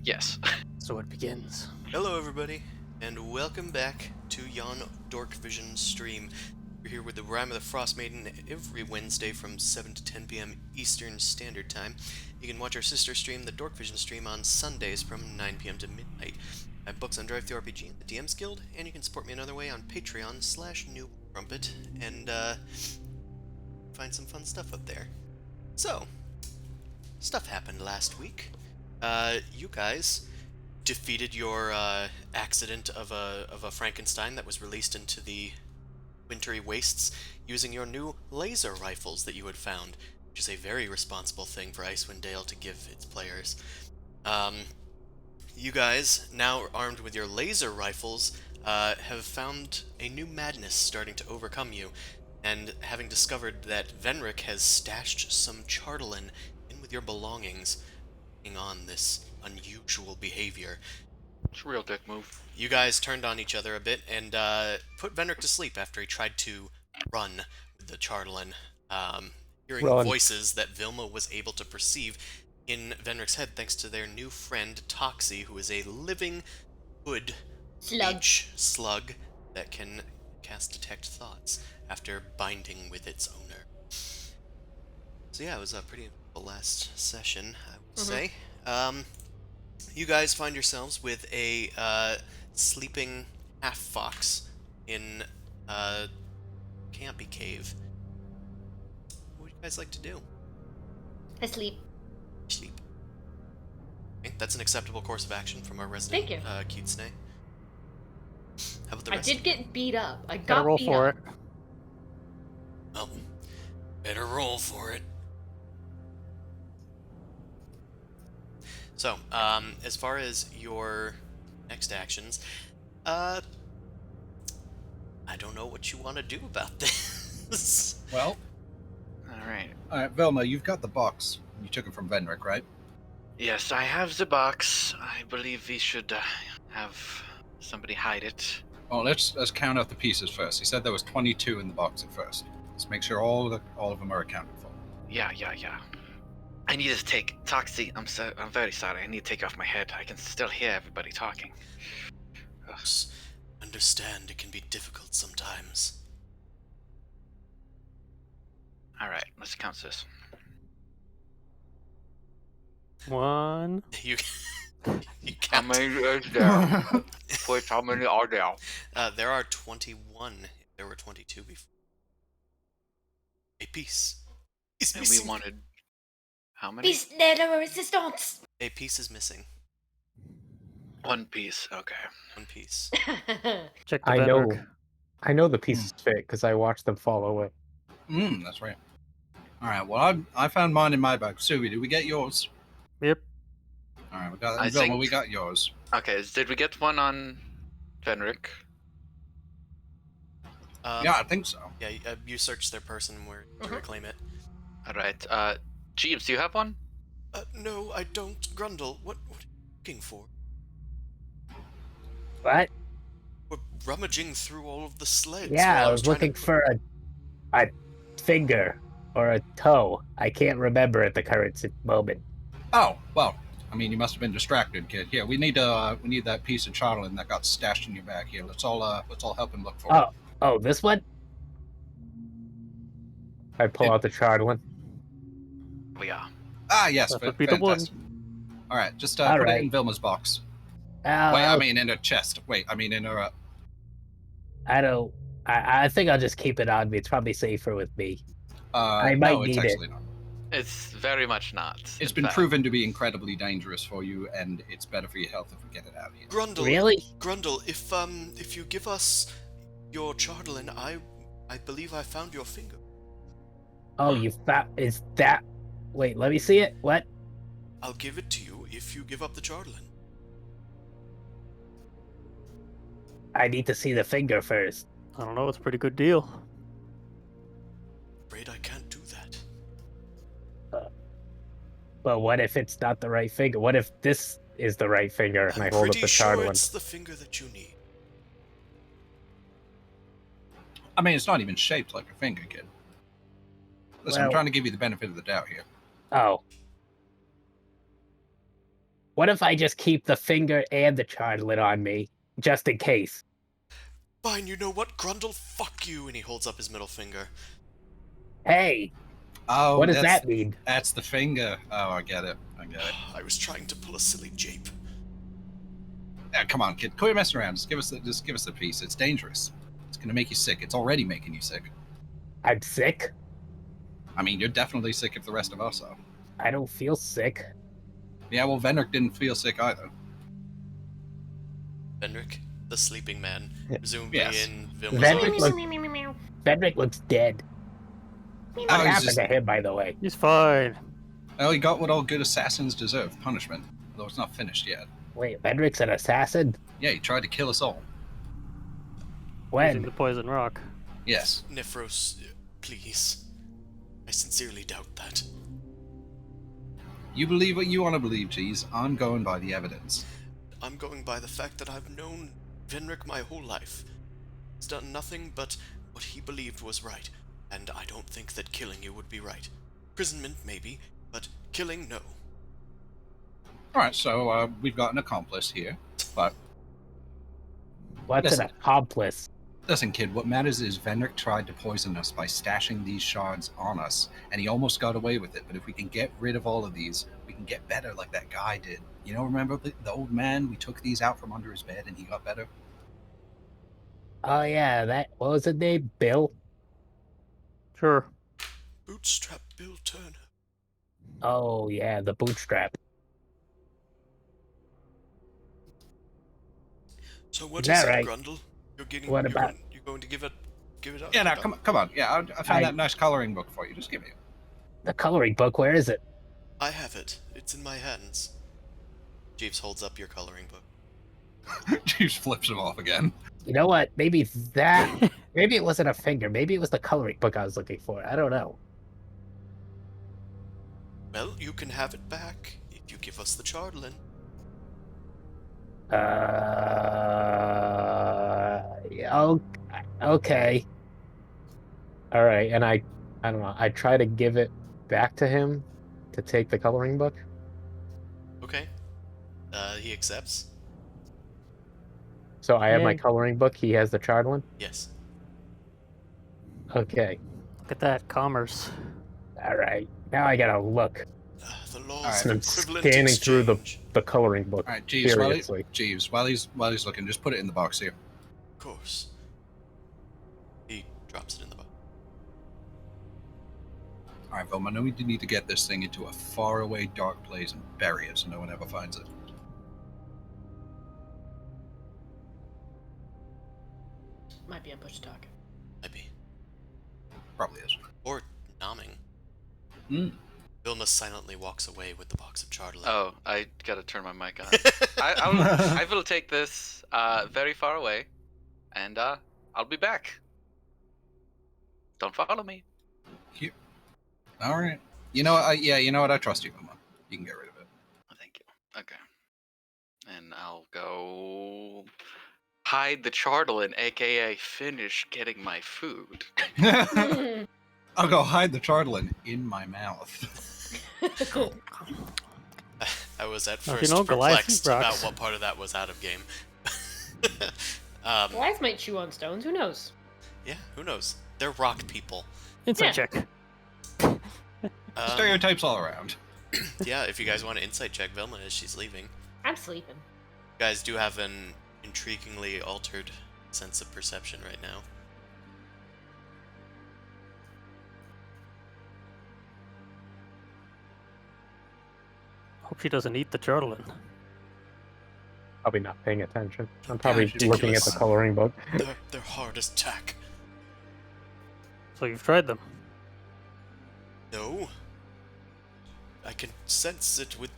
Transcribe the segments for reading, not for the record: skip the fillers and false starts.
Yes. So it begins. Hello everybody, and welcome back to Yon Dork Vision stream. We're here with the Rime of the Frostmaiden every Wednesday from 7 to 10 p.m. Eastern Standard Time. You can watch our sister stream, the Dork Vision stream, on Sundays from 9 p.m. to midnight. I have books on Drive-Thru-RPG and the DM's Guild, and you can support me another way on Patreon/NewCrumpet, and find some fun stuff up there. So, stuff happened last week. You guys defeated your accident of a Frankenstein that was released into the wintry wastes using your new laser rifles that you had found, which is a very responsible thing for Icewind Dale to give its players. You guys, now armed with your laser rifles, have found a new madness starting to overcome you, and having discovered that Venric has stashed some Chardelin in with your belongings, on this unusual behavior. It's a real dick move. You guys turned on each other a bit and put Vendrick to sleep after he tried to run with the Chardalin, hearing Run. voices that Vilma was able to perceive in Vendrick's head thanks to their new friend Toxie, who is a living hood Slug. slug that can cast detect thoughts after binding with its owner. So yeah, it was a pretty eventful last session, I would say. You guys find yourselves with a sleeping half fox in a campy cave. What would you guys like to do? Asleep. Sleep. Okay, that's an acceptable course of action from our resident Thank you. cute snake. How about the I rest? did get beat up. I Gotta got roll beat for up. it. Oh, better roll for it. So, as far as your next actions, I don't know what you want to do about this. Well, All right. Velma, you've got the box. You took it from Venric, right? Yes, I have the box. I believe we should have somebody hide it. Well, let's count out the pieces first. He said there was 22 in the box at first. Let's make sure all of them are accounted for. Yeah. I need to take Toxie. I'm very sorry. I need to take off my head. I can still hear everybody talking. Ugh. Understand it can be difficult sometimes. All right, let's count this. 1. You How count. many is there? Please, how many are there? There are 21. There were 22 before. A piece is And missing. we wanted how many? Peace de resistance. A piece is missing. One piece. Okay. One piece. Check the I bedrock. know the pieces fit because I watched them fall away. That's right. All right. Well, I found mine in my bag. Suvi, did we get yours? Yep. All right. We got I Velma. think- We got yours. Okay, did we get one on Fenric? Yeah, I think so. Yeah, you searched their person to reclaim it. All right. Jeeves, do you have one? No, I don't. Grundle, what are you looking for? What? We're rummaging through all of the sleds. Yeah, while I was trying looking to... for a finger or a toe. I can't remember at the current moment. Oh well. I mean, you must have been distracted, kid. Here, we need that piece of Charlton that got stashed in your bag. Here, let's all help him look for it. Oh, this one? I pull out the charred one. We are. Ah, yes, That would be the one. fantastic. All right, just All put right. it in Vilma's box. Oh, Wait, I mean in her chest. Wait, I mean in her. I don't. I think I'll just keep it on me. It's probably safer with me. I might no, it's need it. actually not. It's very much not. It's in been fact. proven to be incredibly dangerous for you, and it's better for your health if we get it out of here. Grundle, Really? Grundle, if you give us your Chardalin, I believe I found your finger. Oh, you found? Is that? Wait, let me see it. What? I'll give it to you if you give up the Chardalin. I need to see the finger first. I don't know. It's a pretty good deal. Afraid I can't do that. But what if it's not the right finger? What if this is the right finger and I'm I hold up pretty the charred sure one? it's the finger that you need. I mean, it's not even shaped like a finger, kid. Listen, I'm Well- trying to give you the benefit of the doubt here. Oh. What if I just keep the finger and the charred lid on me, just in case? Fine, you know what, Grundle? Fuck you! And he holds up his middle finger. Hey, Oh, what does that mean? That's the finger. Oh, I get it. I was trying to pull a silly jape. Come on, kid. Quit messing around. Just give us the piece. It's dangerous. It's gonna make you sick. It's already making you sick. I'm sick? I mean, you're definitely sick if the rest of us are. I don't feel sick. Yeah, well, Venric didn't feel sick either. Vendrick, the sleeping man, presumably Yes. in Vilma's Vendrick arms. Frederick looks dead. What Oh, he's happened just- to him, by the way? He's fine. Well, he got what all good assassins deserve, punishment. Though it's not finished yet. Wait, Frederick's an assassin? Yeah, he tried to kill us all. Using When? the poison rock. Yes. Nephros, please. I sincerely doubt that. You believe what you want to believe, Cheese. I'm going by the evidence. I'm going by the fact that I've known Venric my whole life. He's done nothing but what he believed was right, and I don't think that killing you would be right. Imprisonment, maybe, but killing, no. Alright, so we've got an accomplice here, but What's Listen. an accomplice? listen, kid, what matters is Venric tried to poison us by stashing these shards on us, and he almost got away with it, but if we can get rid of all of these, we can get better like that guy did. You know, remember the old man? We took these out from under his bed and he got better? Oh yeah, that what was his name? Bill? Sure. Bootstrap Bill Turner. Oh yeah, the bootstrap. So what Is is that it, right? Grundle? What about- You're going to give it up? Yeah, now, come on. Yeah, I found I- that nice coloring book for you. Just give me The coloring book, where is it? I have it. It's in my hands. Jeeves holds up your coloring book. it. Jeeves flips him off again. You know what? Maybe maybe it wasn't a finger. Maybe it was the coloring book I was looking for. I don't know. Well, you can have it back if you give us the Chardlin. Yeah, okay. All right, and I don't know. I try to give it back to him to take the coloring book. Okay. He accepts. So I have my Yay. coloring book. He has the charred one. Yes. Okay. Look at that. Commerce. All right. Now I gotta look. The laws Alright. of I'm equivalent scanning through exchange. the coloring book. All right, Jeeves, while he's looking, just put it in the box here. Of course. He drops it in the box. All right, Velma, I know we need to get this thing into a faraway, dark place and bury it so no one ever finds it. Might be on push talk. Maybe. Probably is. Or nomming. Hmm. Vilma silently walks away with the box of Chardlin. Oh, I gotta turn my mic on. I will take this very far away, and I'll be back. Don't follow me. All right. You know what? You know what? I trust you, Velma. You can get rid of it. Thank you. Okay. And I'll go hide the Chardlin, aka finish getting my food. I'll go hide the Chardlin in my mouth. I was at Well, if first you know Goliath perplexed rocks. about what part of that was out of game. Goliath might chew on stones. Who knows? Yeah, who knows? They're rock people. Insight Yeah. check. Stereotypes all around. Yeah, if you guys want to insight check Velma as she's leaving. I'm sleeping. You guys do have an intriguingly altered sense of perception right now. Hope she doesn't eat the Chardlin. Probably not paying attention. I'm probably ridiculous. looking at the coloring book. They're hard as tack. So you've tried them. No. I can sense it with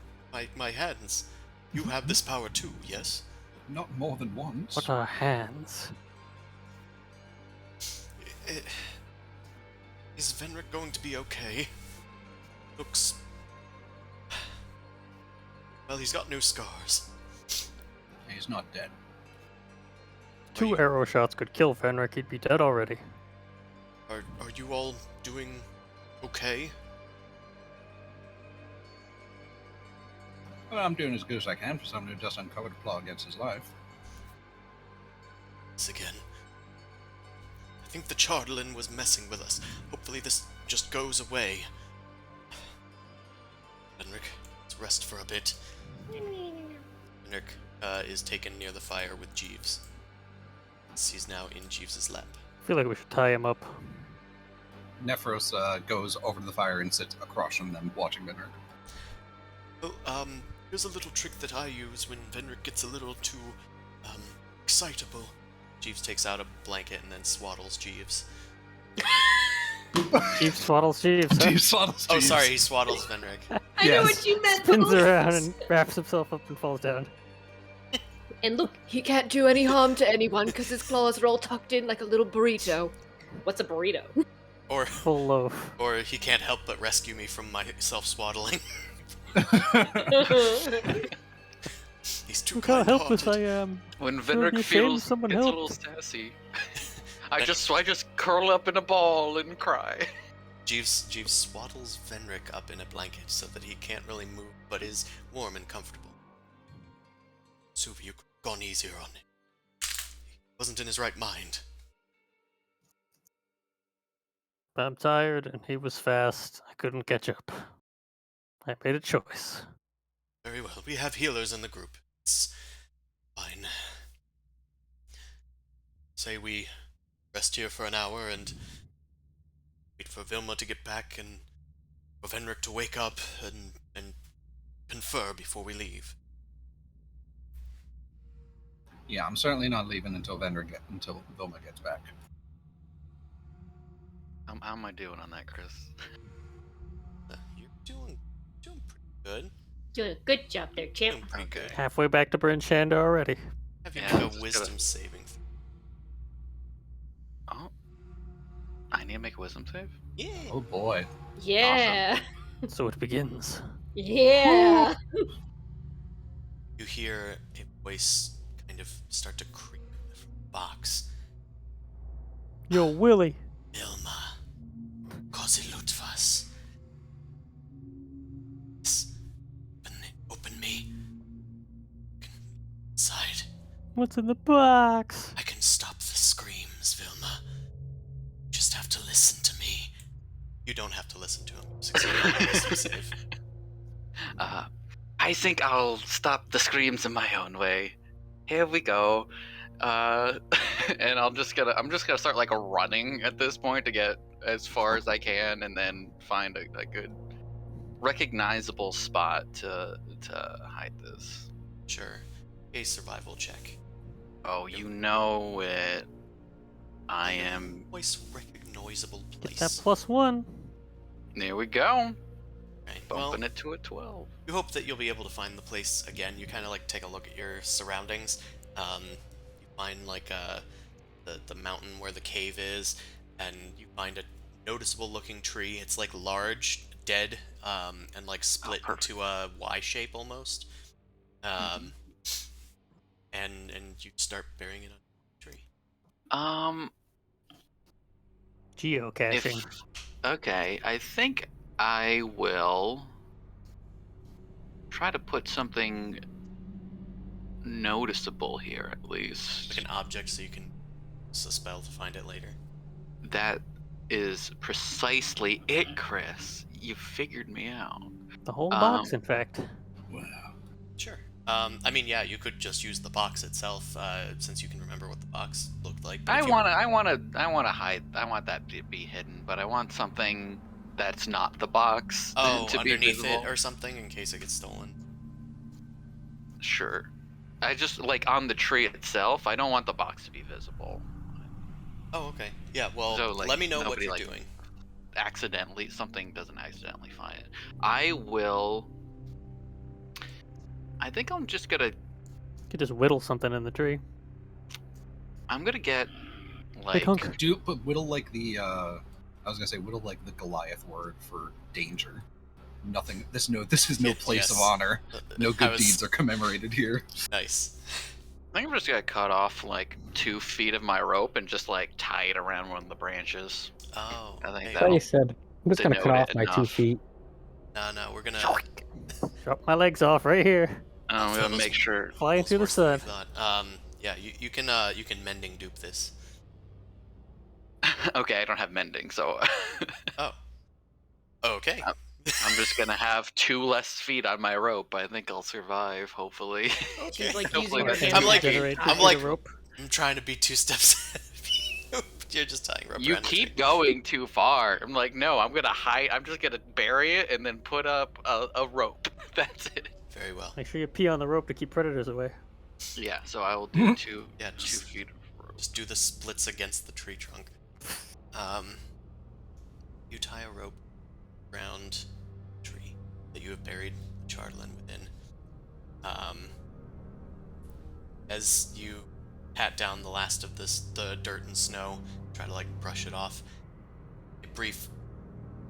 my hands. You have this power too, yes? Not more than once. What are hands? Is Venric going to be okay? Looks... Well, he's got no scars. He's not dead. Two arrow shots could kill Fenric. He'd be dead already. Are you all doing okay? Well, I'm doing as good as I can for someone who just uncovered a plot against his life. This again. I think the Chardlin was messing with us. Hopefully this just goes away. Venric, let's rest for a bit. Venric is taken near the fire with Jeeves. He's now in Jeeves's lap. I feel like we should tie him up. Nephros goes over to the fire and sits across from them, watching Venric. Oh, here's a little trick that I use when Venric gets a little too, excitable. Jeeves takes out a blanket and then swaddles Jeeves. Jeeves swaddles Jeeves. Huh? Jeeves swaddles Oh, Jeeves. sorry, he swaddles Venric. I know what you meant. Spins Moses. around and wraps himself up and falls down. And look, he can't do any harm to anyone because his claws are all tucked in like a little burrito. What's a burrito? Or Full loaf. he can't help but rescue me from my self-swaddling. He's too Look how helpless I kind-hearted. am. When Shouldn't be Venric ashamed feels someone gets a little helped. sassy, I just curl up in a ball and cry. Jeeves swaddles Venric up in a blanket so that he can't really move, but is warm and comfortable. Suvi, you could have gone easier on him. He wasn't in his right mind. I'm tired, and he was fast. I couldn't catch up. I made a choice. Very well, we have healers in the group. It's fine. Say we rest here for an hour and wait for Vilma to get back and for Venric to wake up and confer before we leave. Yeah, I'm certainly not leaving until Vilma gets back. How am I doing on that, Chris? You're doing pretty good. Doing a good job there, champ. Doing pretty good. Halfway back to Bryn Shanda already. Have you Yeah, make a just wisdom gotta- saving throw? Oh, I need to make a wisdom save. Yeah. Oh boy. Yeah. So it begins. Yeah. You hear a voice kind of start to creep from the box. Yo, Willie. Vilma, così lutvas. Yes. Open me. Inside. What's in the box? I can stop the screams, Vilma. You just have to listen to me. You don't have to listen to him. Succeed on a wisdom save. I think I'll stop the screams in my own way. Here we go. And I'm just gonna start like running at this point to get as far as I can, and then find a good, recognizable spot to hide this. Sure. A survival check. Oh, you know it. I am. Voice recognizable Get that place. +1. There we go. Right. Well, Bumping it to a 12. you hope that you'll be able to find the place again. You kind of like take a look at your surroundings. You find like the mountain where the cave is, and you find a noticeable looking tree. It's like large, dead, and like split perfect. into a Y shape almost. And you start burying it on the tree. Geocaching. Okay, I think I will try to put something noticeable here at least. Like an object so you can use a spell to find it later. That is precisely it, Chris. You figured me out. The whole box, in fact. Wow. Sure. I mean, yeah, you could just use the box itself, since you can remember what the box looked like. But I if you- want to hide. I want that to be hidden, but I want something that's not the box to be underneath visible. it or something in case it gets stolen. Sure. I just like on the tree itself. I don't want the box to be visible. Oh, okay. Yeah. Well, So, like, let me know what nobody, you're like, doing. Something doesn't accidentally find it. I think I'm just gonna. You could just whittle something in the tree. I'm gonna get Big like. hunk. But whittle like the whittle like the Goliath word for danger. Nothing. This is no place of Yes. honor. No I good was- deeds are commemorated here. Nice. I think I'm just gonna cut off like 2 feet of my rope and just like tie it around one of the branches. Oh. I think hey, I that'll- thought you said, I'm just going to cut denote off it my 2 enough. feet. No, we're gonna. Chop my legs off right here. I'm throw gonna those- make sure. Flying Those through the worse than we sun. thought. Yeah, you can mending dupe this. Okay, I don't have mending, so Oh. Okay. I'm just gonna have 2 less feet on my rope. I think I'll survive, hopefully. Okay. She's like Hopefully using her that's- hands. I'm like- to Generate I'm two feet like- of rope. I'm trying to be 2 steps ahead of you. You're just tying rope You around the keep tree. going too far. I'm like, no, I'm gonna hide. I'm just gonna bury it and then put up a rope. That's it. Very well. Make sure you pee on the rope to keep predators away. Yeah, so I will do 2 Yeah, 2 just- feet of rope. Just do the splits against the tree trunk. You tie a rope around the tree that you have buried the Chardlin within. As you pat down the last of the dirt and snow, try to like brush it off, a brief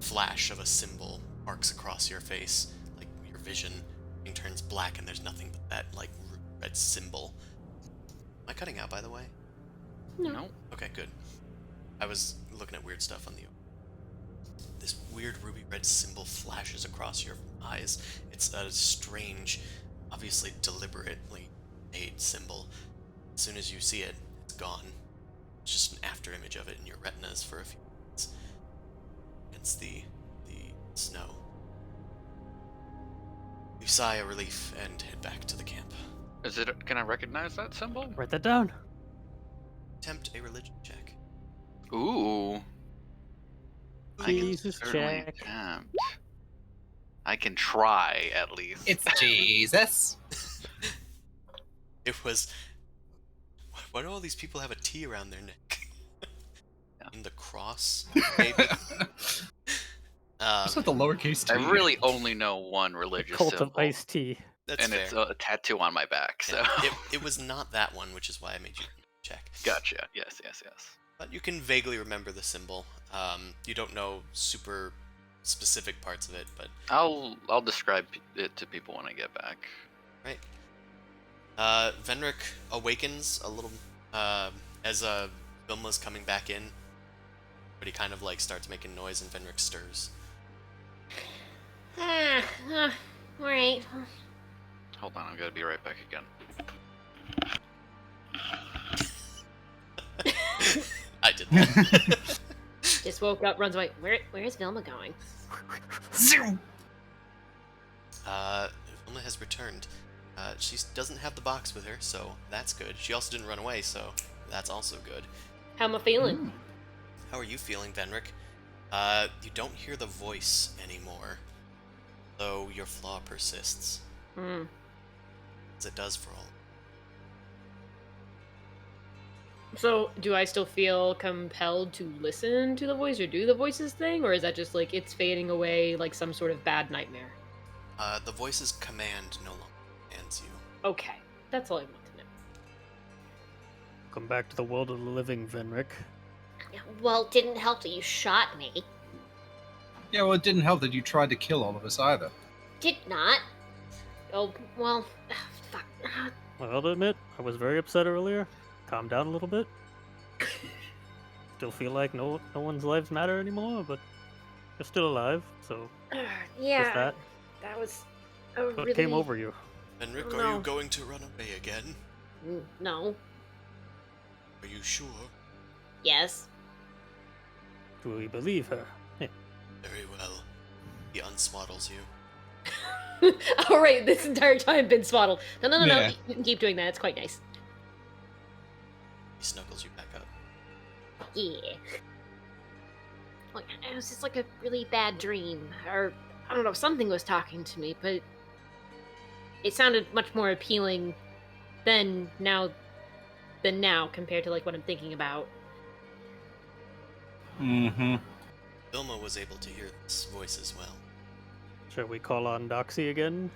flash of a symbol arcs across your face, like your vision turns black, and there's nothing but that like red symbol. Am I cutting out, by the way? No. Okay, good. I was looking at weird stuff on the... This weird ruby red symbol flashes across your eyes. It's a strange, obviously deliberately made symbol. As soon as you see it, it's gone. It's just an after image of it in your retinas for a few minutes. Against the snow. You sigh a relief and head back to the camp. Can I recognize that symbol? Write that down. Attempt a religion check. Ooh. Jesus I can certainly check. attempt. I can try, at least. It's Jesus. It was... Why do all these people have a T around their neck? Yeah. And the cross, maybe? What's with the lowercase t? I really only know one religious Cult symbol, of iced tea. That's and fair. it's a tattoo on my back, so... Yeah, it was not that one, which is why I made you check. Gotcha. Yes. But you can vaguely remember the symbol. You don't know super specific parts of it, but... I'll describe it to people when I get back. Right. Venric awakens a little as Vilma's coming back in, but he kind of like starts making noise and Venric stirs. Alright. Hold on, I'm gonna be right back again. I did that. Just woke up, runs away. Where's Vilma going? Vilma has returned. She doesn't have the box with her, so that's good. She also didn't run away, so that's also good. How am I feeling? How are you feeling, Venric? You don't hear the voice anymore, though your flaw persists. As it does for all. So, do I still feel compelled to listen to the voice or do the voices thing? Or is that just like it's fading away like some sort of bad nightmare? The voice's command no longer commands you. Okay, that's all I want to know. Come back to the world of the living, Venric. Well, it didn't help that you shot me. Yeah, well, it didn't help that you tried to kill all of us either. Did not. Oh, well, Fuck. Well, to admit, I was very upset earlier. Calm down a little bit. Still feel like no one's lives matter anymore, but you're still alive, so Yeah, just that. that was a What really... came over you? Venric, Oh, are you no. going to run away again? No. Are you sure? Yes. Do we believe her? Very well. He unswaddles you. Alright, this entire time been swaddled. No. Yeah. You can keep doing that, it's quite nice. He snuggles you back up. Yeah. Like, it was just like a really bad dream. Or, I don't know, something was talking to me, but it sounded much more appealing than now compared to like what I'm thinking about. Mm-hmm. Vilma was able to hear this voice as well. Shall we call on Doxy again?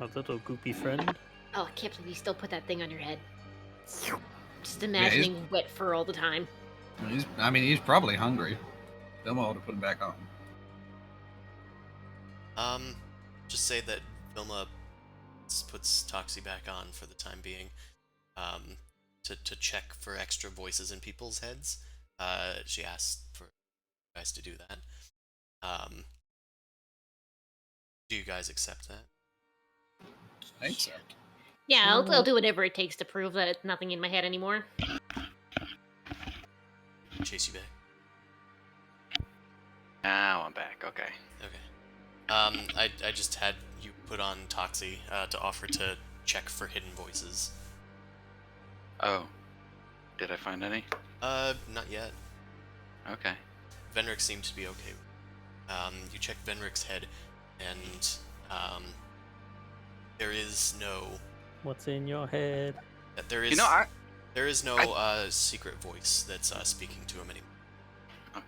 Our little goopy friend? Oh, I can't believe you still put that thing on your head. Just imagining wet fur all the time. He's probably hungry. Vilma ought to put him back on. Just say that Vilma puts Toxie back on for the time being, to check for extra voices in people's heads. She asked for you guys to do that. Do you guys accept that? I think so. Yeah, I'll do whatever it takes to prove that it's nothing in my head anymore. Chase you back. Now I'm back. Okay. Okay. I just had you put on Toxie to offer to check for hidden voices. Oh. Did I find any? Not yet. Okay. Venric seemed to be okay. You check Venric's head, and there is no. What's in your head? There is. You know, There is no secret voice that's speaking to him anymore. Okay.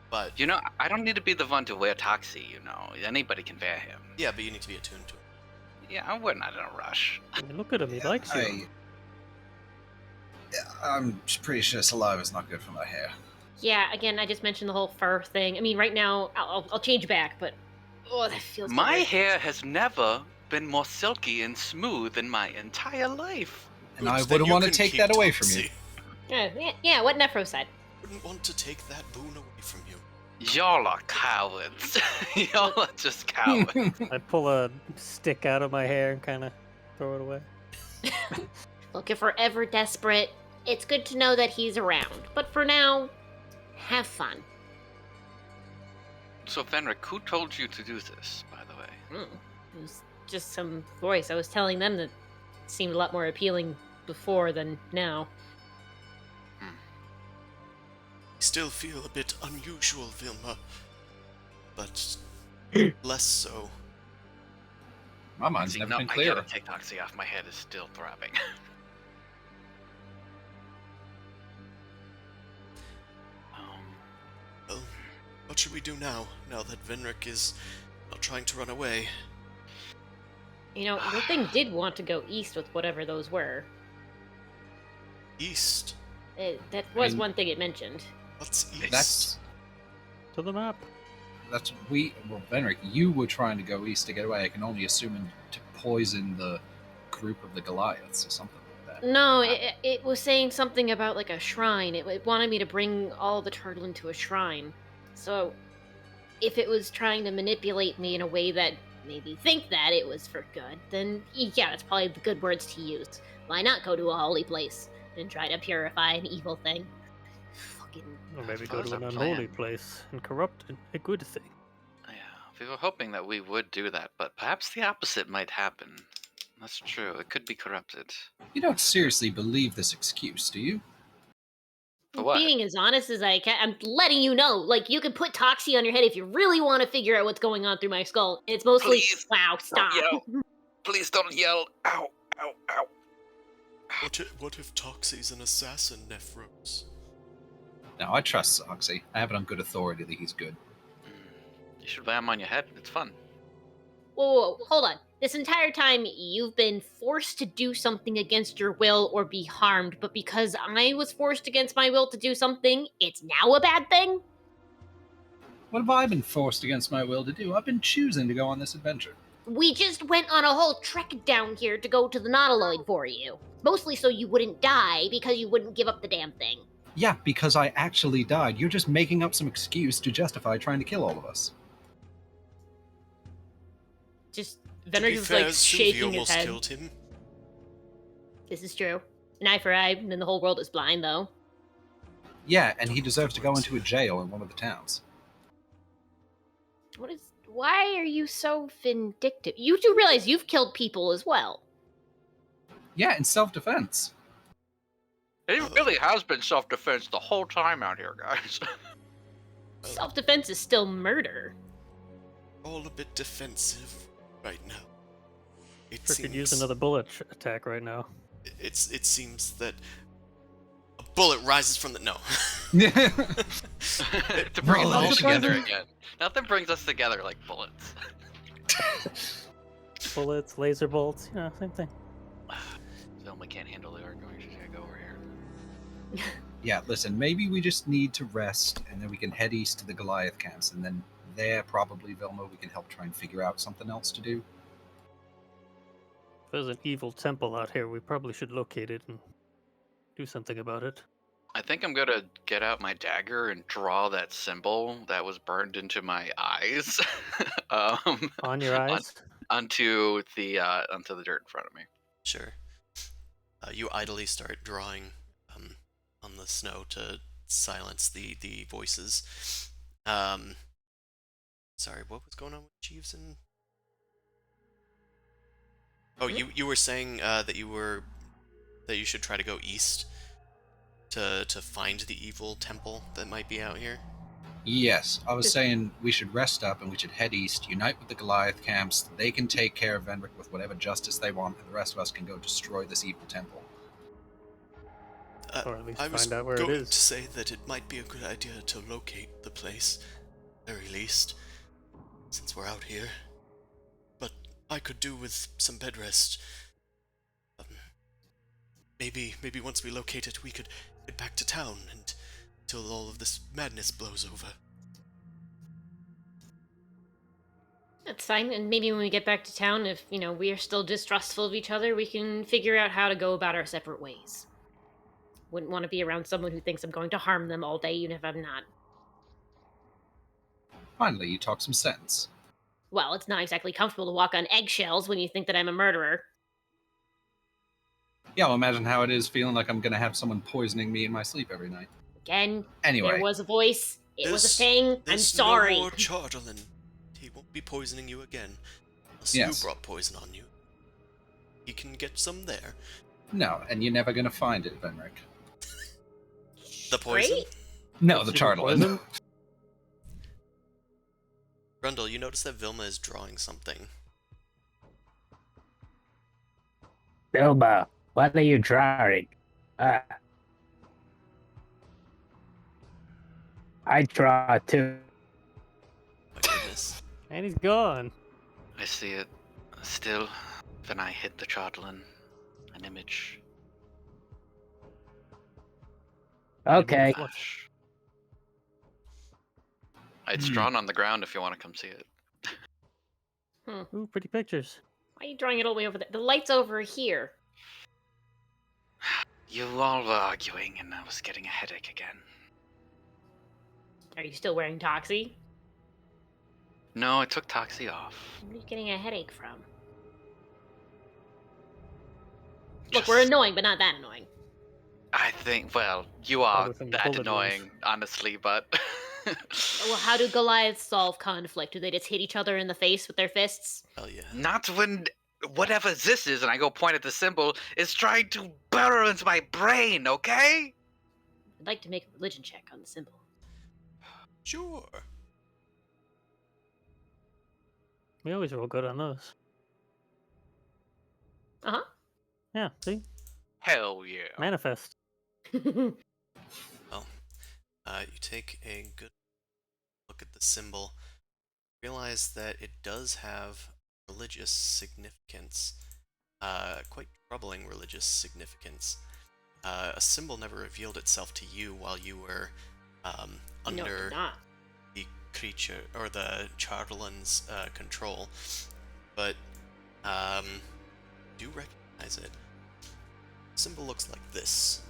But You know, I don't need to be the one to wear Toxie, you know. Anybody can wear him. yeah, but you need to be attuned to it. Yeah, we're not in a rush. I mean, look at him, he likes you. I'm pretty sure saliva's not good for my hair. Yeah, again, I just mentioned the whole fur thing. I mean, right now, I'll change back, but oh, that feels My good. hair has never been more silky and smooth in my entire life. And I Good that wouldn't you want to can take keep that away from you. Toxie. Yeah, what Nephro said. Wouldn't want to take that boon away from you. Y'all are cowards. Y'all are just cowards. I pull a stick out of my hair and kind of throw it away. Look, if we're ever desperate, it's good to know that he's around. But for now, have fun. So, Fenric, who told you to do this, by the way? It was just some voice. I was telling them that it seemed a lot more appealing before than now. Still feel a bit unusual, Vilma, but less so. My mind's See, never no, been I clearer. gotta take Toxie off. My head is still throbbing. Well, what should we do now that Venric is not trying to run away? You know, the thing did want to go east with whatever those were. East? That was mean- one thing it mentioned. What's east? That's To the map. well, Venric, you were trying to go east to get away. I can only assume to poison the group of the Goliaths or something like that. No, it was saying something about like a shrine. It wanted me to bring all the turtle into a shrine. So, if it was trying to manipulate me in a way that made me think that it was for good, then yeah, that's probably the good words to use. Why not go to a holy place and try to purify an evil thing? Fucking. Or maybe go suppose to an our unholy plan- place and corrupt a good thing. Yeah, we were hoping that we would do that, but perhaps the opposite might happen. That's true. It could be corrupted. You don't seriously believe this excuse, do you? For what? Being as honest as I can, I'm letting you know. Like, you can put Toxie on your head if you really want to figure out what's going on through my skull. It's mostly, Please, wow, stop. yell. Please don't yell. Ow, ow, ow. What if Toxie's an assassin, Nephros? No, I trust Soxy. I have it on good authority that he's good. You should wear them on your head. It's fun. Whoa, hold on. This entire time, you've been forced to do something against your will or be harmed, but because I was forced against my will to do something, it's now a bad thing? What have I been forced against my will to do? I've been choosing to go on this adventure. We just went on a whole trek down here to go to the Nautiloid for you. Mostly so you wouldn't die, because you wouldn't give up the damn thing. Yeah, because I actually died. You're just making up some excuse to justify trying to kill all of us. Just, To be Venric is fair, like Suvi shaking his almost head. killed him. This is true. An eye for eye, and then the whole world is blind, though. Yeah, and he deserves to go into a jail in one of the towns. Why are you so vindictive? You do realize you've killed people as well. Yeah, in self-defense. It really has been self-defense the whole time out here, guys. Self-defense is still murder. All a bit defensive right now. It Sure could use seems another bullet attack right now. it seems that a bullet rises from the no. To bring Well, us all that's together surprising. again. Nothing brings us together like bullets. Bullets, laser bolts, same thing. Zelma can't handle the arguing. She's gonna go over here. Yeah, listen, maybe we just need to rest, and then we can head east to the Goliath camps, and then there, probably, Vilma, we can help try and figure out something else to do. If there's an evil temple out here, we probably should locate it and do something about it. I think I'm gonna get out my dagger and draw that symbol that was burned into my eyes, On your eyes? onto the dirt in front of me. Sure. You idly start drawing on the snow to silence the voices. Sorry, what was going on with Jeeves and? Oh, you were saying that you should try to go east to find the evil temple that might be out here. Yes, I was saying we should rest up and we should head east, unite with the Goliath camps. They can take care of Venric with whatever justice they want, and the rest of us can go destroy this evil temple. Or at least I was find out where it going is. to say that it might be a good idea to locate the place, very least, since we're out here. But I could do with some bed rest. Maybe once we locate it, we could get back to town until all of this madness blows over. That's fine, and maybe when we get back to town, if, we are still distrustful of each other, we can figure out how to go about our separate ways. Wouldn't want to be around someone who thinks I'm going to harm them all day, even if I'm not. Finally, you talk some sense. Well, it's not exactly comfortable to walk on eggshells when you think that I'm a murderer. Yeah, well, imagine how it is feeling like I'm gonna have someone poisoning me in my sleep every night. Again, Anyway. there was a voice. It was a thing. I'm sorry. No more Chardolin. He won't be poisoning you again. Unless Yes. you brought poison on you. He can get some there. No, and you're never gonna find it, Venric. The poison? Great. No, the Super Chardolin. poison? Grundle, you notice that Vilma is drawing something. Wilma, what are you drawing? I draw too. My goodness. And he's gone. I see it. Still, when I hit the Chardolin, an image. Okay. Flash. It's drawn on the ground if you want to come see it. Ooh, pretty pictures. Why are you drawing it all the way over there? The light's over here. You all were arguing, and I was getting a headache again. Are you still wearing Toxie? No, I took Toxie off. Where are you getting a headache from? Look, Just- we're annoying, but not that annoying. I think, well, you are Other than that bullet annoying, wounds. honestly, but... Well, how do Goliaths solve conflict? Do they just hit each other in the face with their fists? Hell yeah. Not when whatever this is, and I go point at the symbol, is trying to burrow into my brain, okay? I'd like to make a religion check on the symbol. Sure. We always roll good on those. Uh-huh. Yeah, see? Hell yeah. Manifest. You take a good look at the symbol, realize that it does have religious significance, quite troubling religious significance. A symbol never revealed itself to you while you were No, under it's not. the creature or the Chardolin's control, but do recognize it. Symbol looks like this.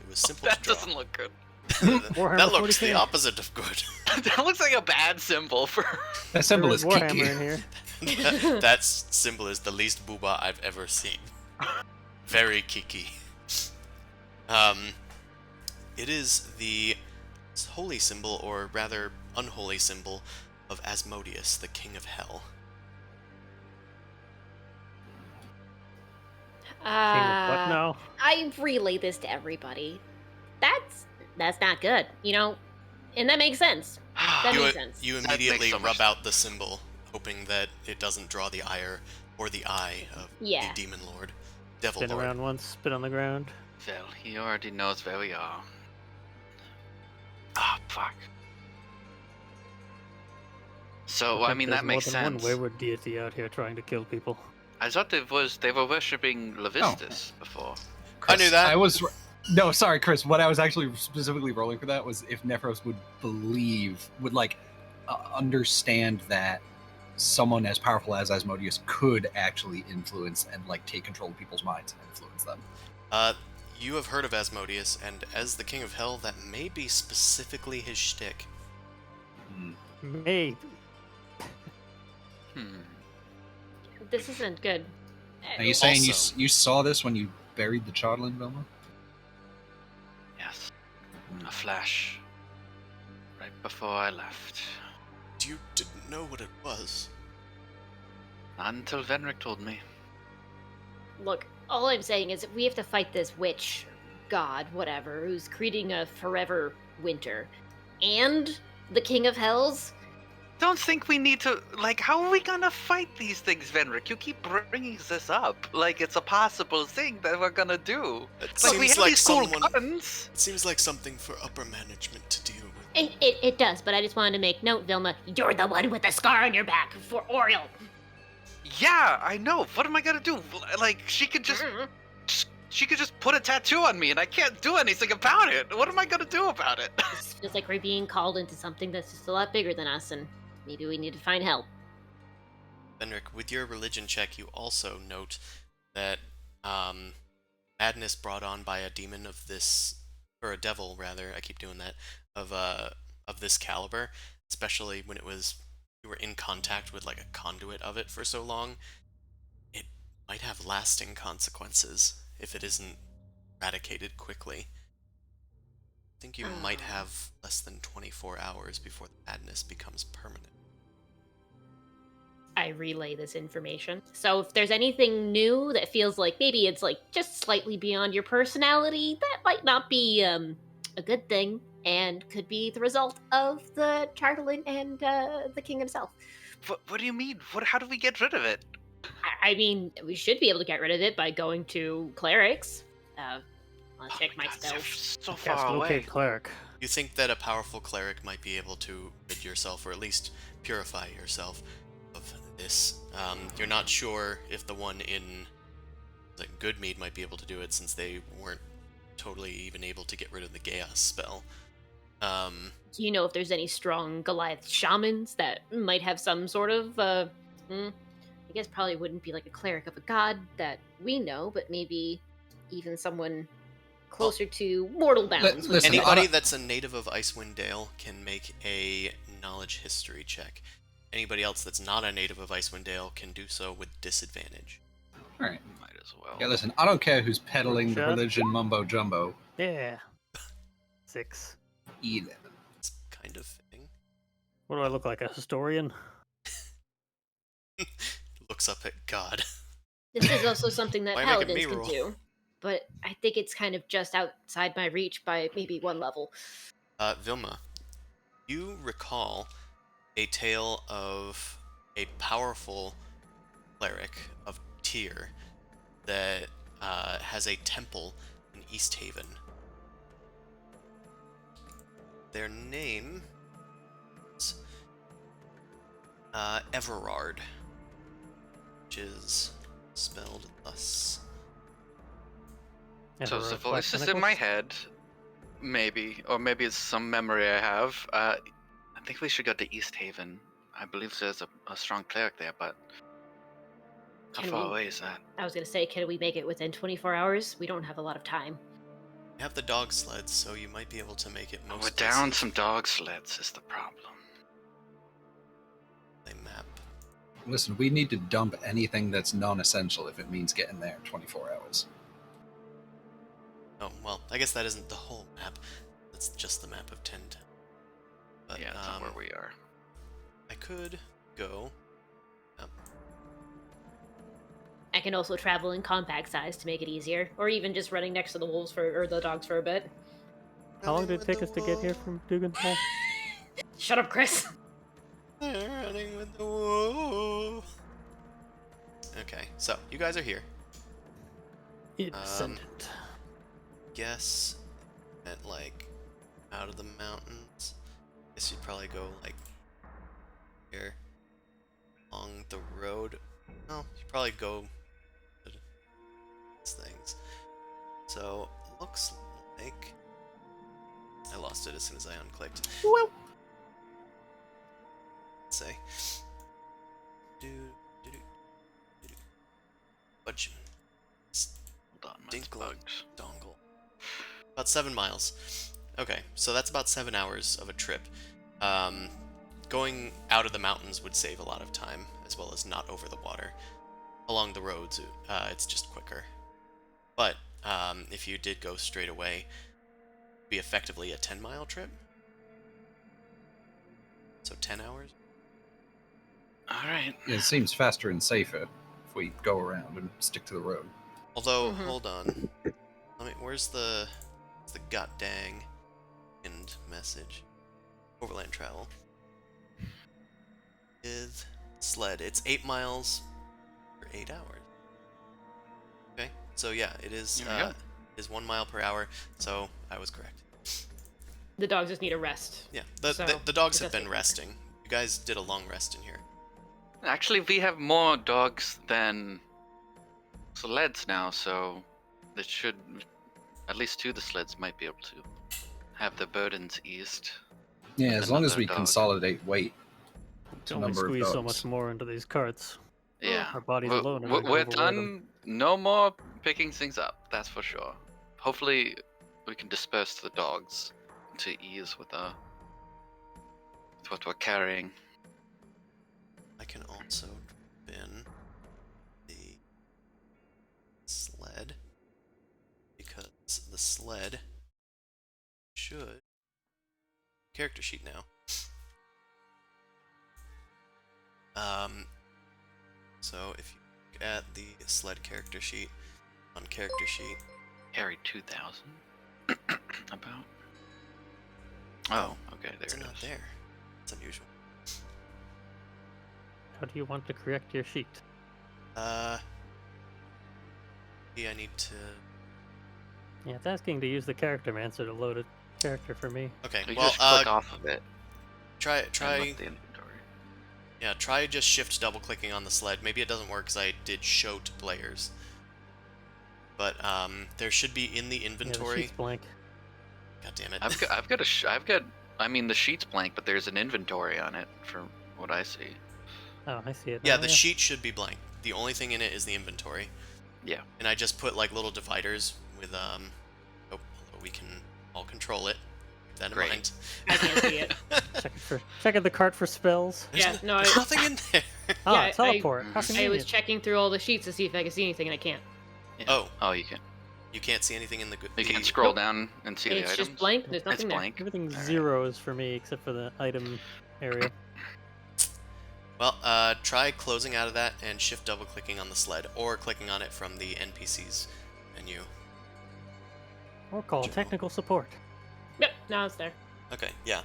It was simple That to draw. doesn't look good. Warhammer That looks 40K. the opposite of good. That looks like a bad symbol for... That symbol There is is Warhammer kiki. in here. That symbol is the least booba I've ever seen. Very kiki. It is the holy symbol, or rather unholy symbol, of Asmodeus, the king of hell. King of what now? I relay this to everybody. That's not good, and that makes sense. That You, makes sense. you That makes immediately so much rub out the symbol, hoping that it doesn't draw the ire or the eye of Yeah. the demon lord, devil Spin lord. around once, spit on the ground. Well, he already knows where we are. Ah, fuck. So, I think mean, there's that makes more than sense. one wayward deity out here trying to kill people. I thought they were worshipping Levistus before. I knew that. I was. No, sorry, Chris. What I was actually specifically rolling for that was if Nephros would understand that someone as powerful as Asmodeus could actually influence and take control of people's minds and influence them. You have heard of Asmodeus, and as the king of hell, that may be specifically his shtick. Maybe. This isn't good. Are you saying Also- you saw this when you buried the Chardolin, Vilma? Yes. A flash. Right before I left. You didn't know what it was. Not until Venric told me. Look, all I'm saying is that we have to fight this witch, god, whatever, who's creating a forever winter. And the King of Hells? Don't think we need to. How are we gonna fight these things, Venric? You keep bringing this up. It's a possible thing that we're gonna do. It But we seems have like these cool someone. guns. It seems like something for upper management to deal with. It does, but I just wanted to make note, Vilma, you're the one with the scar on your back for Oriel. Yeah, I know. What am I gonna do? She could just. She could just put a tattoo on me and I can't do anything about it. What am I gonna do about it? It feels like we're being called into something that's just a lot bigger than us, and maybe we need to find help. Benric, with your religion check, you also note that madness brought on by a demon of this, or a devil rather, I keep doing that, of this caliber, especially when you were in contact with like a conduit of it for so long, it might have lasting consequences if it isn't eradicated quickly. I think you might have less than 24 hours before the madness becomes permanent. I relay this information. So if there's anything new that feels like maybe it's like just slightly beyond your personality, that might not be a good thing and could be the result of the Charlton and the king himself. What do you mean? How do we get rid of it? I mean, we should be able to get rid of it by going to clerics. I'll check my God, spells. so Cast far away. locate cleric. You think that a powerful cleric might be able to rid yourself, or at least purify yourself of this. You're not sure if the one in like Goodmead might be able to do it, since they weren't totally even able to get rid of the Chaos spell. Do you know if there's any strong Goliath shamans that might have some sort of, I guess probably wouldn't be like a cleric of a god that we know, but maybe even someone closer to mortal bounds. listen, Anybody that's a native of Icewind Dale can make a knowledge history check. Anybody else that's not a native of Icewind Dale can do so with disadvantage. All right. Might as well. Yeah, listen, I don't care who's peddling the Shut. religion mumbo jumbo. Yeah. 6. Either. It's kind of fitting. What do I look like? A historian? Looks up at God. This is also something that Why are you making paladins me can roll? do, but I think it's kind of just outside my reach by maybe one level. Vilma, you recall a tale of a powerful cleric of Tyr that has a temple in East Haven. Their name is Everard, which is spelled thus. So Emperor the of voice Black is in my Tentacles? head, maybe, or maybe it's some memory I have. I think we should go to East Haven. I believe there's a strong cleric there, but how Can far we- away is that? I was gonna say, can we make it within 24 hours? We don't have a lot of time. You have the dog sleds, so you might be able to make it most We're down places. some dog sleds is the problem. They map. Listen, we need to dump anything that's non-essential if it means getting there in 24 hours. Oh, well, I guess that isn't the whole map. That's just the map of 1010. But, Yeah, it's not where we are. I could go. I can also travel in compact size to make it easier, or even just running next to the wolves or the dogs for a bit. How long did it take us to get here from Dugan Hall? Shut up, Chris. Running with the wolf. Okay, so you guys are here. Independent. Guess at like out of the mountains. Guess you'd probably go like here along the road. No, you probably go to these things. So looks like I lost it as soon as I unclicked. Well. Let's say budge Hold on, mine's Dinkle bugged. dongle. About 7 miles. Okay, so that's about 7 hours of a trip. Going out of the mountains would save a lot of time, as well as not over the water. Along the roads, it's just quicker. But if you did go straight away, it'd be effectively a 10-mile trip. So 10 hours? All right. It seems faster and safer if we go around and stick to the road. Although, hold on. Where's the god dang end message? Overland travel. With sled. It's 8 miles for 8 hours. Okay, so yeah, it is There we go. it is 1 mile per hour, so I was correct. The dogs just need a rest. Yeah, So, the dogs it have does been take resting. You guys did a long rest in here. Actually, we have more dogs than sleds now, so that should at least 2 of the sleds might be able to have the burdens eased. Yeah, as long as Another we dog. consolidate weight. Can only number of squeeze so dogs. much more into these carts. Yeah. Our bodies We're, alone are we're not we're gonna overload 'em. done. No more picking things up. That's for sure. Hopefully, we can disperse the dogs to ease with what we're carrying. I can also drop in the sled, because the sled should character sheet now. So if you look at the sled character sheet, on character sheet, Carry 2,000. About. Oh, okay. There it's it not is. there. It's unusual. How do you want to correct your sheet? Yeah, I need to. Yeah, it's asking to use the character mancer to load a character for me. Okay, You well, just click off of it. try And try look the inventory. yeah, try just shift double clicking on the sled. Maybe it doesn't work because I did show to players. But there should be in the Yeah, the inventory. sheet's blank. God damn it! I've got. I mean, the sheet's blank, but there's an inventory on it from what I see. Oh, I see it Yeah, now, the sheet should be blank. The only thing in it is the inventory. Yeah. And I just put like little dividers with oh, we can all control it. Keep that in Great. mind. I can't see it. Checking the cart for spells. Yeah, no, There's nothing in there. Oh, Yeah, teleport. How I I was convenient. checking through all the sheets to see if I could see anything, and I can't. Yeah. Oh. Oh, you can. You can't see anything in the good. You can scroll down and see the It's items. just blank. There's It's nothing there. blank. Everything's Alright. zeros for me except for the item area. Well, try closing out of that and shift double clicking on the sled, or clicking on it from the NPCs menu. Or call General. technical support. Yep, now it's there. Okay, yeah.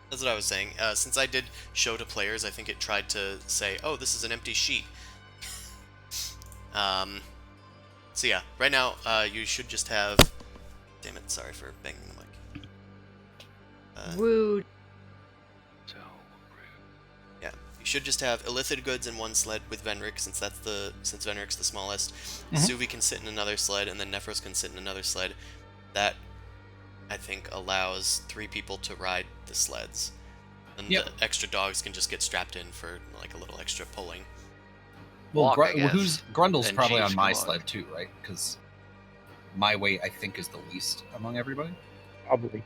That's what I was saying. Since I did show to players, I think it tried to say, oh, this is an empty sheet. So yeah, right now, you should just have... Damn it, sorry for banging the mic. Rude. So Yeah, you should just have illicit goods in one sled with Venric, since Venric's the smallest. Suvi can sit in another sled, and then Nephros can sit in another sled. That, I think, allows 3 people to ride the sleds. And Yep. the extra dogs can just get strapped in for like a little extra pulling. Well, Walk, I guess. Grundle's And probably Jeeves on my can walk. sled too, right? Because my weight, I think, is the least among everybody. Probably.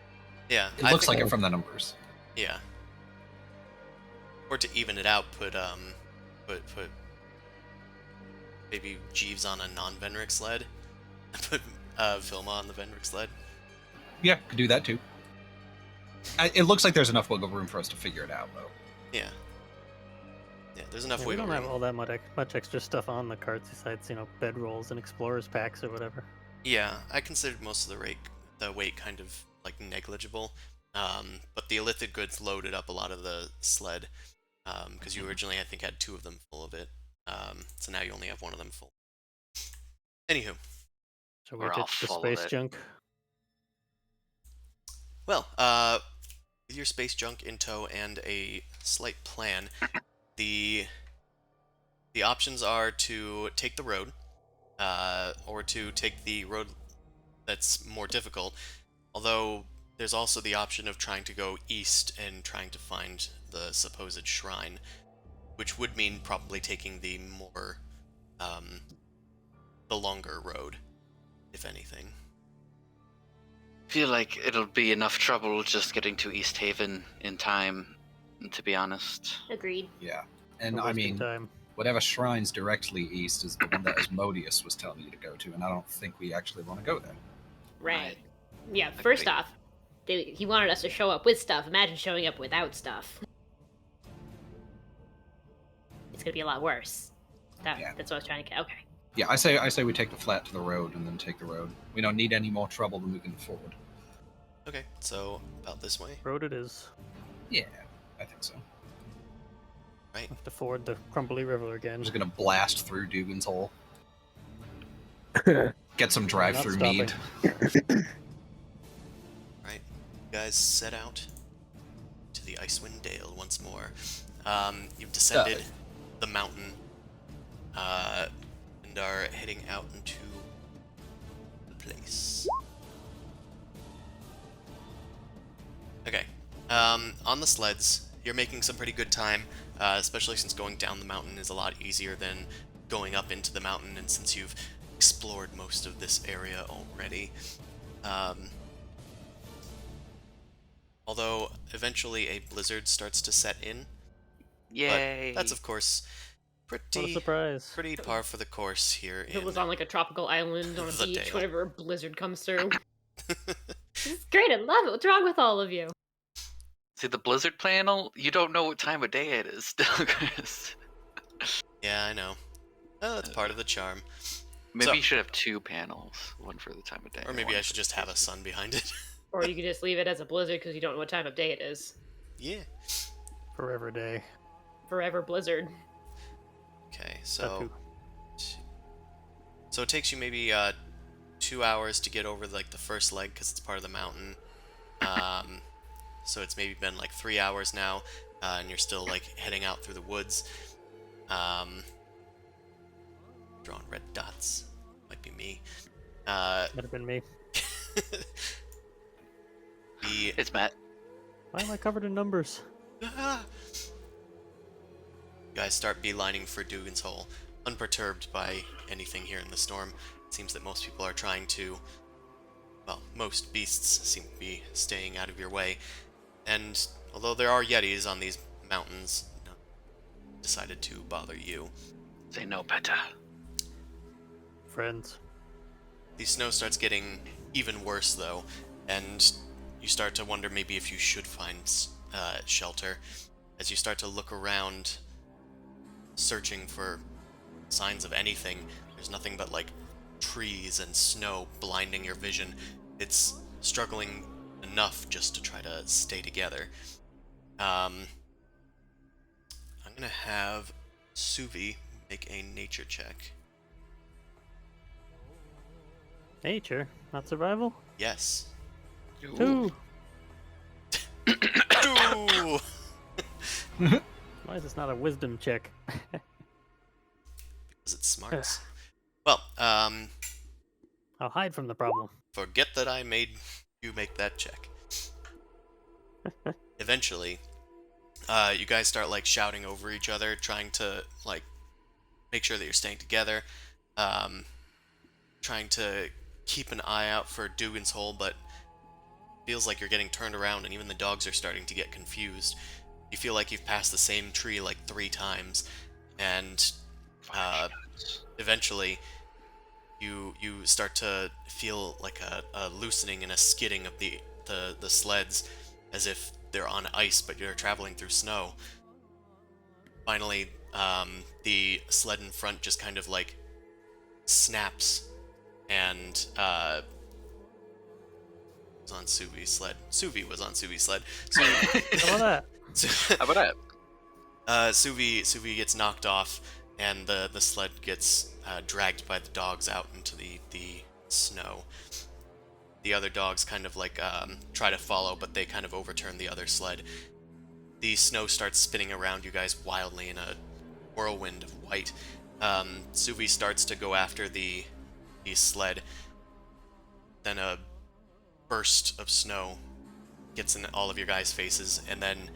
Yeah, It I looks think- like it from the numbers. Yeah. Or to even it out, put maybe Jeeves on a non-Venric sled, and put Vilma on the Venric sled. Yeah, could do that too. It looks like there's enough wiggle room for us to figure it out, though. Yeah. Yeah, there's enough Yeah, we wiggle don't have room. all that much extra stuff on the carts besides, bedrolls and explorers packs or whatever. Yeah, I considered most of the weight kind of like negligible, but the illicit goods loaded up a lot of the sled, because you originally I think had 2 of them full of it, so now you only have 1 of them full. Anywho, So we We're all ditch the full of space it. junk. well, with your space junk in tow and a slight plan, the options are to take the road, or to take the road that's more difficult. Although there's also the option of trying to go east and trying to find the supposed shrine, which would mean probably taking the more, the longer road, if anything. feel like it'll be enough trouble just getting to East Haven in time, to be honest. Agreed. Yeah. And for I wasting mean, time. whatever shrine's directly east is the one that Asmodeus was telling you to go to, and I don't think we actually want to go there. Right. Yeah, first Agreed. off, he wanted us to show up with stuff. Imagine showing up without stuff. It's gonna be a lot worse. Yeah. That's what I was trying to get. Okay. Yeah, I say we take the flat to the road and then take the road. We don't need any more trouble than we can afford. Okay, so about this way. Road it is. Yeah, I think so. Right. Have to ford the Crumbly River I'm again. just gonna blast through Dugan's Hole. Get some drive-through Not mead. Right. You guys set out to the Icewind Dale once more. You've descended the mountain, and are heading out into the place. Okay. On the sleds, you're making some pretty good time, especially since going down the mountain is a lot easier than going up into the mountain, and since you've explored most of this area already. Although eventually a blizzard starts to set in, Yay! but that's of course What a pretty surprise. par for the course here If it was in on like a tropical island on a the beach Dale. whenever a blizzard comes through. This is great. I love it. What's wrong with all of you? See the blizzard panel? You don't know what time of day it is still, Chris. Yeah, I know. Oh, that's part of the charm. Maybe So- you should have 2 panels, one for the time of day. Or maybe one I for should the just have a season. sun behind it. Or you could just leave it as a blizzard because you don't know what time of day it is. Yeah. Forever day. Forever blizzard. Okay, That so too. so it takes you maybe 2 hours to get over like the first leg because it's part of the mountain. So it's maybe been like 3 hours now, and you're still like heading out through the woods. Drawing red dots. Might be me. Might have been me. The It's Matt. Why am I covered in numbers? You guys start beelining for Dugan's Hole, unperturbed by anything here in the storm. It seems that most people are trying to, well, most beasts seem to be staying out of your way. And although there are yetis on these mountains, none decided to bother you. Say no better. Friends. The snow starts getting even worse, though, and you start to wonder maybe if you should find shelter. As you start to look around, searching for signs of anything, there's nothing but, like, trees and snow blinding your vision. It's struggling enough just to try to stay together. I'm gonna have Suvi make a nature check. Nature, not survival? Yes. 2. Ooh. Why is this not a wisdom check? Because it's smarts. Well, I'll hide from the problem. forget that I made you make that check. Eventually, you guys start like shouting over each other, trying to like make sure that you're staying together, trying to keep an eye out for Dugan's Hole, but feels like you're getting turned around, and even the dogs are starting to get confused. You feel like you've passed the same tree like 3 times, and eventually you start to feel like a loosening and a skidding of the sleds, as if they're on ice but you're traveling through snow. Finally, the sled in front just kind of like snaps, and was on Suvi's sled. Suvi was on Suvi's sled. How about that? How about that? Suvi gets knocked off, and the sled gets dragged by the dogs out into the snow. The other dogs kind of like try to follow, but they kind of overturn the other sled. The snow starts spinning around you guys wildly in a whirlwind of white. Suvi starts to go after the sled. Then a burst of snow gets in all of your guys' faces, and then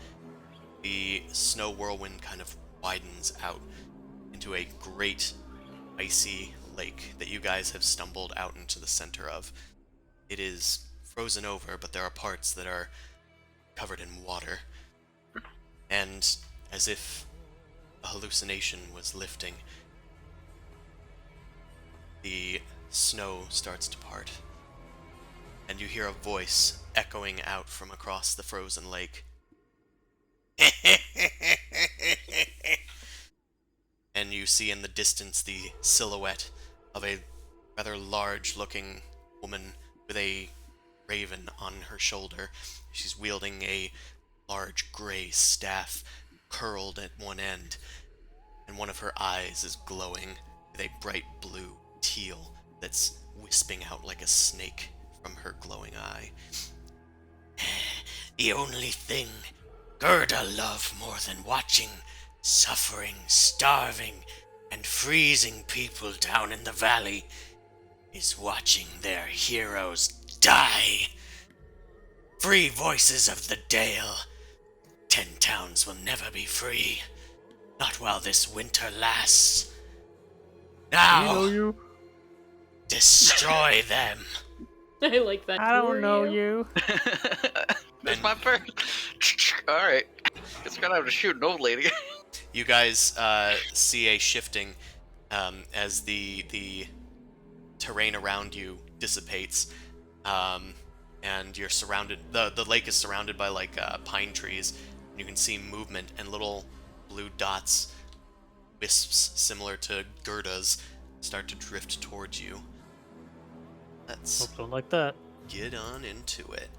the snow whirlwind kind of widens out into a great icy lake that you guys have stumbled out into the center of. It is frozen over, but there are parts that are covered in water. And as if a hallucination was lifting, the snow starts to part, and you hear a voice echoing out from across the frozen lake. And you see in the distance the silhouette of a rather large-looking woman with a raven on her shoulder. She's wielding a large gray staff curled at one end, and one of her eyes is glowing with a bright blue teal that's wisping out like a snake from her glowing eye. The only thing Gerda loved more than watching suffering, starving, and freezing people down in the valley is watching their heroes die. Free voices of the Dale, 10 times hounds will never be free. Not while this winter lasts. Now, you? destroy them. I like that. I don't know you. That's And- my first. All right, it's gonna have to shoot an old lady. You guys see a shifting as the terrain around you dissipates, and you're surrounded. The lake is surrounded by like pine trees. And you can see movement and little blue dots, wisps similar to Gerda's, start to drift towards you. Let's Hope don't like that. get on into it.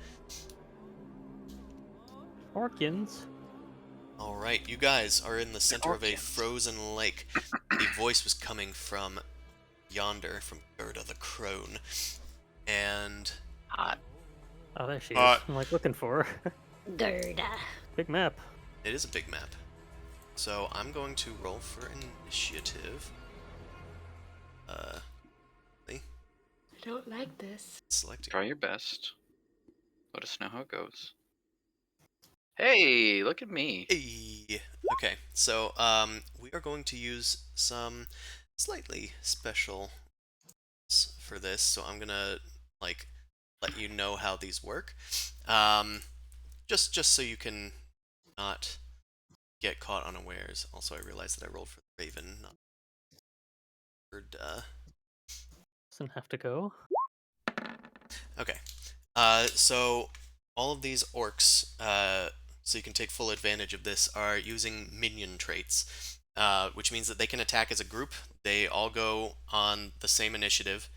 Orkins. All right, you guys are in the center of a Orchids. frozen lake. The voice was coming from yonder, from Gerda the crone, and Hot. Oh, there she is. Uh, I'm like looking for her. Gerda. Big map. it is a big map. So I'm going to roll for initiative. I don't like this. Selecting. Try your best. Let us know how it goes. Hey, look at me. Hey. Okay, so we are going to use some slightly special for this. So I'm gonna like let you know how these work. Just so you can not get caught unawares. Also, I realized that I rolled for the Raven, not for Doesn't have to go. Okay. So all of these orcs, so you can take full advantage of this, are using minion traits, which means that they can attack as a group. They all go on the same initiative,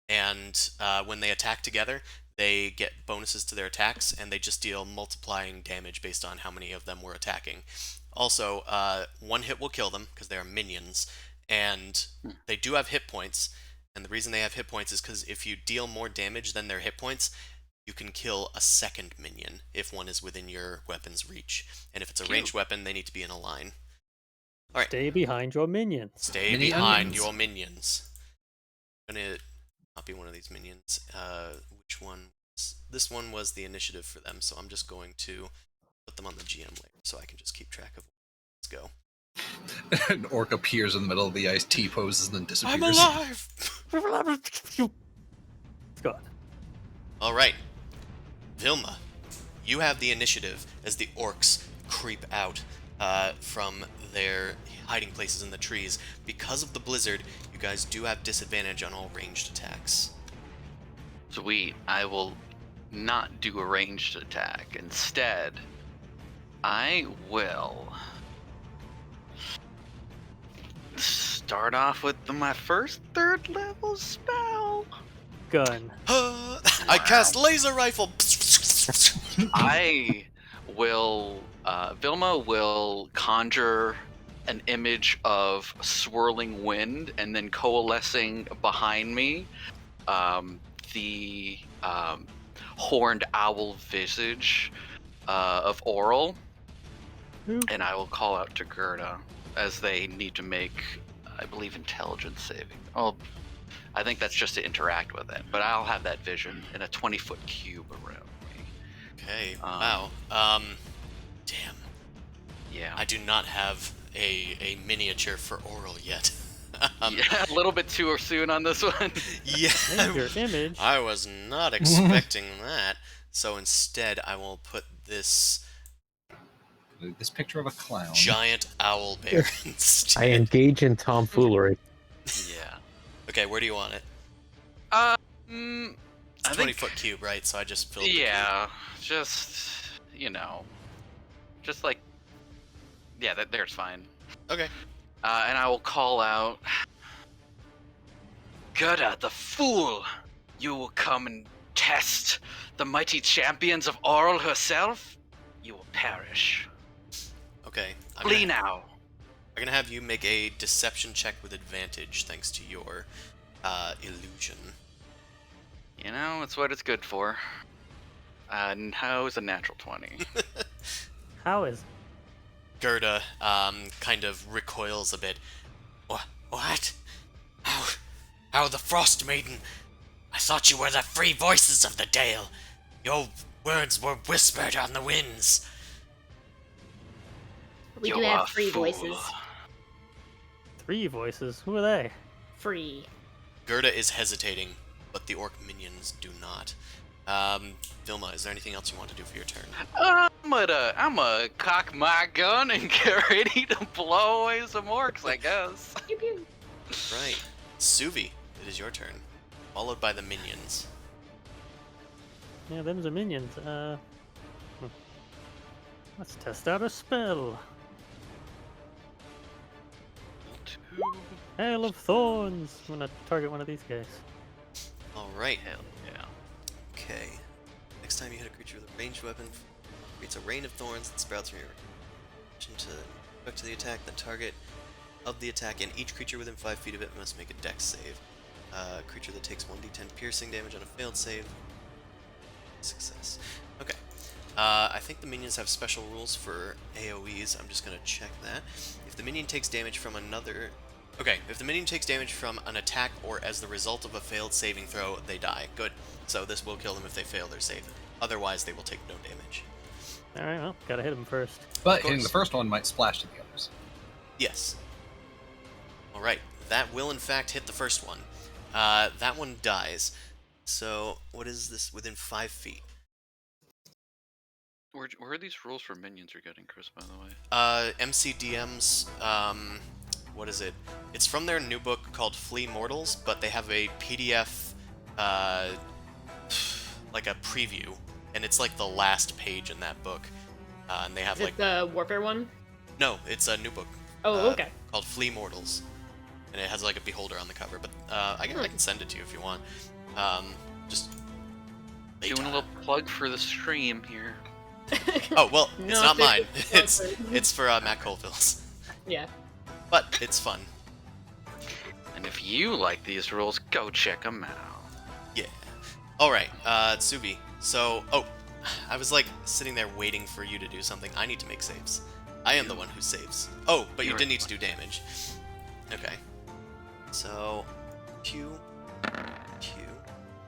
and when they attack together, they get bonuses to their attacks, and they just deal multiplying damage based on how many of them were attacking. Also, one hit will kill them, because they are minions, and they do have hit points. And the reason they have hit points is because if you deal more damage than their hit points, you can kill a second minion if one is within your weapon's reach. And if it's a Cute. ranged weapon, they need to be in a line. Alright. Stay behind your minions. Stay Mini behind onions. your minions. I'm gonna not be one of these minions. Which one? This one was the initiative for them, so I'm just going to put them on the GM later so I can just keep track of. Let's go. An orc appears in the middle of the ice, T-poses, and then disappears. I'm alive! It's gone. Alright. Vilma, you have the initiative as the orcs creep out from their hiding places in the trees. Because of the blizzard, you guys do have disadvantage on all ranged attacks. Sweet. I will not do a ranged attack. Instead, I will start off with my first 3rd level spell. Gun. I cast laser rifle! I will, Vilma will conjure an image of swirling wind and then coalescing behind me, the horned owl visage of Oral, and I will call out to Gerda as they need to make, I believe, intelligence saving. Oh, I think that's just to interact with it, but I'll have that vision in a 20-foot cube around me. Okay, Um, wow. Damn. Yeah. I do not have a miniature for Oral yet. Yeah, a little bit too soon on this one. Yeah. Your image. I was not expecting that. So instead, I will put this This picture of a clown. giant owl bear instead. I engage in tomfoolery. Yeah. Okay, where do you want it? I It's a think 20-foot cube, right? So I just filled the yeah, just just like there's fine. cube. Okay. And I will call out, Gerda, the fool! You will come and test the mighty champions of Oral herself? You will perish. Okay. Flee now. I'm gonna have you make a deception check with advantage, thanks to your illusion. You know, it's what it's good for. And how's a natural 20? How is Gerda kind of recoils a bit. What? How the Frostmaiden? I thought you were the free voices of the Dale. Your words were whispered on the winds. We You do are have free fool. voices. 3 voices? Who are they? Free. Gerda is hesitating, but the orc minions do not. Vilma, is there anything else you want to do for your turn? I'm gonna cock my gun and get ready to blow away some orcs, I guess. Pew pew. Right. Suvi, it is your turn. Followed by the minions. Yeah, them's are minions. Let's test out a spell. Hail of Thorns. I'm gonna target one of these guys. Alright. Hell yeah. Okay. Next time you hit a creature with a ranged weapon, creates a rain of thorns that sprouts from your action to back to the attack. The target of the attack and each creature within 5 feet of it must make a dex save. Creature that takes 1d10 piercing damage on a failed save. Success. Okay. I think the minions have special rules for AoEs. I'm just gonna check that. If the minion takes damage from another... Okay, if the minion takes damage from an attack or as the result of a failed saving throw, they die. Good. So this will kill them if they fail their save. Otherwise, they will take no damage. Alright, well, gotta hit him first. But course. hitting the first one might splash to the others. Yes. Alright, that will in fact hit the first one. That one dies. So, what is this within 5 feet? Where are these rules for minions you're getting, Chris, by the way? MCDM's, what is it? It's from their new book called Flea Mortals, but they have a PDF, like a preview, and it's like the last page in that book. And they have Is like... it the warfare one? No, it's a new book. Oh, okay. Called Flea Mortals. And it has like a beholder on the cover, but I can send it to you if you want. Just... Doing a little plug for the stream here. Oh, well, it's not mine. It's It's for Matt Colville's. Yeah. But it's fun. And if you like these rules, go check them out. Yeah. Alright, Tsubi. So, I was like sitting there waiting for you to do something. I need to make saves. I am the one who saves. Oh, but you did need to do damage. Okay. So, Q.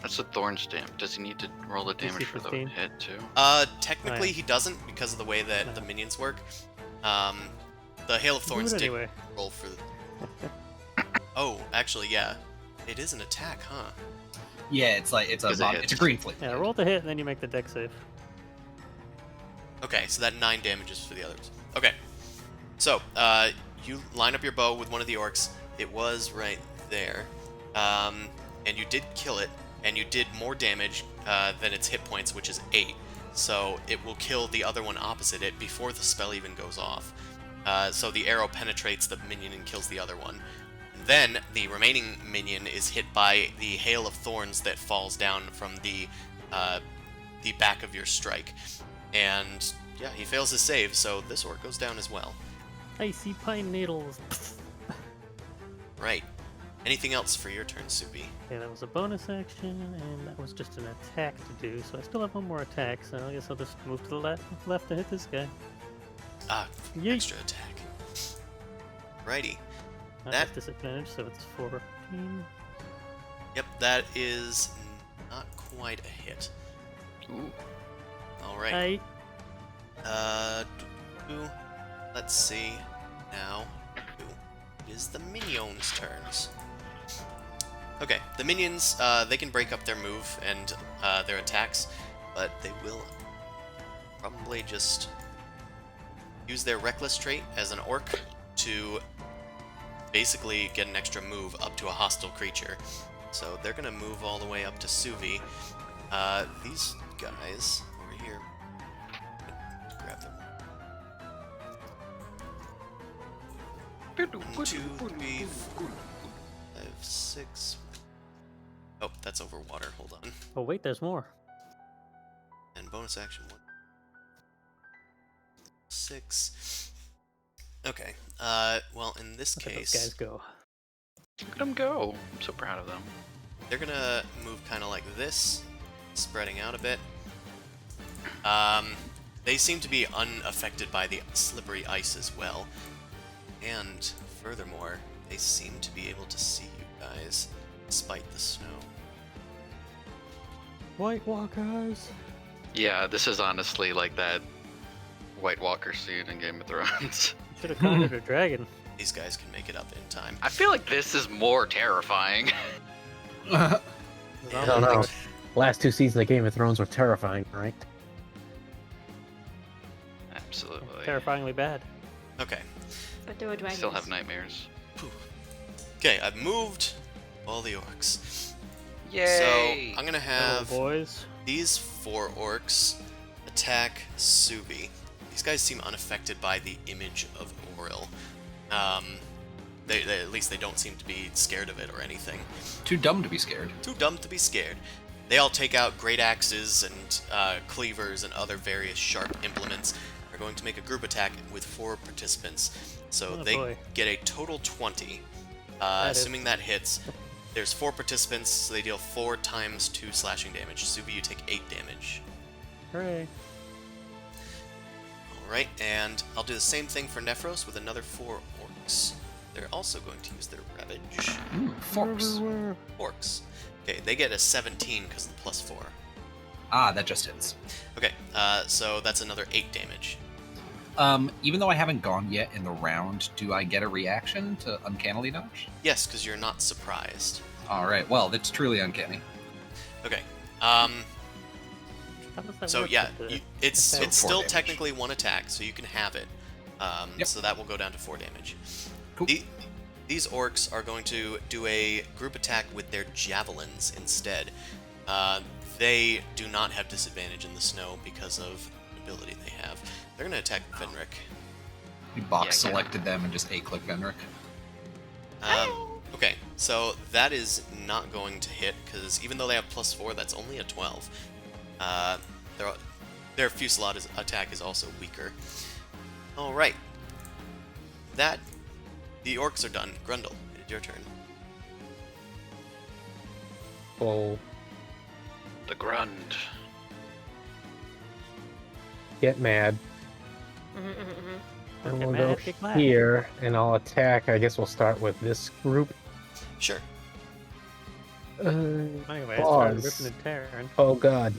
That's a thorn stamp. Does he need to roll the damage for the 15? hit too? Technically he doesn't because of the way that the minions work. The Hail of Thorns Do it did anyway. roll for... Oh, actually, yeah. It is an attack, huh? Yeah, it's a Because it hits. green flame. Yeah, roll the hit and then you make the deck save. Okay, so that 9 damages for the others. Okay. So, you line up your bow with one of the orcs. It was right there. And you did kill it, and you did more damage than its hit points, which is 8. So it will kill the other one opposite it before the spell even goes off. So the arrow penetrates the minion and kills the other one. Then the remaining minion is hit by the hail of thorns that falls down from the back of your strike. And yeah, he fails his save, so this orc goes down as well. Icy pine needles. Right. Anything else for your turn, Subi? Okay, that was a bonus action, and that was just an attack to do, so I still have one more attack, so I guess I'll just move to the left to hit this guy. Yeet. Extra attack. Righty. Not That- with disadvantage, so it's 14. Yep, that is not quite a hit. Ooh. Alright. I Let's see. Now, it is the minions' turns. Okay, the minions, they can break up their move and their attacks, but they will probably just use their reckless trait as an orc to basically get an extra move up to a hostile creature. So they're gonna move all the way up to Suvi. These guys over here. Grab them. 1, 2, 3, 4, 5, 6. Oh, that's over water. Hold on. Oh wait, there's more. And bonus action 1. 6. Okay. Well, in this Look at those case, guys go. Look at them go. I'm so proud of them. they're gonna move kind of like this, spreading out a bit. They seem to be unaffected by the slippery ice as well. And furthermore, they seem to be able to see you guys despite the snow. White Walkers. Yeah, this is honestly like that White Walker scene in Game of Thrones. Should have conquered a dragon. These guys can make it up in time. I feel like this is more terrifying. I don't know. Last 2 seasons of Game of Thrones were terrifying, right? Absolutely. Terrifyingly bad. Okay. But there were dragons. Still have nightmares. Okay, I've moved all the orcs. Yay! So I'm gonna Hello, have boys. these 4 orcs attack Subi. These guys seem unaffected by the image of Oril. They at least they don't seem to be scared of it or anything. Too dumb to be scared. Too dumb to be scared. They all take out great axes and cleavers and other various sharp implements. They're going to make a group attack with 4 participants. So Oh, they boy. get a total 20. That is- Assuming that hits, there's 4 participants, so they deal 4 times 2 slashing damage. Subi, you take 8 damage. Hooray. Alright, and I'll do the same thing for Nephros with another 4 orcs. They're also going to use their Ravage. Ooh, forks. Orcs. Okay, they get a 17 because of the +4. Ah, that just hits. Okay, so that's another 8 damage. Even though I haven't gone yet in the round, do I get a reaction to uncannily dodge? Yes, because you're not surprised. All right. Well, that's truly uncanny. Okay, How does that so work yeah, with the it's attack? it's Four still damage. technically 1 attack, so you can have it. Yep. So that will go down to 4 damage. Cool. These orcs are going to do a group attack with their javelins instead. They do not have disadvantage in the snow because of the ability they have. They're going to attack Venric. You box Yeah, selected them and just A-click Venric. Okay, so that is not going to hit because even though they have +4, that's only a 12. Their fusillade attack is also weaker. All right, the orcs are done. Grundle, it is your turn. Well, The Grund. get mad. And Get we'll mad, go get glad. here, and I'll attack. I guess we'll start with this group. Sure. Anyway, I started Pause. ripping and tearing. Oh god.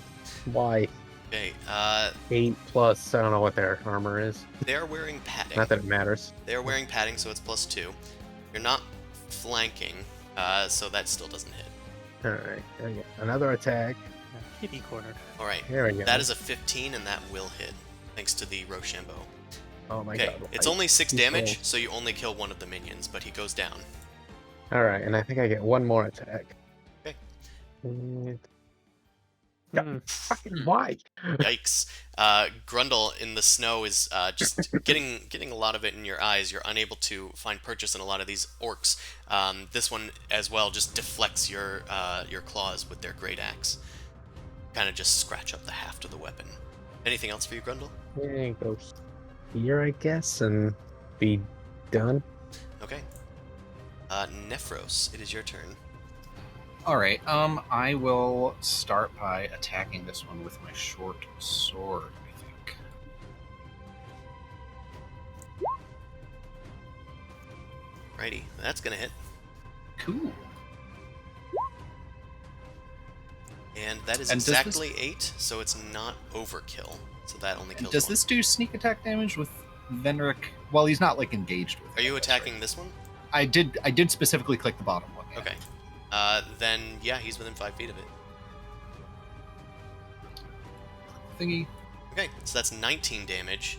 Why? Okay, 8 plus, I don't know what their armor is. they are wearing padding. Not that it matters. They are wearing padding, so it's +2. You're not flanking, so that still doesn't hit. Alright, there we go. Another attack. Kitty cornered. All right, There we go. that is a 15, and that will hit, thanks to the Rochambeau. Oh my Okay, god. it's only 6 He's damage, slow. so you only kill one of the minions, but he goes down. Alright, and I think I get one more attack. Okay. And... Hmm. Fucking why? Yikes. Grundle in the snow is just getting a lot of it in your eyes. You're unable to find purchase in a lot of these orcs. This one as well just deflects your claws with their great axe. Kind of just scratch up the haft of the weapon. Anything else for you, Grundle? Yeah, go here, I guess, and be done. Okay. Nephros, it is your turn. All right. I will start by attacking this one with my short sword, I think. Righty, that's gonna hit. Cool. And that is And does this- exactly 8, so it's not overkill. So that only kills Does one. this do sneak attack damage with Venric? Well, he's not like engaged with it. Are you that's attacking right. this one? I did specifically click the bottom one. Yeah. Okay. Then yeah, he's within 5 feet of it. Thingy. Okay, so that's 19 damage,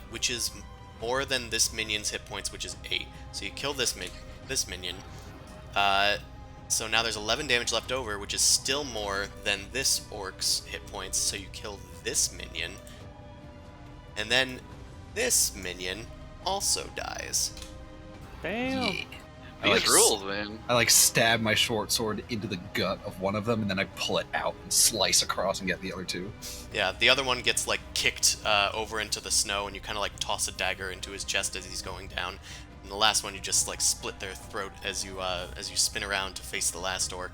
which is more than this minion's hit points, which is 8. So you kill this minion. So now there's 11 damage left over, which is still more than this orc's hit points. So you kill this minion, and then this minion also dies. Damn. Yeah. These rules, man. I like stab my short sword into the gut of one of them, and then I pull it out and slice across and get the other two. Yeah, the other one gets like kicked over into the snow, and you kind of like toss a dagger into his chest as he's going down. And the last one, you just like split their throat as you spin around to face the last orc.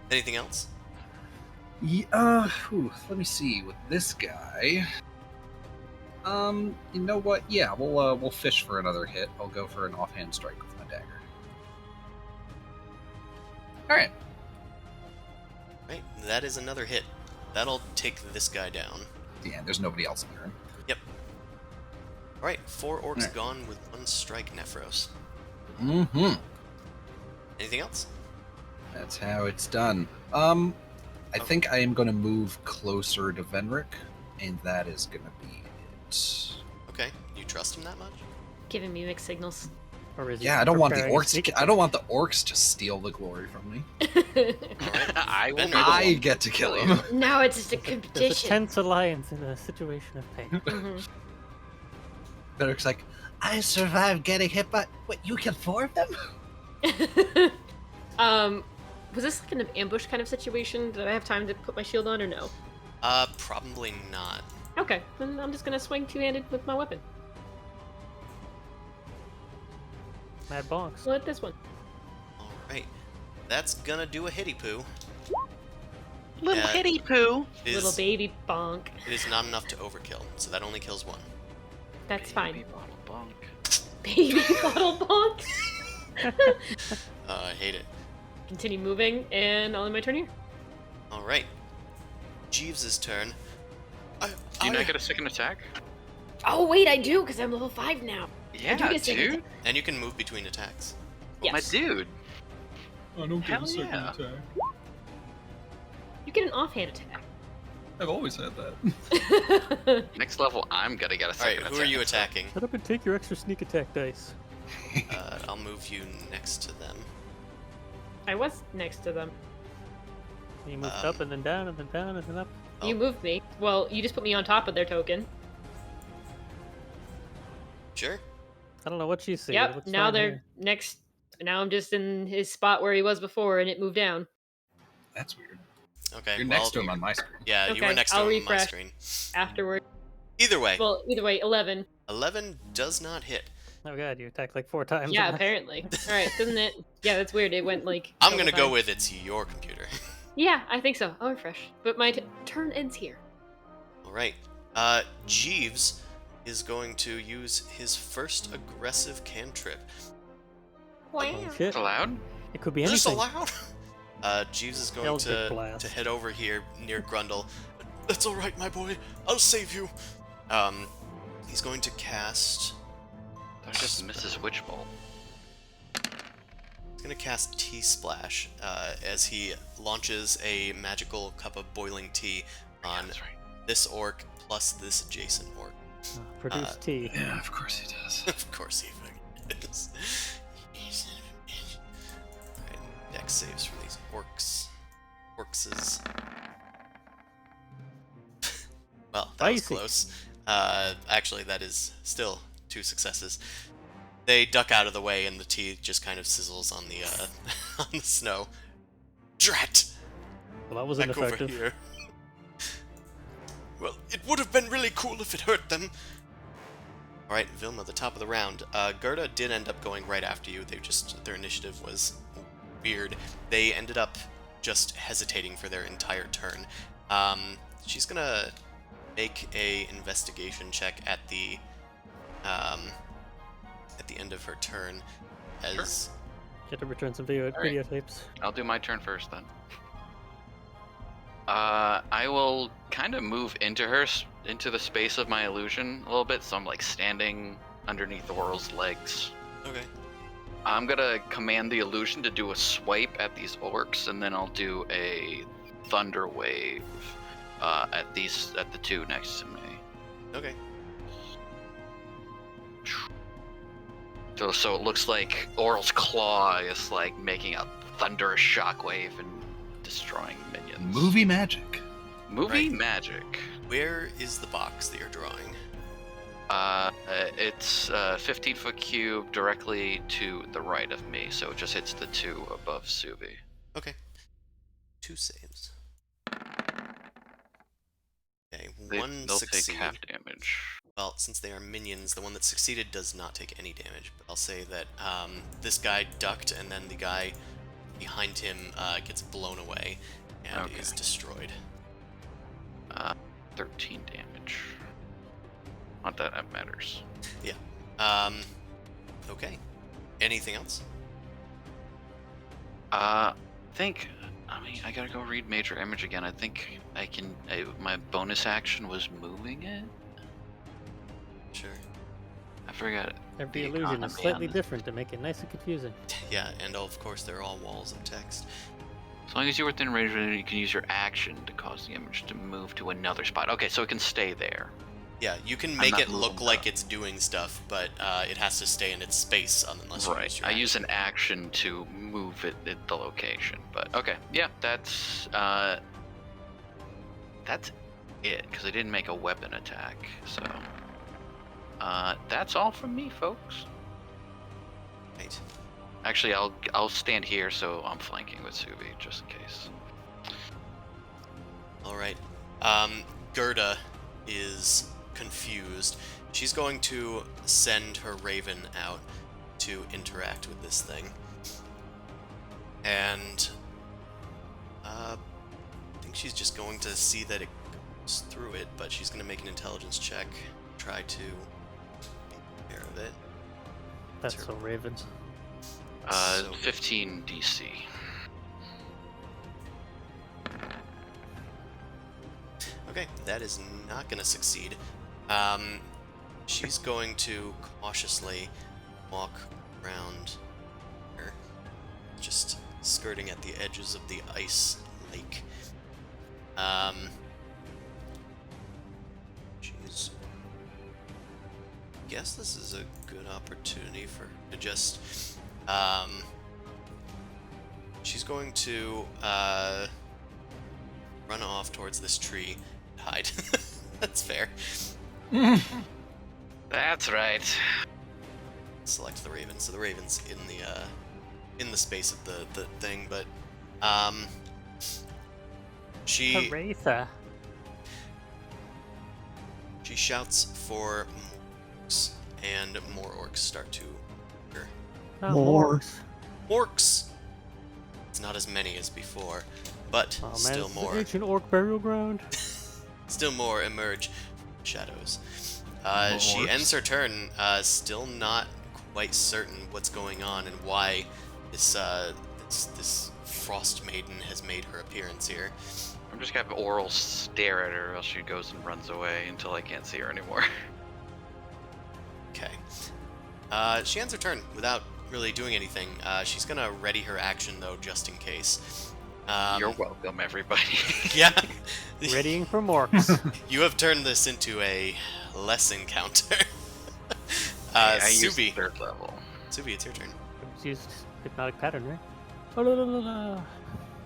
Anything else? Yeah. Let me see with this guy. You know what? Yeah, we'll fish for another hit. I'll go for an offhand strike with my dagger. All right. Right, that is another hit. That'll take this guy down. Yeah, there's nobody else in there. Yep. Alright, 4 orcs Alright. gone with 1 strike, Nephros. Mm-hmm. Anything else? That's how it's done. I think I am going to move closer to Venric, and that is going to be it. Okay, you trust him that much? Giving me mixed signals. Or is he Yeah, I don't want the preparing a orcs. sneak I don't want the orcs to steal the glory from me. Alright. I will be the I one get to kill him. Now it's just a There's a competition. tense alliance in a situation of pain. Mhm. Venric's like, I survived getting hit by. What? You killed 4 of them? Was this like an ambush kind of situation? Did I have time to put my shield on or no? Probably not. Okay, then I'm just gonna swing two-handed with my weapon. Mad bonks. Let this one. Alright. That's gonna do a hitty poo. little Yeah. hitty poo. It Little is, baby bonk. it is not enough to overkill, so that only kills 1. That's Baby fine. bottle bonk. Baby bottle bonk. I hate it. Continue moving, and I'll end my turn here. Alright. Jeeves' turn. Do you not get a second attack? Oh wait, I do, because I'm level 5 now. Yeah, get a second dude. And you can move between attacks. Yes. My dude. I don't get a second attack. You get an offhand attack. I've always had that. Next level, I'm gonna get a Alright, second attack. who are you attacking? Shut up and take your extra sneak attack dice. I'll move you next to them. I was next to them. You moved up and then down and then down and then up. Oh. You moved me. Well, you just put me on top of their token. Sure. I don't know what she's saying. Yep. What's Now fine they're here? next. Now I'm just in his spot where he was before, and it moved down. That's weird. Okay, You're well, next to him on my screen. Yeah, you were Okay, next to I'll him on my refresh. screen. Afterward. Either way, Well, either way, 11. 11 does not hit. Oh god, you attacked like 4 times. Yeah, apparently. All right, doesn't it? Yeah, that's weird. It went like. I'm double gonna go time. with it's your computer. Yeah, I think so. I'll refresh. But my turn ends here. Alright. Jeeves is going to use his first aggressive cantrip. Oh shit. It's allowed? It could be Is this anything. allowed? Jeeves is going Eldritch Blast. to head over here near Grundle. That's alright, my boy. I'll save you. He's going to cast... That's just Mrs. Witchbolt. He's going to cast Tea-Splash as he launches a magical cup of boiling tea on That's right. this orc plus this adjacent orc. Produce tea. Yeah, of course he does. Of course he fucking is. You son of a bitch. Alright, dex saves for these orcs. Orcses. Well, that was Spicy. close. Actually, that is still 2 successes. They duck out of the way, and the tea just kind of sizzles on the on the snow. Drat! Well, that was Back over ineffective. here. Well, it would have been really cool if it hurt them. Alright, Vilma, the top of the round. Gerda did end up going right after you. Their initiative was weird. They ended up just hesitating for their entire turn. She's gonna make a investigation check at the end of her turn as Get to return some videotapes. I'll do my turn first then. I will kind of move into into the space of my illusion a little bit, so I'm like standing underneath Oral's legs. Okay. I'm gonna command the illusion to do a swipe at these orcs, and then I'll do a thunder wave at the 2 next to me. Okay. So it looks like Oral's claw is like making a thunderous shockwave and destroying minions. Movie magic. Movie Right. magic. Where is the box that you're drawing? It's a 15-foot cube directly to the right of me, so it just hits the 2 above Subi. Okay. 2 saves. Okay, one They'll succeed. take half damage. Well, since they are minions, the one that succeeded does not take any damage. But I'll say that this guy ducked, and then the guy behind him gets blown away and Okay. is destroyed. 13 damage. Not that that matters. Okay. Anything else? I gotta go read Major Image again. I think I can. My bonus action was moving it. Sure. I forgot. Every the illusion is economy slightly on- different to make it nice and confusing. Yeah, and of course they're all walls of text. As long as you're within range, you can use your action to cause the image to move to another spot. Okay, so it can stay there. Yeah, you can I'm make not it look moving like up. it's doing stuff, but it has to stay in its space unless you Right. use your I use action. an action to move it at the location. But okay, yeah, that's it because I didn't make a weapon attack. So that's all from me, folks. Right. Actually, I'll stand here so I'm flanking with Subi just in case. Alright. Gerda is confused. She's going to send her raven out to interact with this thing. And I think she's just going to see that it goes through it, but she's going to make an intelligence check, try to be aware of it. That's Sure. so Ravens. So- 15 DC. Okay, that is not going to succeed. She's going to cautiously walk around her, just skirting at the edges of the ice lake. She's... guess this is a good opportunity for her to just... she's going to run off towards this tree and hide. That's fair. That's right. Select the raven. So the raven's in the space of the thing, but she Aretha. shouts for orcs, and more orcs start to appear. Morgs. Orcs. It's not as many as before, but Oh man, still it's the more. ancient orc burial ground. Still more emerge from the shadows. More She orcs? ends her turn, still not quite certain what's going on and why this Frostmaiden has made her appearance here. I'm just gonna have Oral stare at her while she goes and runs away until I can't see her anymore. Okay. She ends her turn without really doing anything. She's gonna ready her action though, just in case. You're welcome, everybody. Yeah. Readying for morks. You have turned this into a less encounter. I used Subi. third level. Subi, it's your turn. It's used hypnotic pattern, right? Oh, la, la, la, la.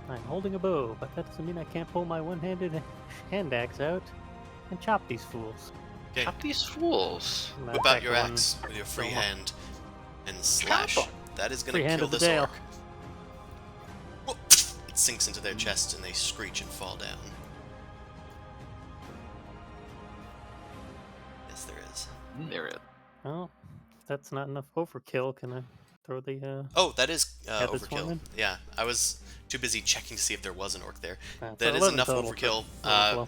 I'm holding a bow, but that doesn't mean I can't pull my one-handed hand axe out and chop these fools. Okay. Chop these fools. I'm gonna Whip out attack your the one axe with your free Vilma. hand and slash. Chop 'em. That is gonna Free hand kill of the this Dale. orc. Whoop. It sinks into their chest and they screech and fall down. Yes, there is. There it. Well, if that's not enough overkill, can I throw the Oh, that is Yeah, this one overkill. then? Yeah, I was too busy checking to see if there was an orc there. so That is 11 enough total for overkill. overflow.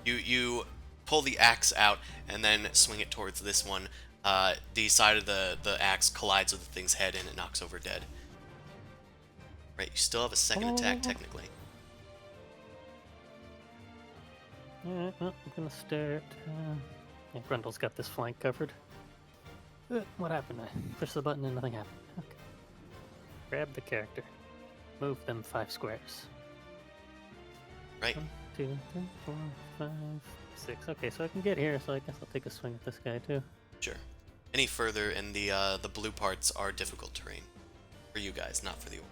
You pull the axe out and then swing it towards this one. The side of the axe collides with the thing's head and it knocks over dead. Right, you still have a second attack technically. Alright, well, I'm gonna start. Yeah, Grundle's got this flank covered. What happened? I pushed the button and nothing happened. Okay. Grab the character. Move them 5 squares. Right. 1, 2, 3, 4, 5, 6. Okay, so I can get here, so I guess I'll take a swing at this guy too. Sure. Any further and the blue parts are difficult terrain. For you guys, not for the orc.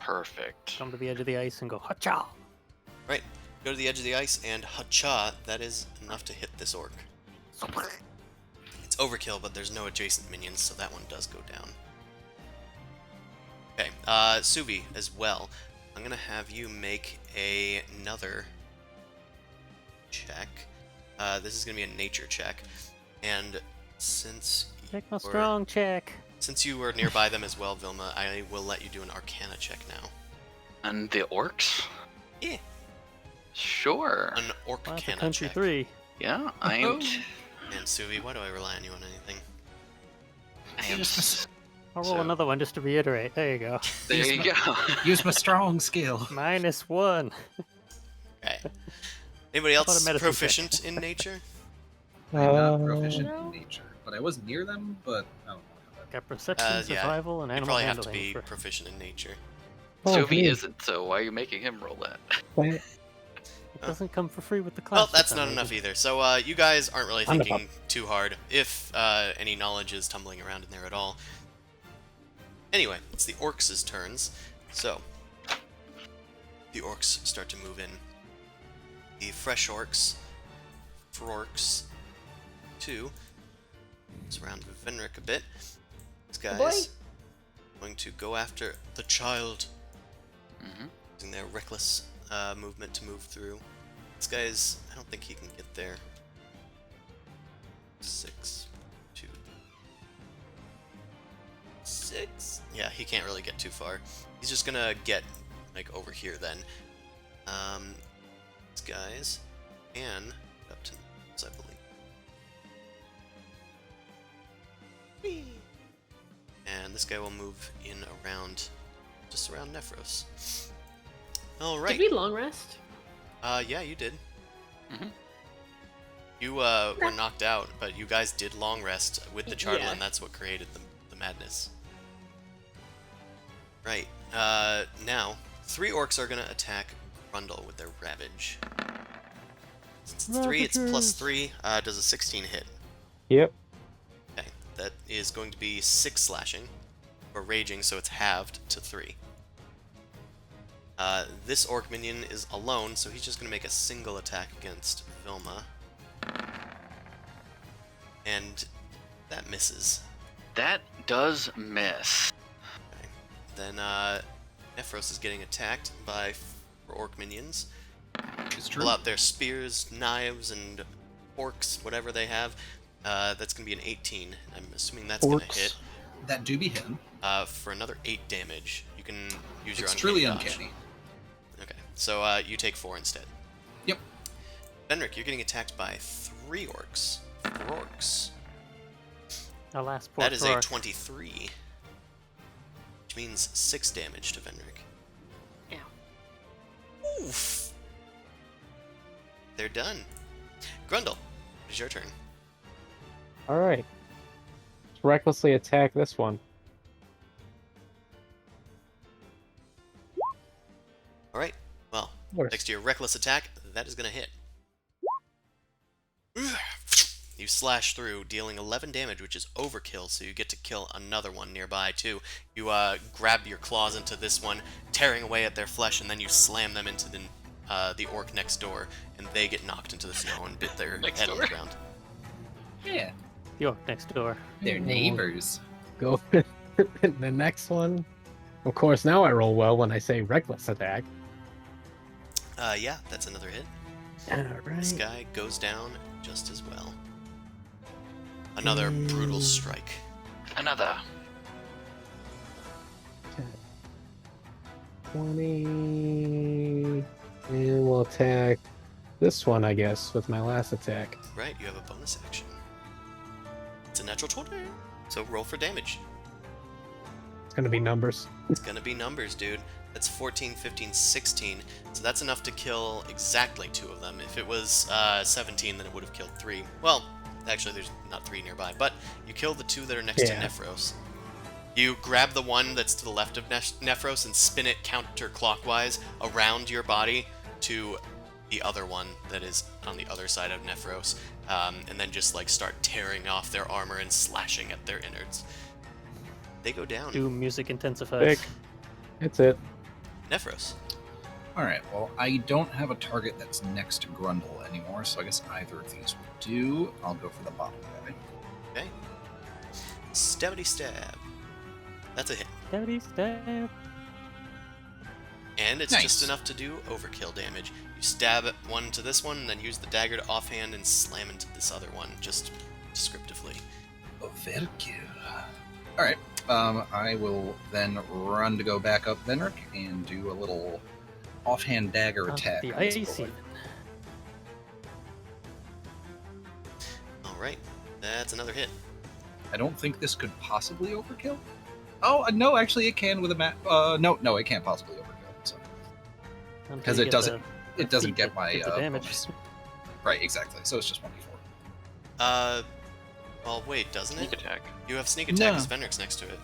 Perfect. Come to the edge of the ice and go, hacha! Right. Go to the edge of the ice and hacha, that is enough to hit this orc. It's overkill, but there's no adjacent minions, so that one does go down. Okay, Suvi as well. I'm gonna have you make another check. This is gonna be a nature check, and since Take my you're- strong check. since you were nearby them as well, Vilma, I will let you do an Arcana check now. And the orcs? Yeah. Sure. An Well, that's a Arcana country check. 3. Yeah, I am. And Suvi, why do I rely on you on anything? I am. I'll roll So- another one just to reiterate. There you go. There you go. Use my strong skill. -1. Okay. Anybody How about else a medicine check? proficient in nature? I'm not proficient No. in nature, but I was near them. But I don't know. Got perception, Yeah. survival, and You animal probably have handling. to be for- proficient in nature. Oh, Suvi hey, isn't, so why are you making him roll that? wait, It doesn't come for free with the class. Well, for that's some not enough reason. either. So you guys aren't really I'm thinking too hard, if any knowledge is tumbling around in there at all. Anyway, it's the orcs' turns. So the orcs start to move in. The fresh orcs, Frorks, 2, surround Venric a bit. These boy. guys going to go after the child, Mm-hmm. using their reckless movement to move through. This guy's, I don't think he can get there. 6, 2, 6. Yeah, he can't really get too far. He's just gonna get like over here then. These guys can up to I believe. Whee! And this guy will move in around, just around Nephros. All right. Did we long rest? Yeah, you did. Mhm. You were knocked out, but you guys did long rest with the Charlatan. Yeah. That's what created the madness. Right. Now, 3 orcs are gonna attack Grundle with their Ravage. Since it's 3, it's plus 3. Does a 16 hit? yep. Okay, that is going to be 6 slashing, or raging, so it's halved to 3. This orc minion is alone, so he's just going to make a single attack against Vilma. And that misses. That does miss. Okay. Then Nephros is getting attacked by 4 orc minions. It's true. Pull out their spears, knives, and forks, whatever they have. That's going to be an 18. I'm assuming that's going to Forks. hit That do be him. for another 8 damage. You can use your It's uncanny truly dodge. uncanny. Okay, so you take 4 instead. Yep. Benric, you're getting attacked by 3 orcs. 4 orcs. Alas, poor That is a Frork. 23. Which means 6 damage to Venric. Ow. Oof. They're done. Grundle, it's your turn. All right. Let's recklessly attack this one. Alright, well, Worse. next to your reckless attack, that is going to hit. You slash through, dealing 11 damage, which is overkill, so you get to kill another one nearby, too. You grab your claws into this one, tearing away at their flesh, and then you slam them into the orc next door, and they get knocked into the snow and bit their Next head on the door? ground. Yeah, The orc next door. they're neighbors. Go for the next one. Of course, now I roll well when I say reckless attack. Yeah, that's another hit. All This right. guy goes down just as well. Another brutal strike. Another. 20. And we'll attack this one, I guess, with my last attack. Right, you have a bonus action. It's a natural 20. So roll for damage. It's gonna be numbers. It's gonna be numbers, dude. That's 14, 15, 16. So that's enough to kill exactly 2 of them. If it was 17, then it would have killed 3. Well, actually, there's not 3 nearby. But you kill the 2 that are next to Yeah. Nephros. You grab the one that's to the left of Nephros and spin it counterclockwise around your body to the other one that is on the other side of Nephros. And then just like start tearing off their armor and slashing at their innards. They go down. Doom music intensifies. Sick. That's it. Nephros. All right. Well, I don't have a target that's next to Grundle anymore, so I guess either of these would do. I'll go for the bottom guy. Okay. Stabbity stab. That's a hit. Stabby stab. And it's Nice. just enough to do overkill damage. You stab one to this one, and then use the dagger to offhand and slam into this other one, just descriptively. Oh, very good. All right. I will then run to go back up Venric and do a little offhand dagger attack. The on this icy. boy. Alright, that's another hit. I don't think this could possibly overkill. Oh no, actually it can with a map. No, it can't possibly overkill. So. Until Because you it get doesn't. the It doesn't feat get that my gets the damage. bonus. Right, exactly. So it's just 1d4. Well, wait, doesn't Sneak it? attack. You have sneak attack No. as Vendrick's next to it.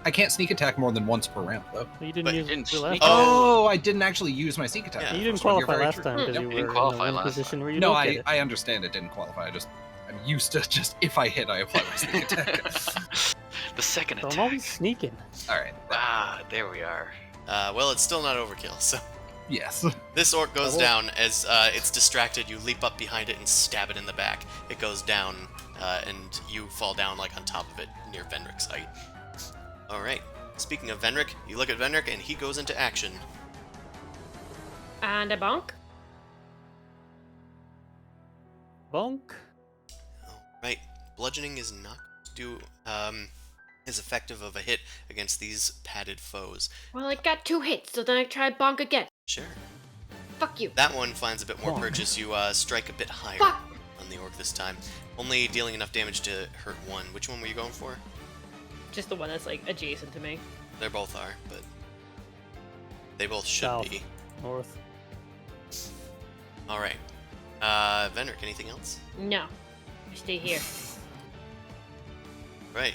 I can't sneak attack more than once per ramp, though. You didn't But you use didn't the last sneak- time. Oh, I didn't actually use my sneak attack. Yeah. You didn't First one, you're qualify very last true. time because Yep. you You were didn't in qualify the win last position time. where you No, don't get it. I understand it didn't qualify. I'm used to just if I hit, I apply my sneak attack. The second So I'm attack. always sneaking. All right. Ah, there we are. Well, it's still not overkill, so... Yes. This orc goes Oh. down. As it's distracted, you leap up behind it and stab it in the back. It goes down, and you fall down like on top of it near Vendrick's height. Alright. Speaking of Vendrick, you look at Vendrick and he goes into action. And a bonk. Bonk. Alright. Bludgeoning is not do as effective of a hit against these padded foes. Well, I got 2 hits, so then I try bonk again. Sure. Fuck you. That one finds a bit more Bonk. purchase. You strike a bit higher Fuck. on the orc this time. Only dealing enough damage to hurt one. Which one were you going for? Just the one that's like adjacent to me. They both are, but they both should South. be. North. Alright. Vendrick, anything else? No. I stay here. Right.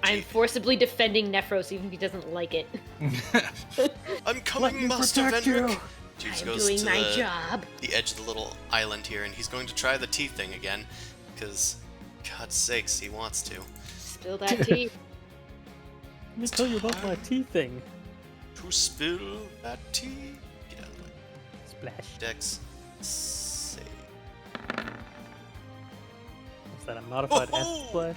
I'm forcibly defending Nephros even if he doesn't like it. I'm coming, Master Vendrick! Jeeves I'm goes doing to my job. the edge of the little island here, and he's going to try the tea thing again, because, God's sakes, he wants to. Spill that tea. Let me tell you about my tea thing. To spill that tea. Get out of the way. Splash. Dex. Save. Is that a modified Oh! acid splash?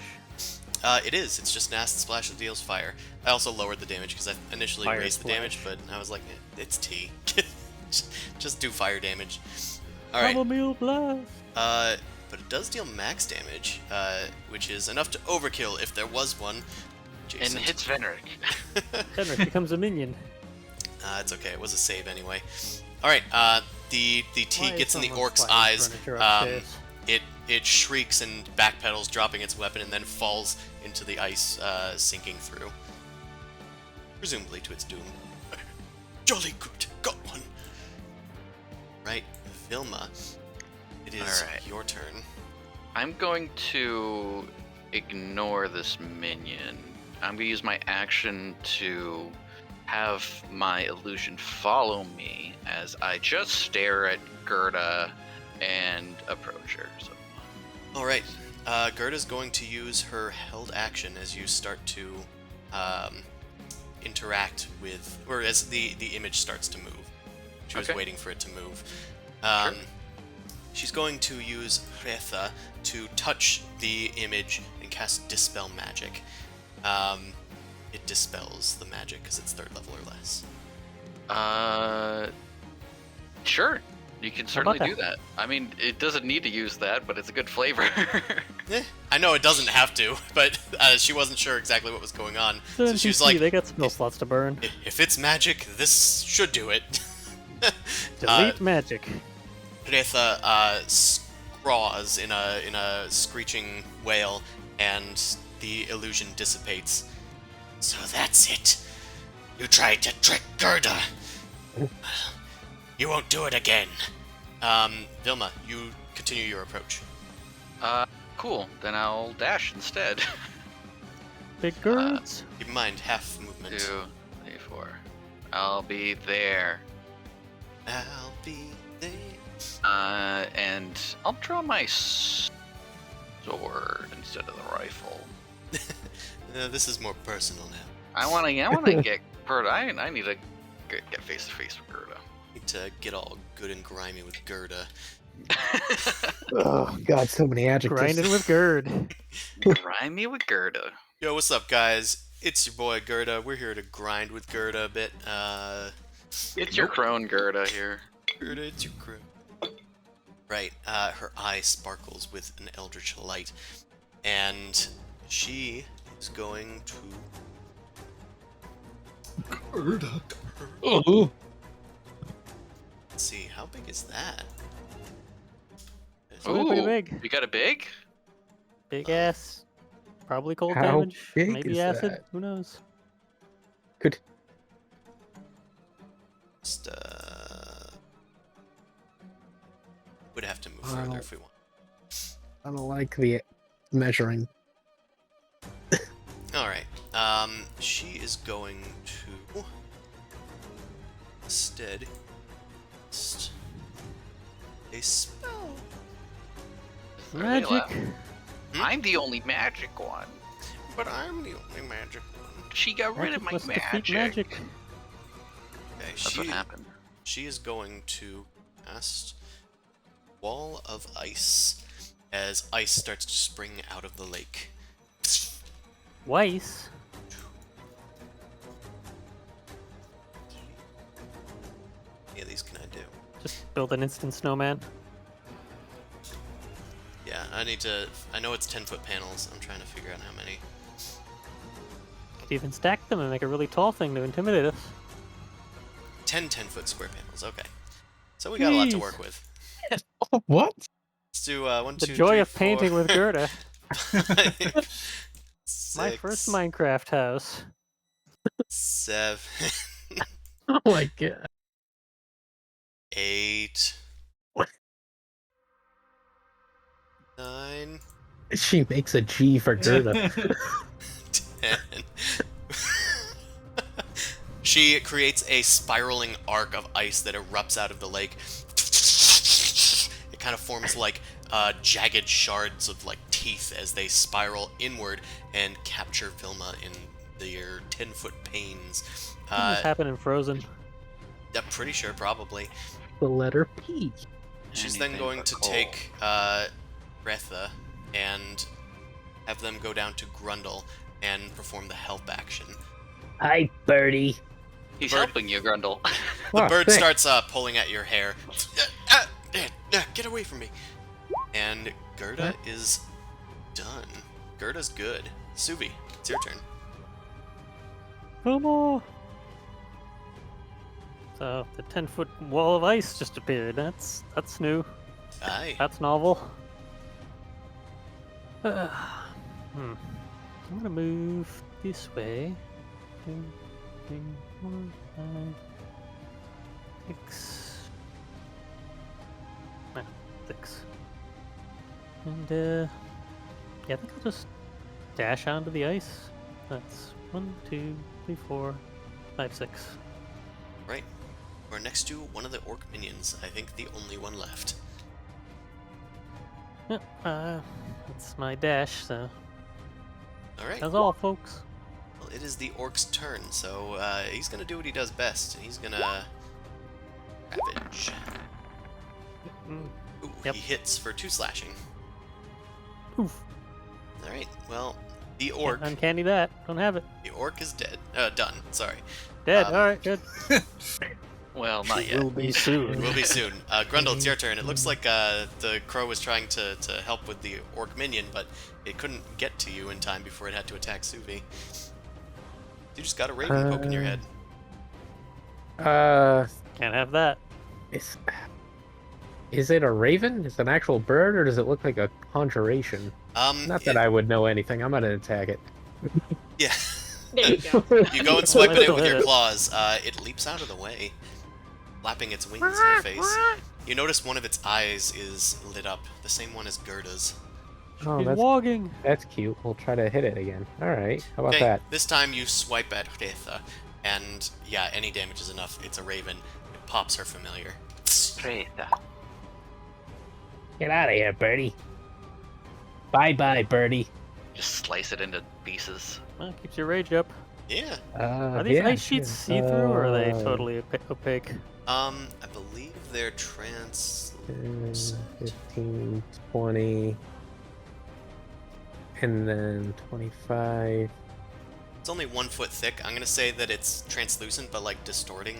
It is. It's just an acid splash that deals fire. I also lowered the damage because I initially Fire raised the damage, but splash. I was like, it's tea. Just do fire damage. Alright. Chamomile blast. But it does deal max damage, which is enough to overkill if there was one. And Jason. hits Venric. Henrik becomes a minion. It's okay. It was a save anyway. Alright, the tea Why is gets in the someone orc's sliding eyes. furniture upstairs? It shrieks and backpedals, dropping its weapon, and then falls into the ice, sinking through. Presumably to its doom. Jolly good, got one. Right, Vilma. It is Alright. your turn. I'm going to ignore this minion. I'm going to use my action to have my illusion follow me as I just stare at Gerda and approach her. So, Alright, Gerda's going to use her held action as you start to interact with, or as the image starts to move. She was Okay. waiting for it to move. Sure. She's going to use Retha to touch the image and cast Dispel Magic. It dispels the magic because it's 3rd level or less. Sure. You can certainly about do that. I mean, it doesn't need to use that, but it's a good flavor. I know it doesn't have to, but she wasn't sure exactly what was going on. So So she was like, they got spell slots to burn. if it's magic, this should do it. Delete magic. Retha scraws in a screeching wail, and the illusion dissipates. So that's it. You tried to trick Gerda. You won't do it again. Vilma, you continue your approach. Cool. Then I'll dash instead. Big girds. Keep in mind, half movement. 2, 3, 4. I'll be there. I'll be there. And I'll draw my sword instead of the rifle. This is more personal now. I want to get Gerda. I need to get face to face with Gerda. Need to get all good and grimy with Gerda. Oh God, so many adjectives. Grinding with Gerd. Rime me with Gerda. Yo, what's up, guys? It's your boy Gerda. We're here to grind with Gerda a bit. It's your crone Gerda here. Gerda, it's your crew. Right, her eye sparkles with an eldritch light, and she is going to... Gerda. Oh, Let's see, how big is that? Ooh, pretty Ooh, big. you got a big? Big ass. Probably cold How damage. big Maybe is acid. that? Who knows? could Just, would have to move Wow. further if we want. I don't like the measuring. Alright. She is going to instead cast a spell. Really Magic. loud. I'm the only magic one. But I'm the only magic one. She got rid of Magic my must defeat magic. magic. Okay, That's what happened. she is going to cast Wall of Ice as ice starts to spring out of the lake. Weiss. Yeah, these can I do? Just build an instant snowman. Yeah, I need to. I know it's 10-foot panels. I'm trying to figure out how many. Could even stack them and make a really tall thing to intimidate us. 10-foot square panels. Okay. So we got a lot to Jeez. work with. What? Let's do 1, The 2, joy 3, of painting 4, with Gerda. 5, My first 6, Minecraft house. 7, Oh my god. 8, What? 9, She makes a G for Gerda. 10. She creates a spiraling arc of ice that erupts out of the lake. It kind of forms like jagged shards of like teeth as they spiral inward and capture Vilma in their 10-foot panes. Didn't this happen in Frozen? I'm pretty sure, probably. The letter P. She's then Anything going but to coal. take Retha and have them go down to Grundle and perform the help action. Hi, Birdie. He's Bird- helping you, Grundle. The Oh, bird thanks. starts pulling at your hair. Get away from me. And Gerda is done. Gerda's good. Suvi, it's your turn. Come on. So the 10-foot wall of ice just appeared. That's new. Aye. That's novel. I'm gonna move this way. 2, 3, 4, 5, 6. No, 6. And yeah, I think I'll just dash onto the ice. That's 1, 2, 3, 4, 5, 6. Right. We're next to one of the orc minions. I think the only one left. Yep, that's my dash, so Alright. that's all, folks. Well, it is the orc's turn, so he's gonna do what he does best. He's gonna ravage. Mm. Ooh, Yep. he hits for 2 slashing. Oof. Alright, well, the Can't orc. uncanny that. Don't have it. The orc is dead. Done. Sorry. Dead. Um, Alright, good. Well, not yet. Will be soon. Will be soon. Grundle, it's your turn. It looks like the crow was trying to help with the orc minion, but it couldn't get to you in time before it had to attack Suvi. You just got a raven poking your head. Can't have that. Is it a raven? Is it an actual bird, or does it look like a conjuration? Not that I would know anything. I'm gonna attack it. Yeah. There you go. You go and swipe at it Still with hit your it. claws. It leaps out of the way, flapping its wings in your face. You notice one of its eyes is lit up, the same one as Gerda's. Oh, He's that's walking. cute. We'll try to hit it again. All right. How about Okay, that? this time you swipe at Retha, and yeah, any damage is enough. It's a raven. It pops her familiar. Retha. Get out of here, Birdie. Bye, Birdie. Just slice it into pieces. Well, keeps your rage up. Yeah. Are these yeah, ice sheets sure. see-through, or are they totally opaque? I believe they're trans. 10, 15, 20, and then 25. It's only 1 foot thick. I'm gonna say that it's translucent, but like distorting.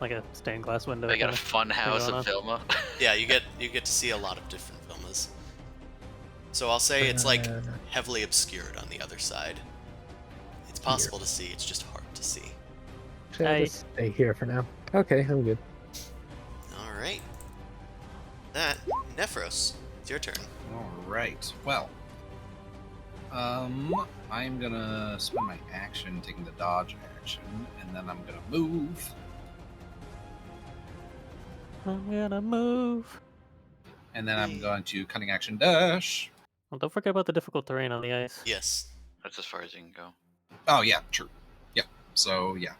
Like a stained glass window. They got a kinda. fun house going of on. Vilma. Yeah, you get to see a lot of different Vilmas. So I'll say it's like heavily obscured on the other side. It's possible to see. It's just hard to see. Should I just stay here for now? Okay, I'm good. All right. That Nephros, it's your turn. All right. Well, I'm gonna spend my action taking the dodge action, and then I'm gonna move, I'm gonna move. And then I'm going to cunning action dash. Well, don't forget about the difficult terrain on the ice. Yes. That's as far as you can go. Oh yeah, true. Yep. So yeah.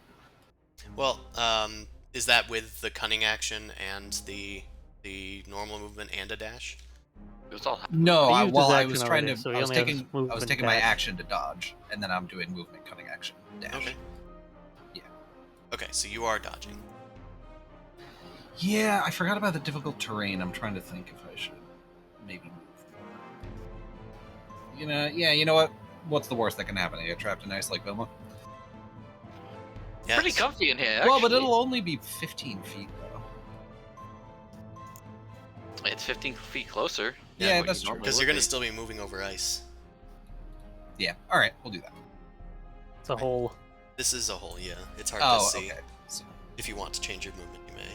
Well, is that with the cunning action and the normal movement and a dash? It was all. No, He I, used well, his I action was trying already, to. so he I was only has taking. I movement was taking my dash. action to dodge, and then I'm doing movement, cunning action dash. Okay. Yeah. Okay, so you are dodging. Yeah, I forgot about the difficult terrain. I'm trying to think if I should maybe move. You know what? What's the worst that can happen? I get trapped in ice like Vilma. Yes. Pretty comfy in here. Well, but actually. it'll only be 15 feet though. It's 15 feet closer. Yeah, than what that's you true. normally Because would you're going be. to still be moving over ice. Yeah. All right, we'll do that. It's a whole. This is a hole, yeah. It's hard Oh, to see. okay. So, If you want to change your movement, you may.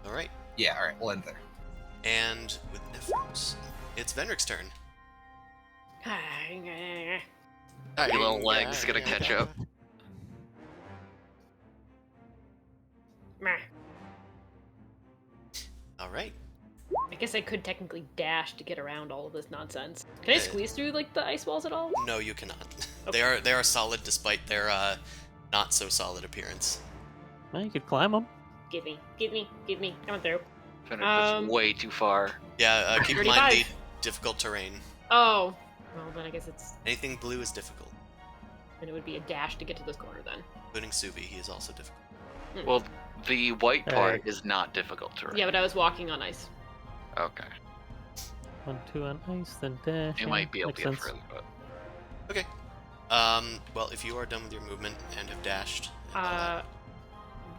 Alright. yeah. All right, we'll end there. And with Nefros, it's Vendrick's turn. Your little legs gonna catch up. Meh. Alright. I guess I could technically dash to get around all of this nonsense. Can I squeeze through like the ice walls at all? No, you cannot. Okay. They are solid despite their not so solid appearance. Well, you could climb them. Give me, coming through. That's way too far. Yeah, keep in mind the 35. difficult terrain. Oh, well then I guess it's Anything blue is difficult, then it would be a dash to get to this corner then. including Suvi. He is also difficult. Well, the white part Hey. is not difficult to read. Yeah, but I was walking on ice. Okay. 1, 2 on ice, then dash. You yeah, might be able makes to get sense. further, but Okay. Well, if you are done with your movement and have dashed, and all that,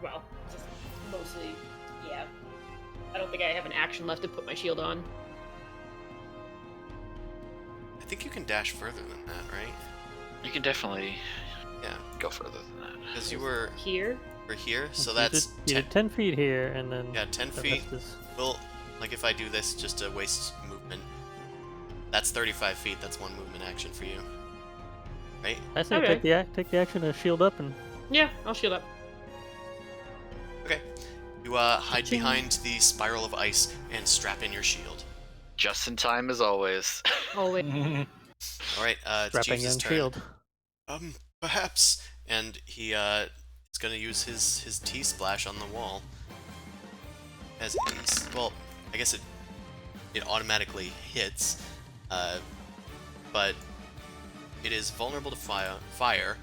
Well, just mostly, yeah. I don't think I have an action left to put my shield on. I think you can dash further than that, right? you can definitely Yeah, go further than that. because you were Here? here, so You that's did 10. 10 feet here, and then Yeah, 10 the feet. rest is- Well, like if I do this just to waste movement, that's 35 feet. That's one movement action for you, right? I say Okay. take the action to shield up and Yeah, I'll shield up. Okay. You hide Cha-ching. behind the spiral of ice and strap in your shield. Just in time as always. Oh wait. All right, it's strapping Jeeves' in turn. shield. Perhaps, and he is gonna use his T splash on the wall. As well, I guess it automatically hits, but it is vulnerable to fire,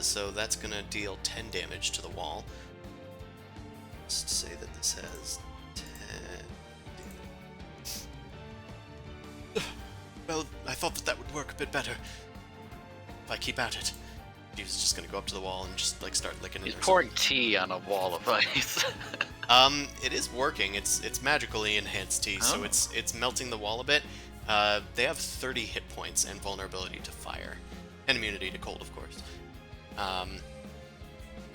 so that's gonna deal 10 damage to the wall. Let's say that this has 10. Well, I thought that would work a bit better if I keep at it. He was just gonna go up to the wall and just like start licking it. He's or pouring tea on a wall of ice. something. It is working. It's magically enhanced tea, so Oh. it's melting the wall a bit. They have 30 hit points and vulnerability to fire, and immunity to cold, of course.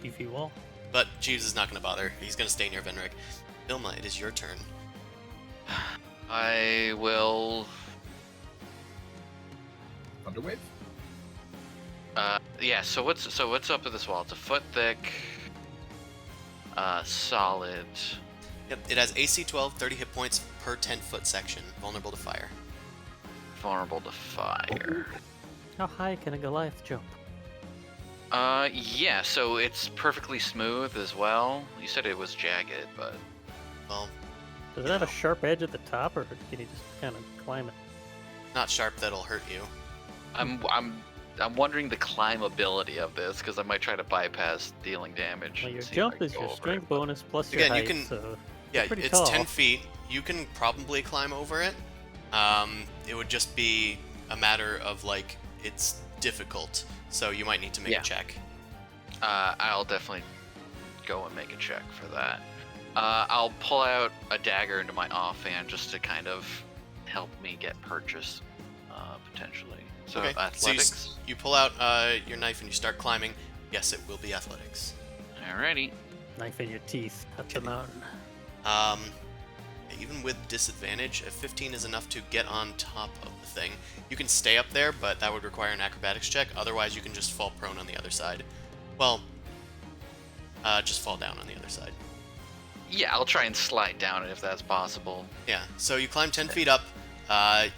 Beefy wall. But Jeeves is not gonna bother. He's gonna stay near Venric. Vilma, it is your turn. I will. Thunderwave. Yeah. So what's up with this wall? It's a foot thick. Solid. Yep, it has AC 12, 30 hit points per 10-foot section, vulnerable to fire. Vulnerable to fire. How high can a Goliath jump? Yeah. So it's perfectly smooth as well. You said it was jagged, but Well, Does it have a sharp edge at the top, or can you just kind of climb it? not sharp, that'll hurt you. I'm wondering the climbability of this because I might try to bypass dealing damage. Well, and your see if I jump can is go your over strength it, but- bonus plus your Again, you height, can- so Yeah, pretty it's tall. 10 feet. You can probably climb over it. It would just be a matter of, like, it's difficult, so you might need to make Yeah. a check. I'll definitely go and make a check for that. I'll pull out a dagger into my offhand just to kind of help me get purchase, potentially. So Okay, athletics. you pull out your knife and you start climbing. Yes, it will be athletics. Alrighty. Knife in your teeth up the mountain. Even with disadvantage, a 15 is enough to get on top of the thing. You can stay up there, but that would require an acrobatics check. Otherwise, you can just fall prone on the other side. Well, just fall down on the other side. Yeah, I'll try and slide down it if that's possible. Yeah, so you climb 10 feet up.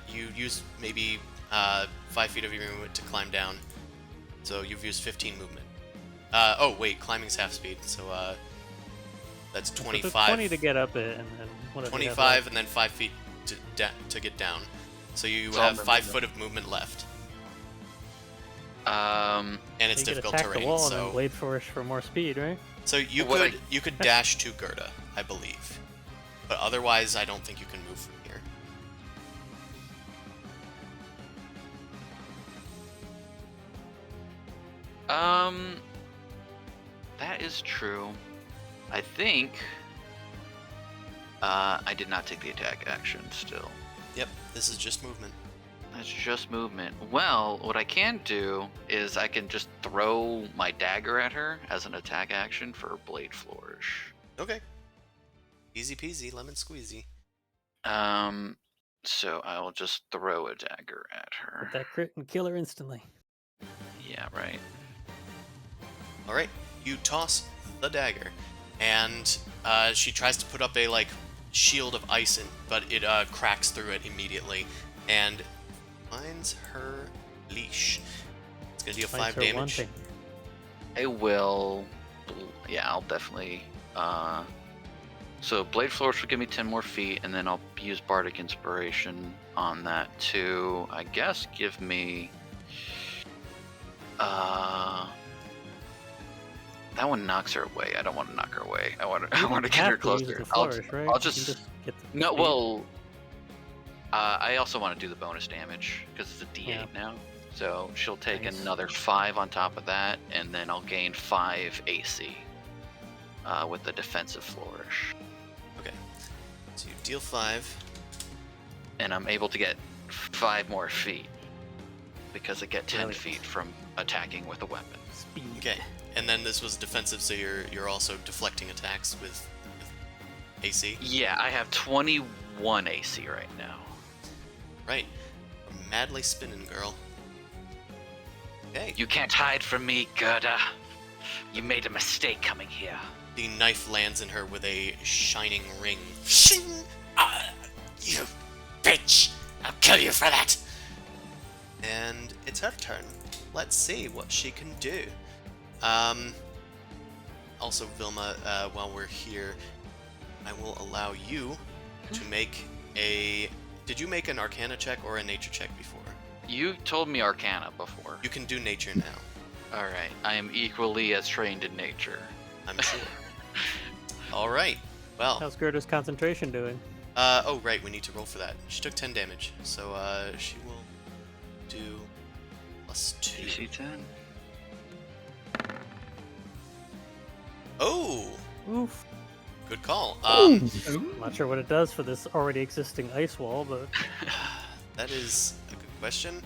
You use maybe 5 feet of your movement to climb down. So you've used 15 movement. Oh, wait, climbing's half speed, so that's 25. So 20 to get up it, and then what if you have 25 and then 5 feet to get down. So you have 5 foot of movement left. And it's you could difficult attack terrain, the wall and so then blade flourish for more speed, right? so you could dash to Gerda, I believe. But otherwise, I don't think you can move from here. That is true. I think I did not take the attack action still. Yep, this is just movement. That's just movement. Well, what I can do is I can just throw my dagger at her as an attack action for blade flourish. Okay. Easy peasy, lemon squeezy. So I will just throw a dagger at her. With that crit and kill her instantly. Yeah, right. All right, you toss the dagger, and she tries to put up a shield of ice, but it cracks through it immediately, and finds her leash. It's gonna deal 5 damage. I will. Yeah, I'll definitely. So blade flourish will give me 10 more feet, and then I'll use bardic inspiration on that to, I guess, give me. That one knocks her away. I don't want to knock her away. I want to get her closer. I'll just get the no. speed. Well, I also want to do the bonus damage because it's a D8 Yeah. now. So she'll take Nice. another 5 on top of that, and then I'll gain 5 AC with the defensive flourish, Okay, so you deal 5. and I'm able to get 5 more feet because I get 10 Brilliant. feet from attacking with a weapon. Speed. Okay, and then this was defensive, so you're also deflecting attacks with AC. Yeah, I have 21 AC right now. Right, we're madly spinning, girl. Okay, You can't hide from me, Gerda. You made a mistake coming here. the knife lands in her with a shining ring. Shing! You bitch! I'll kill you for that! And it's her turn. Let's see what she can do. Also, Vilma, while we're here, I will allow you to make a... Did you make an Arcana check or a Nature check before? You told me Arcana before. You can do Nature now, Alright, I am equally as trained in nature. I'm sure. Alright, well... How's Gerda's concentration doing? Oh, right, we need to roll for that. She took 10 damage, so she will do +2. DC 10. Oh, Oof. good call. I'm not sure what it does for this already existing ice wall, but That is a good question.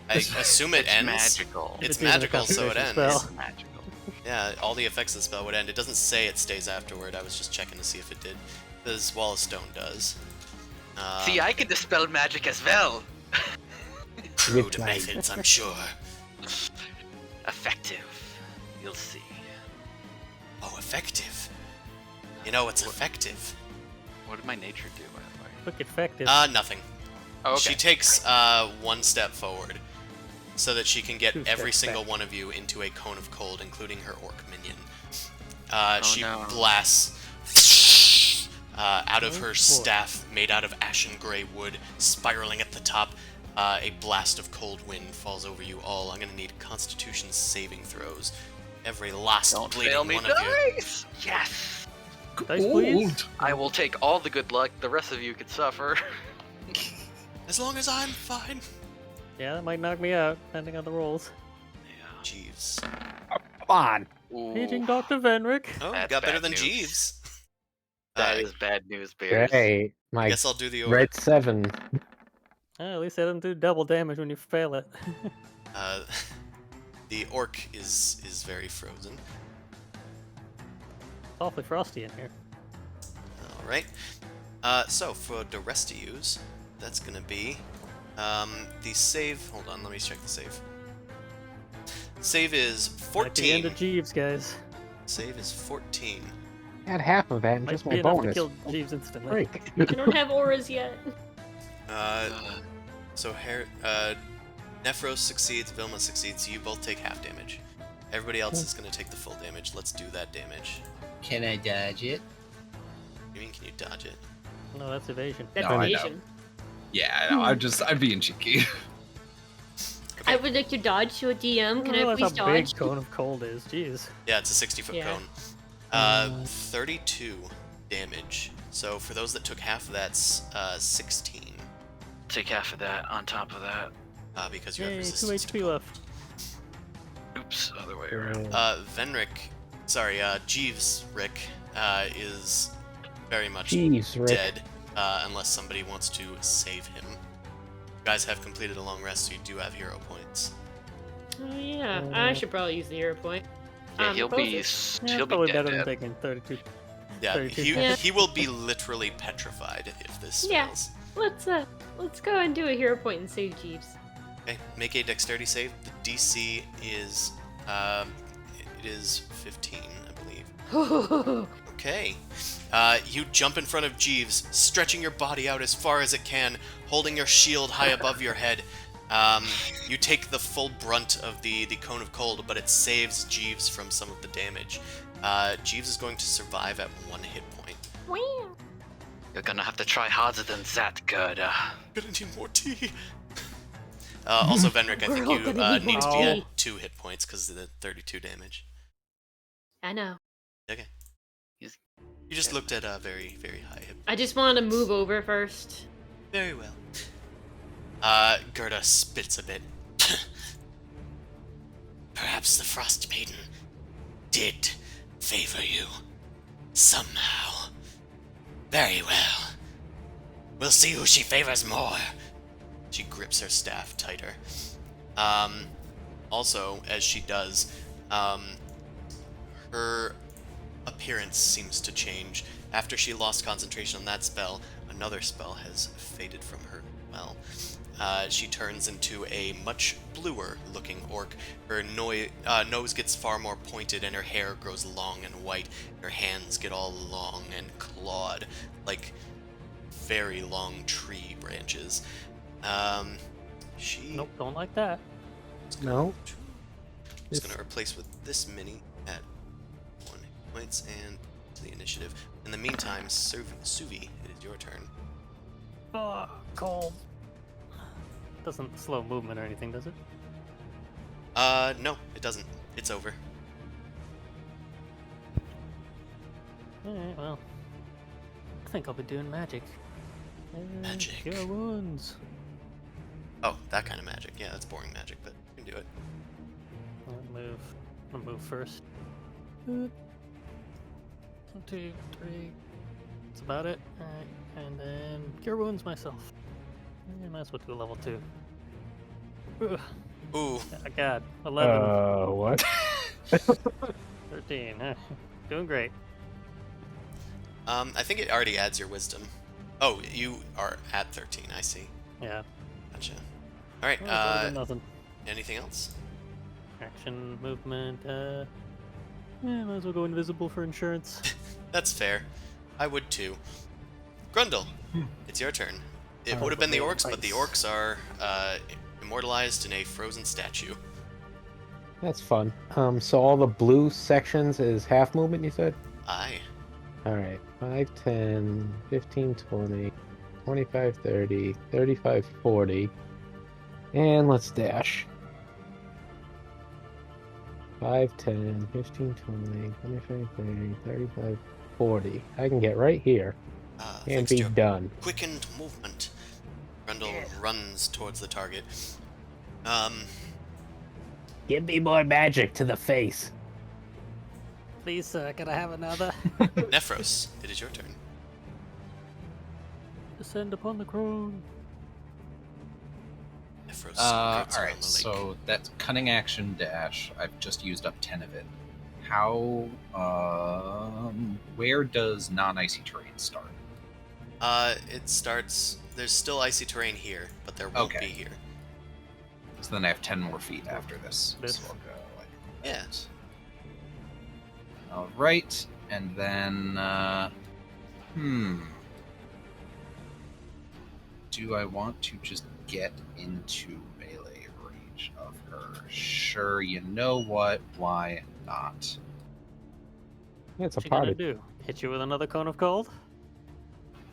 I assume it ends. Magical. It's It's using a magical, so it concentration ends. spell. It's magical. Yeah, all the effects of the spell would end. It doesn't say it stays afterward. I was just checking to see if it did. Because Wall of Stone does. See, I can dispel magic as well. Crude methods, I'm sure. Effective. You'll see. Oh, effective. You know what's effective? What did my nature do, by the way? look effective. Nothing. Oh, She okay. takes 1 step forward so that she can get 2 every steps single back. one of you into a cone of cold, including her orc minion. She no. blasts out of Oh, her boy. staff made out of ashen gray wood, spiraling at the top. A blast of cold wind falls over you all. I'm gonna need Constitution saving throws. Every last Don't bleeding fail me, one of you. dice! Yes! Dice, please. Old. I will take all the good luck. The rest of you could suffer. As long as I'm fine. Yeah, that might knock me out, depending on the rolls. Jeeves. Come on. Ooh, Paging Dr. Venrick. Oh, you That's got better bad than news. Jeeves. that Uh, is bad news, Bears. Great. My Guess I'll do the order. red 7. At least I didn't do double damage when you fail it. The orc is very frozen. It's awfully frosty in here. All right. So for the rest of yous, that's gonna be the save. Hold on, let me check the save. Save is At the end 14. of Jeeves, guys. Save is 14. Add half of that and Might just be my enough to bonus. kill Jeeves instantly. Break. I don't have auras yet. So Nephros succeeds, Vilma succeeds, so you both take half damage. Everybody else is going to take the full damage. Let's do that damage. Can I dodge it? You mean, can you dodge it? No, that's evasion. That's No, I know. evasion. Yeah, I know, I'm being cheeky. I would like to dodge to a DM. Can I realize please how big dodge? Cone of Cold is. Jeez. Yeah, it's a 60-foot Yeah. cone. 32 damage. So for those that took half of that's 16. Take half of that on top of that. Because you have Yay, 2 resistance to HP cold. left. Oops, other way around. Jeeves Rick is very much Jeez, Rick. dead unless somebody wants to save him. You guys have completed a long rest, so you do have hero points. Oh yeah, I should probably use the hero point. Yeah, he'll be Closest. Yeah, he'll be probably dead. better than dead. taking 32. Yeah, 32 he, damage. he will be literally petrified if this Yeah. fails. Let's go and do a hero point and save Jeeves. Okay, make a dexterity save. The DC is it is 15, I believe. Okay. You jump in front of Jeeves, stretching your body out as far as it can, holding your shield high above your head. You take the full brunt of the Cone of Cold, but it saves Jeeves from some of the damage. Jeeves is going to survive at 1 hit point. You're gonna have to try harder than that, Gerda. Gonna need more tea. Also, Venric, I think We're all you gonna need need to more be tea. at 2 hit points because of the 32 damage. I know. Okay. He's- You just looked at a very, very high hit. I just wanted to move over first. Very well. Gerda spits a bit. Perhaps the Frostmaiden did favor you. Somehow. Very well. We'll see who she favors more. She grips her staff tighter. Also, as she does, her appearance seems to change. After she lost concentration on that spell, another spell has faded from her as well. She turns into a much bluer looking orc. Her nose gets far more pointed and her hair grows long and white. Her hands get all long and clawed, like very long tree branches. She Nope, don't like that. No. is going to replace with this mini at 1 hit points and to the initiative. In the meantime, Suvi, it is your turn. Oh, cold. Doesn't slow movement or anything, does it? No, it doesn't. It's over. Alright, well. I think I'll be doing magic. Magic. Cure wounds. Oh, that kind of magic. Yeah, that's boring magic, but you can do it. I'll move first. 1, 2, 3. That's about it. Alright, and then cure wounds myself. I might as well do a level 2. Ugh. Ooh, I got 11. What? 13. Doing great. I think it already adds your wisdom. Oh, you are at 13, I see. Yeah. Gotcha. Alright, Well, better than nothing. anything else? Action, movement, might as well go invisible for insurance. That's fair. I would too. Grundle, it's your turn. It would have been the orcs, but the orcs are immortalized in a frozen statue. That's fun. So all the blue sections is half movement, you said? Aye. Alright. 5, 10, 15, 20, 25, 30, 35, 40. And let's dash. 5, 10, 15, 20, 25, 30, 35, 40. I can get right here and Thanks to be your done. quickened movement, Grundle runs towards the target. Give me more magic to the face. Please, sir, can I have another? Nephros, it is your turn. Descend upon the crone. Nephros. All grips around right, the lake. so that's cunning action dash. I've just used up 10 of it. How? Where does non-icy terrain start? It starts. There's still icy terrain here, but there won't Okay. be here. So then I have 10 more feet after this. This. So I'll go like Yeah. that. All right. And then, do I want to just get into melee range of her? Sure, you know what? Why not? It's a What you gonna party. do? Hit you with another cone of cold?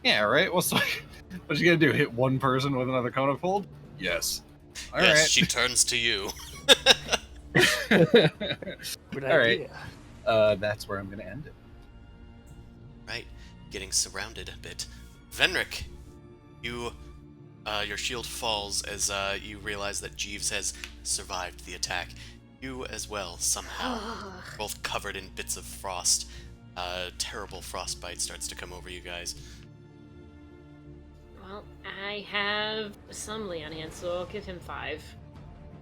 Yeah, right? What's you gonna do? Hit one person with another cone of cold? Yes. All yes, right. she turns to you. Good All right. idea. That's where I'm gonna end it. Right, getting surrounded a bit. Venric, you, your shield falls as you realize that Jeeves has survived the attack. You as well, somehow, both covered in bits of frost. Terrible frostbite starts to come over you guys. Well, I have some lay on hand, so I'll give him 5.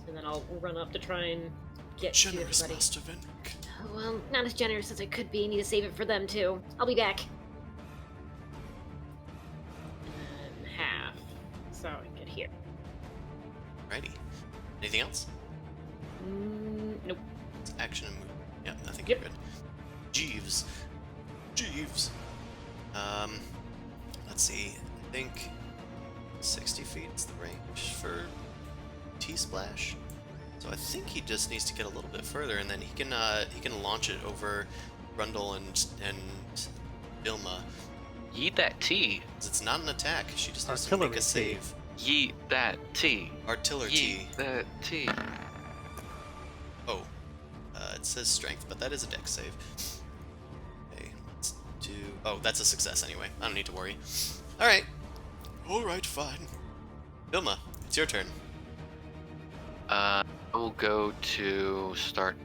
And then I'll run up to try and get to Generous, everybody. Master Venric. Well, not as generous as I could be. I need to save it for them, too. I'll be back. And then half. So I can get here. Righty. Anything else? Nope. It's action and move. Yeah, I think Yep. you're good. Jeeves. Jeeves. Let's see. I think 60 feet is the range for T-Splash. So I think he just needs to get a little bit further, and then he can launch it over Grundle and Vilma. Yeet that tea. 'Cause it's not an attack. She just has to Artillery make a tea. save. Yeet that tea. Artillery. Yeet that tea. Oh, it says strength, but that is a dex save. Okay, let's do. Oh, that's a success anyway. I don't need to worry. All right. All right, fine. Vilma, it's your turn. I will go to start.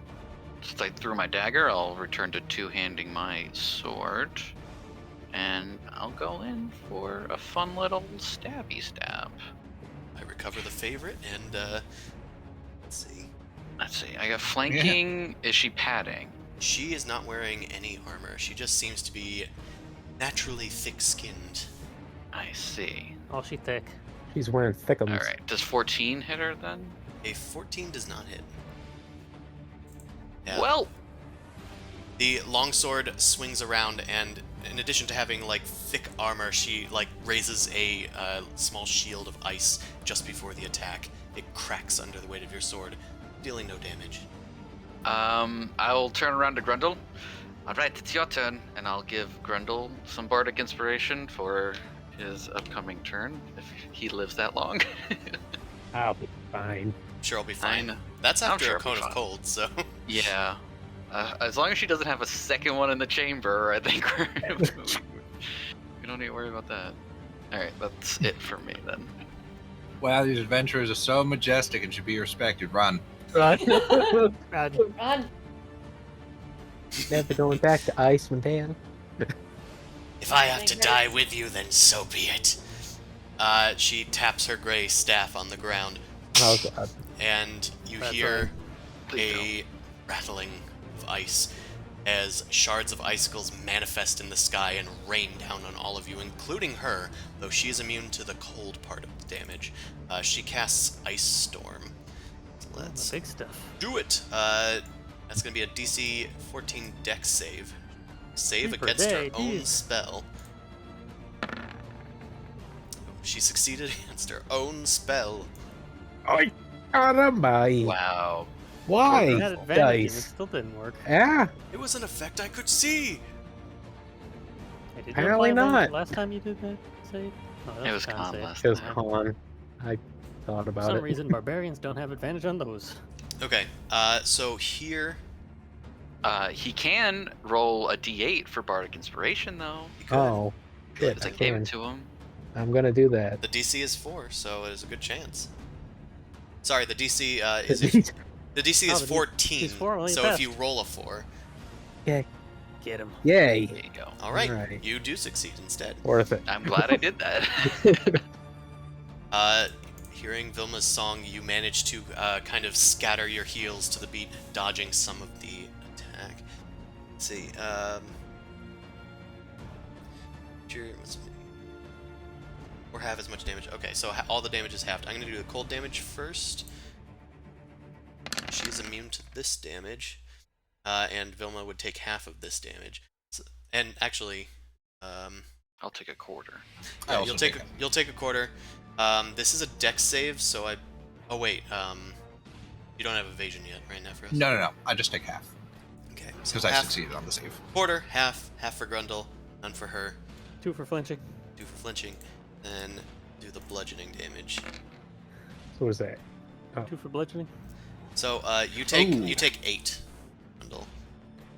Since I threw my dagger, I'll return to two-handing my sword. And I'll go in for a fun little stabby stab. I recover the favorite, and let's see. Let's see, I got flanking. Is she padding? She is not wearing any armor. She just seems to be naturally thick-skinned. I see. Oh, she thick. She's wearing thickums. Alright, does 14 hit her then? A 14 does not hit. Yeah. Well, The longsword swings around, and in addition to having like thick armor, she like raises a small shield of ice just before the attack. It cracks under the weight of your sword, dealing no damage. I'll turn around to Grundle. Alright, it's your turn, and I'll give Grundle some bardic inspiration for his upcoming turn, if he lives that long. I'll be fine. Sure, I'll be fine. Fine. That's I'm after sure a I'll be cone of fine. cold, so Yeah. As long as she doesn't have a second one in the chamber, I think we don't need to worry about that. Alright, that's it for me then. Wow, these adventurers are so majestic and should be respected. Run. Run. Run! Never going back to Icewind Dale. if I have to die with you, then so be it. She taps her gray staff on the ground, Oh god. and you That's hear Please a rattling of ice as shards of icicles manifest in the sky and rain down on all of you, including her, though she is immune to the cold part of the damage. She casts Ice Storm. The Let's big stuff. do it. That's going to be a DC 14 Dex save. Save Three per against her day, own geez. spell. She succeeded against her own spell. Ay, caramba. Wow. Why? You had advantage and it Dice. still didn't work. Yeah. It was an effect I could see. Hey, did you Apparently apply advantage not. last time you did that save? Oh, that It was con con save. last It was time. con. I thought For about some it. reason, barbarians don't have advantage on those. Okay, so here He can roll a d8 for bardic inspiration, though. you could. Oh, shit. Because I I gave can. it to him. I'm gonna do that. The DC is 4, so it is a good chance. Sorry, the DC is the DC Oh, is the 14. DC is 4, well, you So if passed. you roll a 4, Get him. Yay. There you go. all right, Alright. you do succeed instead. Worth it. I'm glad I did that. Hearing Vilma's song, you manage to kind of scatter your heels to the beat, dodging some of the attack. Let's see. Or half as much damage. Okay, so all the damage is halved. I'm going to do the cold damage first. She's immune to this damage, and Vilma would take half of this damage. So And actually, I'll take a quarter. I yeah, also take half. you'll take a quarter. This is a dex save, so I. Oh wait, you don't have evasion yet, right, Nephros? No. I just take half Okay. So because I half, succeeded on the save. quarter, half for Grundle, none for her, 2 for flinching. 2 for flinching, then do the bludgeoning damage. What was that? 2 for bludgeoning. So you Ooh. take 8, Grundle.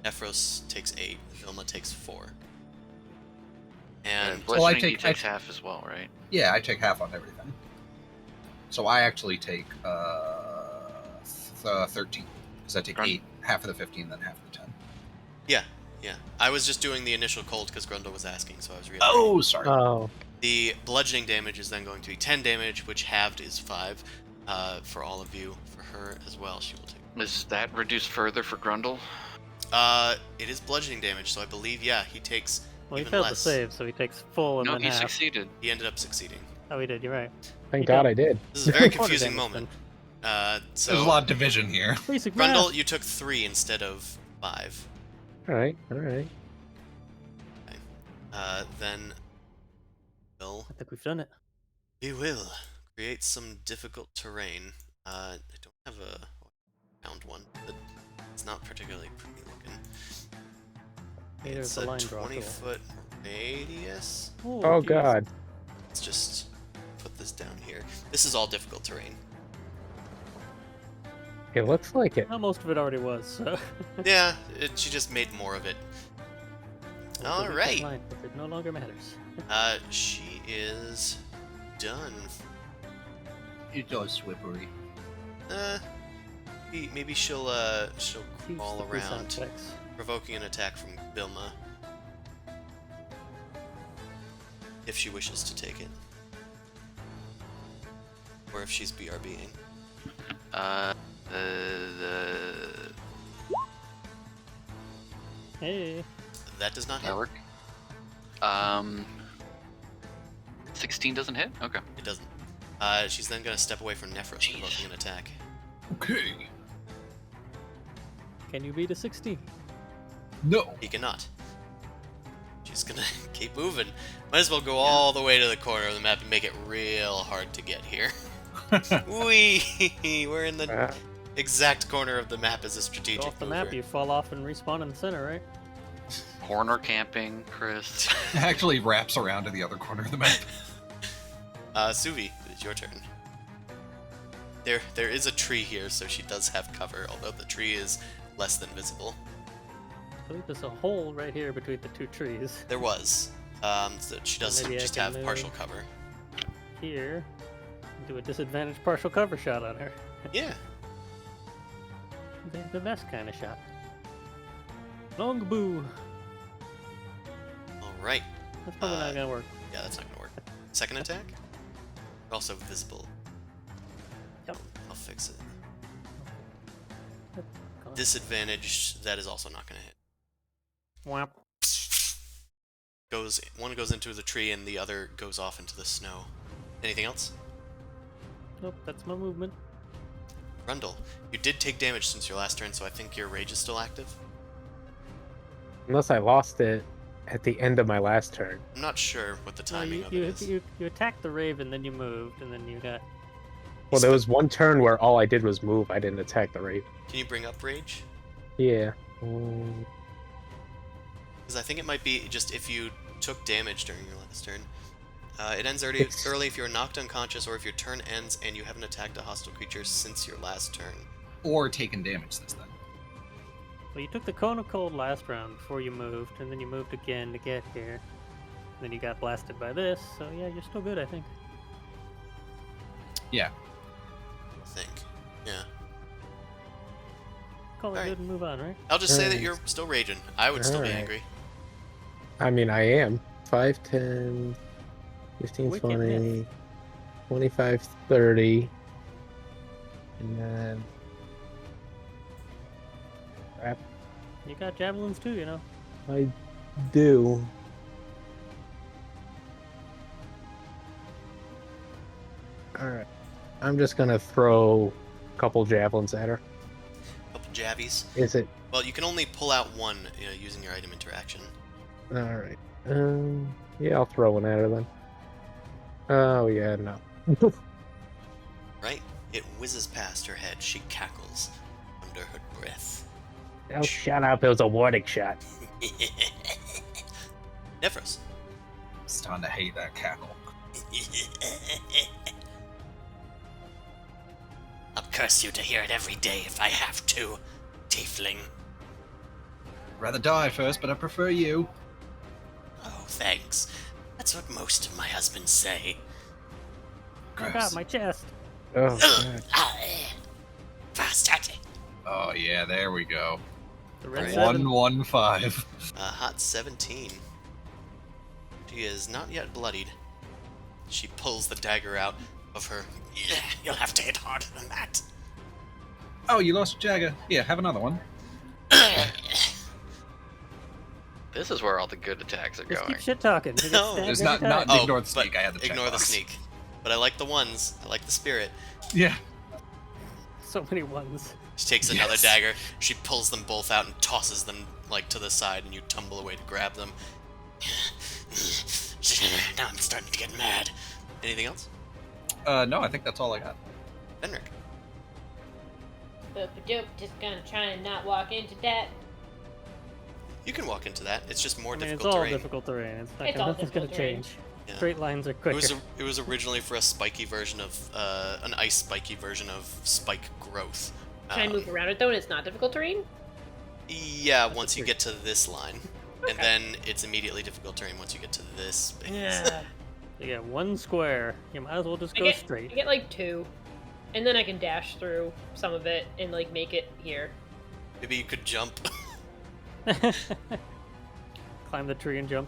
Nephros takes 8. Vilma takes 4. And Well, I bludgeoning he take- takes half as well, right? Yeah, I take half on everything. So I actually take 13 because I take Grun- 8, half of the 15, then half of the 10. yeah. I was just doing the initial cold because Grundle was asking, so I was reading. Oh, sorry. Oh, The bludgeoning damage is then going to be 10 damage, which halved is 5 for all of you. For her as well, she will take. Is that reduced further for Grundle? It is bludgeoning damage, so I believe, yeah, he takes Well, he even failed less. the save, so he takes full and No, then he half. succeeded. He ended up succeeding. Oh, he did. You're right. thank You God don't- I did. This is a very Quarter confusing damage, moment. There's a So, lot of division here. Basic Grundle, math. you took 3 instead of 5. All right. Then we'll I think we've done it. we will create some difficult terrain. I don't have a found one, but it's not particularly pretty looking. Hey, there's It's the a line draw tool. 20-foot radius. Oh geez. God. Let's just put this down here. This is all difficult terrain. It looks like it. Well, most of it already was, so. Yeah, she just made more of it. We'll delete that Alright. line, but it no longer matters. She is done. It's all slippery. Maybe she'll Keeps crawl the free sound around, effects. provoking an attack from Vilma. If she wishes to take it. Or if she's BRBing. Hey. That does not hit. That work? 16 doesn't hit? Okay. It doesn't. She's then gonna step away from Nephros, Jeez. provoking an attack. Okay. Can you beat a 60? No. He cannot. She's gonna keep moving. Might as well go all the way to the corner of the map and make it real hard to get here. Wee! We're in the Ah, exact corner of the map as a strategic Go off the mover. map, you fall off and respawn in the center, right? Corner camping, Chris. It actually wraps around to the other corner of the map. Suvi, it's your turn. There is a tree here, so she does have cover, although the tree is less than visible. I believe there's a hole right here between the two trees. There was. So she does maybe I just can have partial move. cover. Here. Do a disadvantaged partial cover shot on her. Yeah. The best kind of shot. Long boo. Alright. That's probably not gonna work. Yeah, that's not gonna work. Second attack? Also visible. Yep. I'll fix it. Go on. Disadvantage, that is also not gonna hit. Whap. One goes into the tree and the other goes off into the snow. Anything else? Nope, that's my movement. Grundle, you did take damage since your last turn, so I think your rage is still active. unless I lost it at the end of my last turn. I'm not sure what the No, timing you, of you, it is. you, you attacked the raven, then you moved, and then you got. Well, there was one turn where all I did was move. I didn't attack the raven. Can you bring up rage? Yeah. Because I think it might be just if you took damage during your last turn. It ends early if you're knocked unconscious or if your turn ends and you haven't attacked a hostile creature since your last turn. Or taken damage since then. Well, you took the cone of cold last round before you moved, and then you moved again to get here. And then you got blasted by this, so yeah, you're still good, I think. Yeah. I think. Yeah. Call it Alright. good and move on, right? I'll just say that Alright. you're still raging. I would still be Alright. angry. I mean, I am. 5, 10, 15, Wicked 20, myth. 25, 30. And then... Crap. You got javelins too, you know. I do. Alright. I'm just gonna throw a couple javelins at her. Couple jabbies. Is it... Well, you can only pull out one using your item interaction. All right. Yeah, I'll throw one at her then. Oh yeah, no. Right? It whizzes past her head. She cackles under her breath. Oh, shut up! It was a warning shot. Nephros. I'm starting to hate that cackle. I'll curse you to hear it every day if I have to, tiefling. Rather die first, but I prefer you. Oh, thanks. That's what most of my husbands say. Oh Gross. god, my chest. Oh, Ugh. God. Bastard. Oh yeah, there we go. The red Right. 115. Hot 17. She is not yet bloodied. She pulls the dagger out of her. Yeah, you'll have to hit harder than that. Oh, you lost your Jagger. Here, have another one. This is where all the good attacks are Just going. keep shit talking. No. There's not ignore the sneak. I had the ignore the checkbox. sneak. But I like the ones. I like the spirit. Yeah. So many ones. She takes another Yes. dagger. She pulls them both out and tosses them like to the side, and you tumble away to grab them. Now I'm starting to get mad. Anything else? No, I think that's all I got. Fenric. Boop-a-doop, just gonna try and not walk into that. You can walk into that. It's just more I mean, it's difficult all terrain. difficult terrain. It's not It's gonna, all nothing's gonna difficult terrain. change. Yeah. Straight lines are quicker. It was originally for a spiky version of an ice spiky version of spike growth. Can I move around it though and it's not difficult terrain? Yeah, That's once you true. get to this line, and then it's immediately difficult terrain once you get to this space. Yeah. You get one square. You might as well just I go get, straight. I get like 2. And then I can dash through some of it and like make it here. Maybe you could jump. Climb the tree and jump.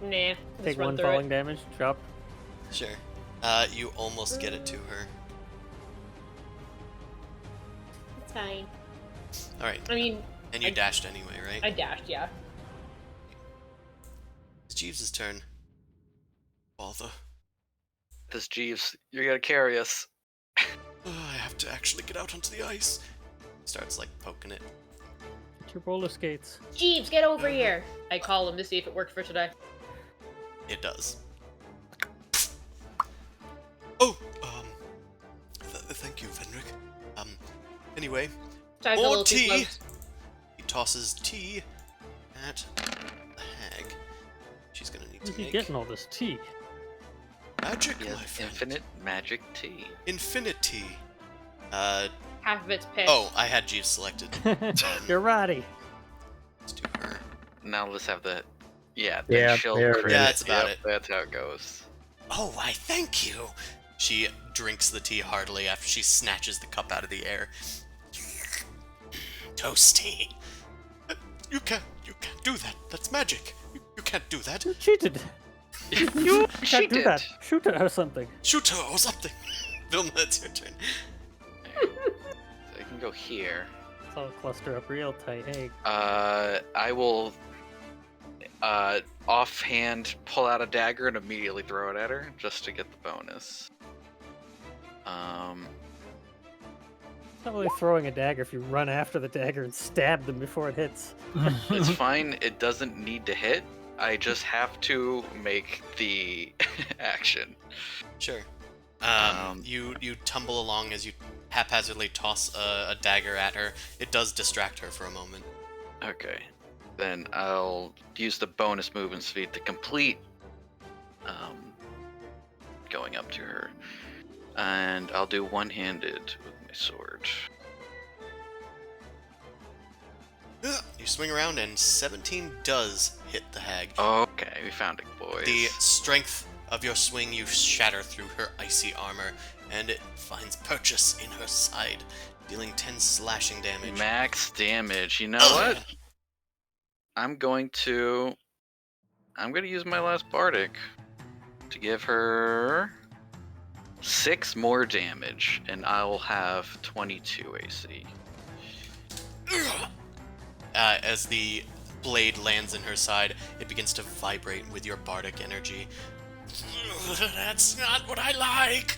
Nah, just Take run one through falling it. damage. Drop. Sure. You almost get it to her. It's fine. All right. I mean, And you I- dashed anyway, right? I dashed, yeah. It's Jeeves' turn. Bother. This Jeeves, you're gonna carry us. I have to actually get out onto the ice. Starts like poking it. Get your roller skates. Jeeves, get over here! I call him to see if it worked for today. It does. Oh, thank you, Fenric. Anyway, Tried a more little too tea. close. He tosses tea at the hag. She's gonna need Where's to he make getting all this tea? magic, He my has friend. infinite magic tea. Infinity. Half of it's pissed. Oh, I had Jeeves selected. You're Roddy. Let's do her. Now let's have the. Yeah, Yeah, she'll there it crit. is. Yeah, that's about Yep, it. That's how it goes. Oh, why, thank you. She drinks the tea heartily after she snatches the cup out of the air. Toasty. You can't do that. That's magic. You can't do that. You cheated. You Can't do that. Shoot it or something. Shoot her or something. Vilma, it's your turn. So I can go here. It's all cluster up real tight. Hey, I will offhand pull out a dagger and immediately throw it at her just to get the bonus. it's not really throwing a dagger if you run after the dagger and stab them before it hits. It's fine. It doesn't need to hit. I just have to make the action. Sure. Um, You tumble along as you haphazardly toss a dagger at her. It does distract her for a moment. Okay. Then I'll use the bonus movement speed to complete going up to her. And I'll do one-handed with my sword. You swing around and 17 does hit the hag. Okay, we found it, boys. The strength of your swing, you shatter through her icy armor, and it finds purchase in her side, dealing 10 slashing damage. Max damage. You know Ugh. what? I'm going to use my last bardic to give her 6 more damage, and I'll have 22 AC. As the blade lands in her side, it begins to vibrate with your bardic energy. That's not what I like.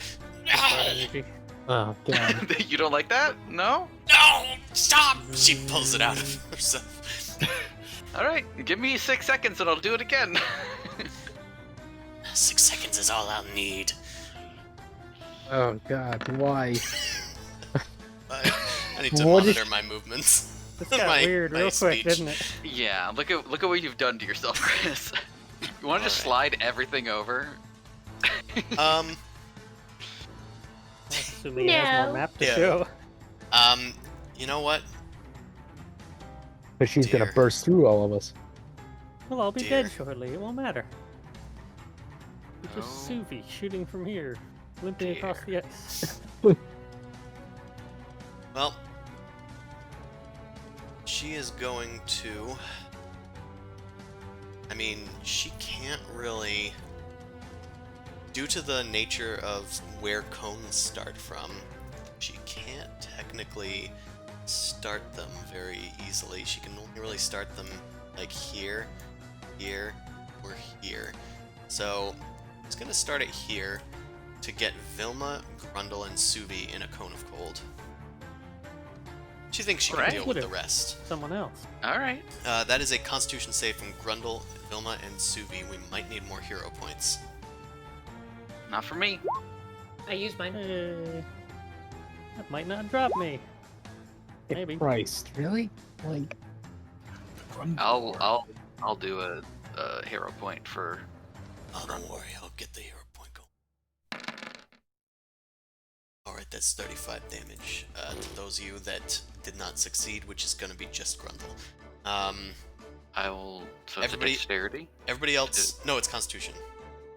Energy. Oh god. You don't like that? No? No, stop. She pulls it out of herself. All right, give me 6 seconds and I'll do it again. 6 seconds is all I'll need. Oh God, why? I need to What is- monitor my movements. This got My- weird my real quick, speech. didn't it? Yeah, look at what you've done to yourself, Chris. You want to just Alright. slide everything over? Assuming he has more No. map to Yeah. show. You know what? But she's Dear. gonna burst through all of us. Well, I'll be Dear. dead shortly. It won't matter. It's just Oh. Suvi shooting from here, limping across the ice. Well, she is going to... I mean, she can't really... Due to the nature of where cones start from, she can't technically start them very easily. She can only really start them like here, here, or here. So, it's gonna start it here to get Vilma, Grundle, and Suvi in a cone of cold. She thinks she can Alright. deal with the rest. Someone else. All right. That is a Constitution save from Grundle, Vilma, and Suvi. We might need more hero points. Not for me. I used mine. Hey, that might not drop me. Maybe. Christ, really? Like, I'll do a hero point for. Oh, don't worry, I'll get the hero point going. Alright, that's 35 damage to those of you that did not succeed, which is going to be just Grundle. I will. So it's a Everybody- dexterity. Everybody else... No, it's Constitution.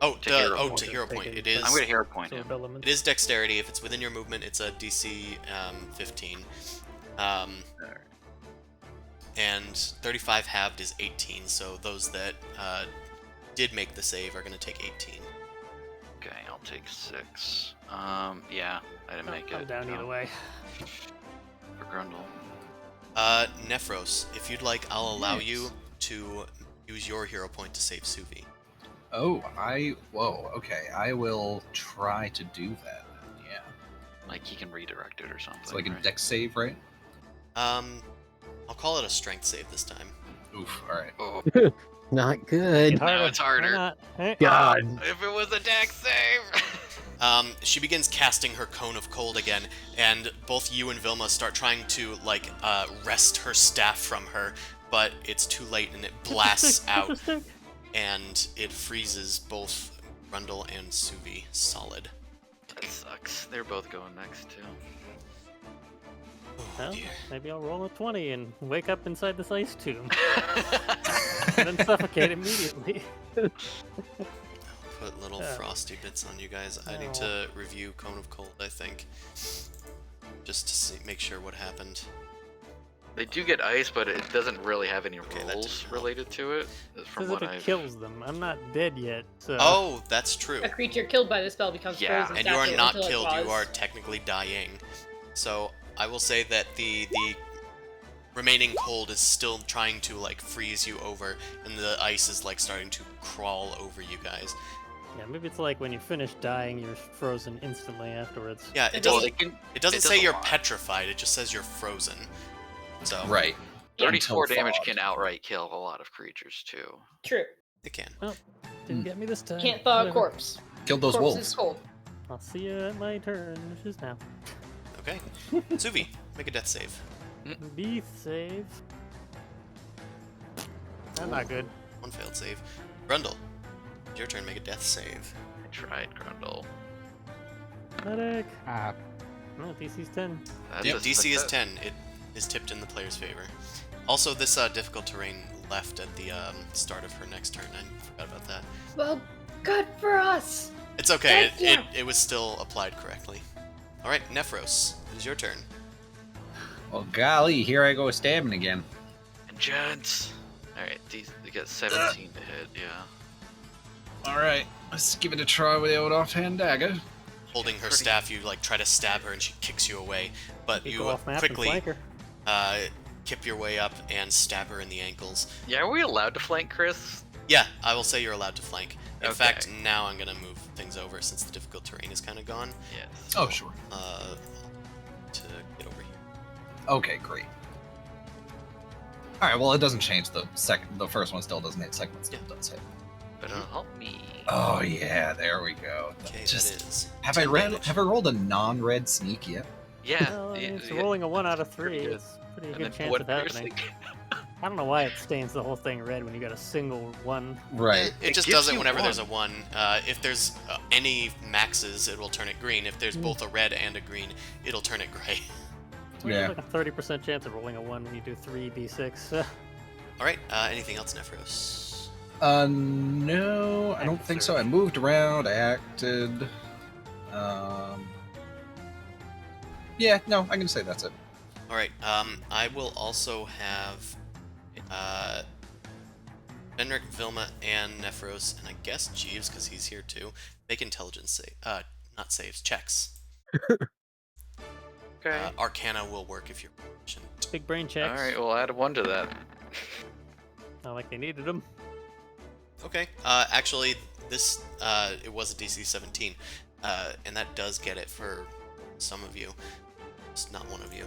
Oh, To hero to point. hero point. Take It it. is... I'm gonna hero point So him. elements. It is Dexterity. If it's within your movement, it's a DC 15. And 35 halved is 18, so those that did make the save are going to take 18. Okay, I'll take 6. Yeah, I didn't make I'm it. down either way. For Grundle. Nephros, if you'd like, I'll allow you to use your hero point to save Suvi. Oh, whoa, okay. I will try to do that. Yeah. Like he can redirect it or something. It's like a right? dex save, right? I'll call it a strength save this time. Oof, alright. Oh, not good. now it's Why harder. not? Hey, God. If it was a dex save. She begins casting her cone of cold again, and both you and Vilma start trying to, like, wrest her staff from her, but it's too late and it blasts out, and it freezes both Grundle and Suvi solid. That sucks. They're both going next too. Oh, Well, dear. maybe I'll roll a 20 and wake up inside this ice tomb. And then suffocate immediately. Put little Yeah. frosty bits on you guys. I need Oh. to review Cone of Cold, I think. Just to see, make sure what happened. They do get ice, but it doesn't really have any Okay, that rules didn't help. related to it. From Says what if it I've. kills them. I'm not dead yet, so... Oh, that's true. A creature killed by the spell becomes Yeah. frozen. And you are statue not until it killed, you thaws. are technically dying. So I will say that the remaining cold is still trying to like freeze you over, and the ice is like starting to crawl over you guys. Yeah, maybe it's like when you finish dying, you're frozen instantly afterwards. Yeah, It it Well, doesn't they can. it doesn't it say does a you're lot. petrified, it just says you're frozen. So Right. 34 Until damage thawed. can outright kill a lot of creatures too. True. it can. Didn't get me this time. Can't thaw a Whatever. corpse. Killed those Corpse wolves. is cold. I'll see you at my turn, which is now. Okay. Suvi, make a death save. Beef save. I'm not good. One failed save. Grundle, it's your turn, make a death save. I tried Grundle. Medic. Ah, No, DC's 10. That's Yep, a DC is success. 10. It is tipped in the player's favor. Also, this difficult terrain left at the start of her next turn. I forgot about that. Well, good for us. It's okay. Thank you. It was still applied correctly. All right, Nephros, it is your turn. Well, golly, here I go stabbing again. Vengeance. Alright, these they got 17 to hit, yeah. Alright, let's give it a try with the old offhand dagger. Holding her Pretty- staff, you like try to stab her and she kicks you away, but You you go off map and quickly flank her. kip your way up and stab her in the ankles. Yeah, are we allowed to flank Chris? Yeah, I will say you're allowed to flank. In Okay. fact, now I'm gonna move things over since the difficult terrain is kind of gone. Yes. Oh, sure. To get over here. Okay, great. All right. Well, it doesn't change. The first one still doesn't hit. The second one still does hit. Better help me. Oh yeah, there we go. Okay, Just that is. have I 10 read? damage. Have I rolled a non-red sneak yet? Yeah. Well, I mean, yeah, it's yeah. rolling a 1 out of 3. Pretty good. It's a pretty And good then chance what of happening. piercing? I don't know why it stains the whole thing red when you got a single 1. Right. It just gives does it you whenever there's a 1. 1. If there's any maxes, it will turn it green. If there's both a red and a green, it'll turn it gray. So Yeah. Like a 30% chance of rolling a 1 when you do 3d6. Alright, anything else, Nephros? No, I don't think so. I moved around, I acted. Yeah, no, I can say that's it. Alright, I will also have Benric, Vilma, and Nephros, and I guess Jeeves, because he's here too, make intelligence not saves, checks. Okay. Arcana will work if you're proficient. Big brain checks. All right, we'll add 1 to that. Not like they needed them. Okay, actually, this, it was a DC 17, and that does get it for some of you. It's not one of you.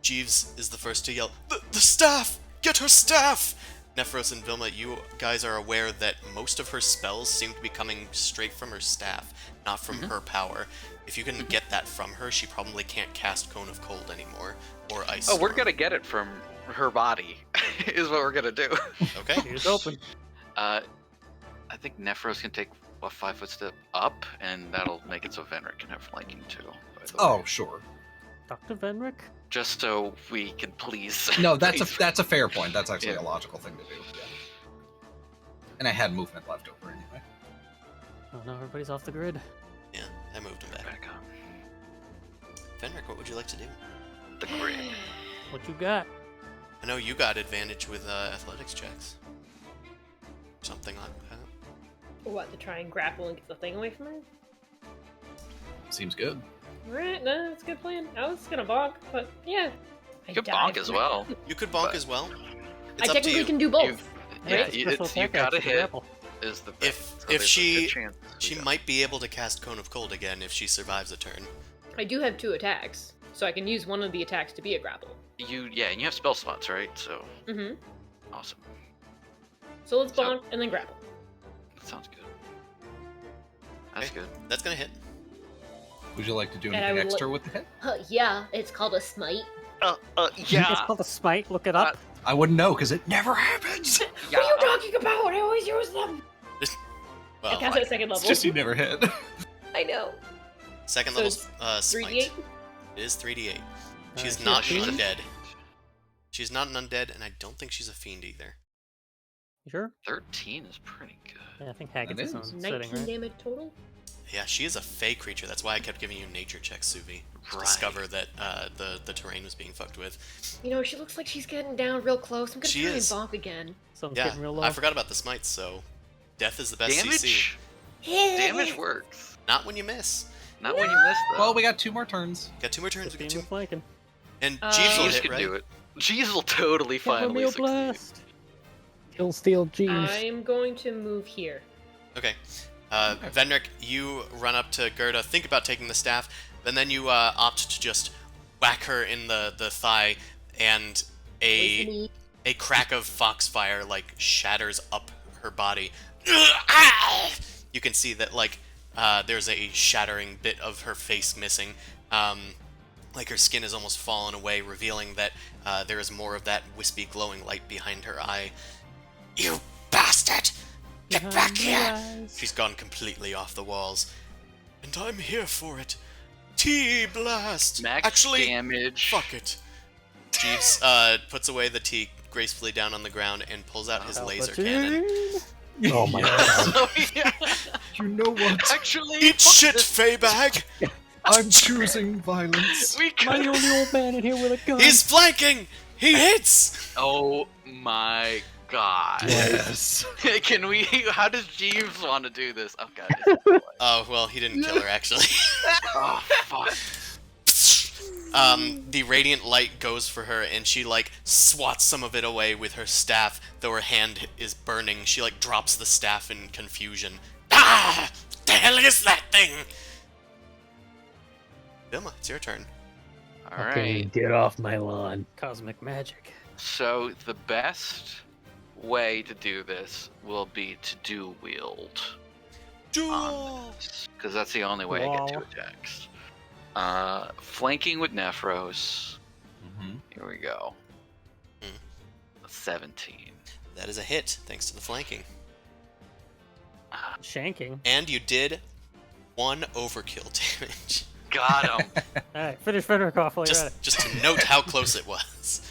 Jeeves is the first to yell, The staff! Get her staff! Nephros and Vilma, you guys are aware that most of her spells seem to be coming straight from her staff, not from her power. If you can get that from her, she probably can't cast Cone of Cold anymore, or Ice Oh, we're Storm. gonna get it from her body, is what we're gonna do. Okay. Here's open. I think Nephros can take a 5-foot step up, and that'll make it so Venric can have flanking too. By the way. Oh, sure. Dr. Venric? Just so we can please. No, that's please- a fair point. That's actually Yeah. a logical thing to do. Yeah. And I had movement left over anyway. Oh no, everybody's off the grid. Yeah, I moved him back. Back on Fenric, what would you like to do? the grid. What you got? I know you got advantage with athletics checks. Something like that. What, to try and grapple and get the thing away from her? Seems good. Alright, no, that's a good plan. I was gonna bonk, but yeah. You could bonk as well. You could bonk But- as well. I It's up to technically you. can do both. You- Yeah, Right? you, Special it's, you attack gotta action, hit grapple. is the If- best. So if there's a she- good chance She we might be able to cast Cone of Cold again if she survives a turn. I do have 2 attacks, so I can use one of the attacks to be a grapple. yeah, and you have spell slots, right? So Mm-hmm. awesome. So let's So- bonk and then grapple. That sounds good. That's Okay. good. That's gonna hit. Would you like to do And I anything would extra with the hit? Yeah, it's called a smite. It's called a smite. Look it up. I wouldn't know because it never happens. Yeah. What are you talking about? I always use them. I Well, cast it at second It's level. just you never hit. I know. second So level smite. 3d8? It is 3d8. She's she's not a fiend? undead. She's not an undead, and I don't think she's a fiend either. You sure? 13 is pretty good. Yeah, I think Haggett's its It own is. 19 setting, right? damage total. Yeah, she is a fey creature. That's why I kept giving you nature checks, Suvi, to Right. discover that the terrain was being fucked with. You know, she looks like she's getting down real close. I'm gonna She try is. and bonk again. Something's Yeah, getting real low. I forgot about the smites. So, death is the best CC. Damage works. Not when you miss. Not when you miss though. Well, we got 2 more turns. Got 2 more turns. We 15 got 2. with flanking. And Jeeves will Jeeves hit, can right? do it. Jeeves will totally finally Meal succeed. blast. Kill steal Jeeves. I'm going to move here. Okay. Venric, you run up to Gerda, think about taking the staff, and then you opt to just whack her in the thigh, and a crack of foxfire like shatters up her body. You can see that like there's a shattering bit of her face missing. Like her skin has almost fallen away, revealing that there is more of that wispy glowing light behind her eye. You bastard! Get back here! She's gone completely off the walls. And I'm here for it. T-blast! Max Actually, damage. fuck it. Jeeves puts away the T gracefully down on the ground and pulls out his laser cannon. Oh my god. So, yeah. You know what? Actually, Eat fuck shit, this. Faybag! I'm choosing violence. We My could. only old man in here with a gun. He's flanking! He hits! Oh my god. Yes. Can we? How does Jeeves want to do this? Oh god. Oh, well, he didn't kill her, actually. Oh fuck. The radiant light goes for her, and she, like, swats some of it away with her staff, though her hand is burning. She, like, drops the staff in confusion. Ah! What the hell is that thing? Vilma, it's your turn. All Okay, right. get off my lawn. Cosmic magic. So the best way to do this will be to dual wield Duel! because that's the only way I get two Wow. attacks. Flanking with Nephros. Mm-hmm. Here we go. Hmm. 17. That is a hit, thanks to the flanking. Shanking. And you did 1 overkill damage. Got him. Alright, finish Fenric off while you're at it. Just to note how close it was.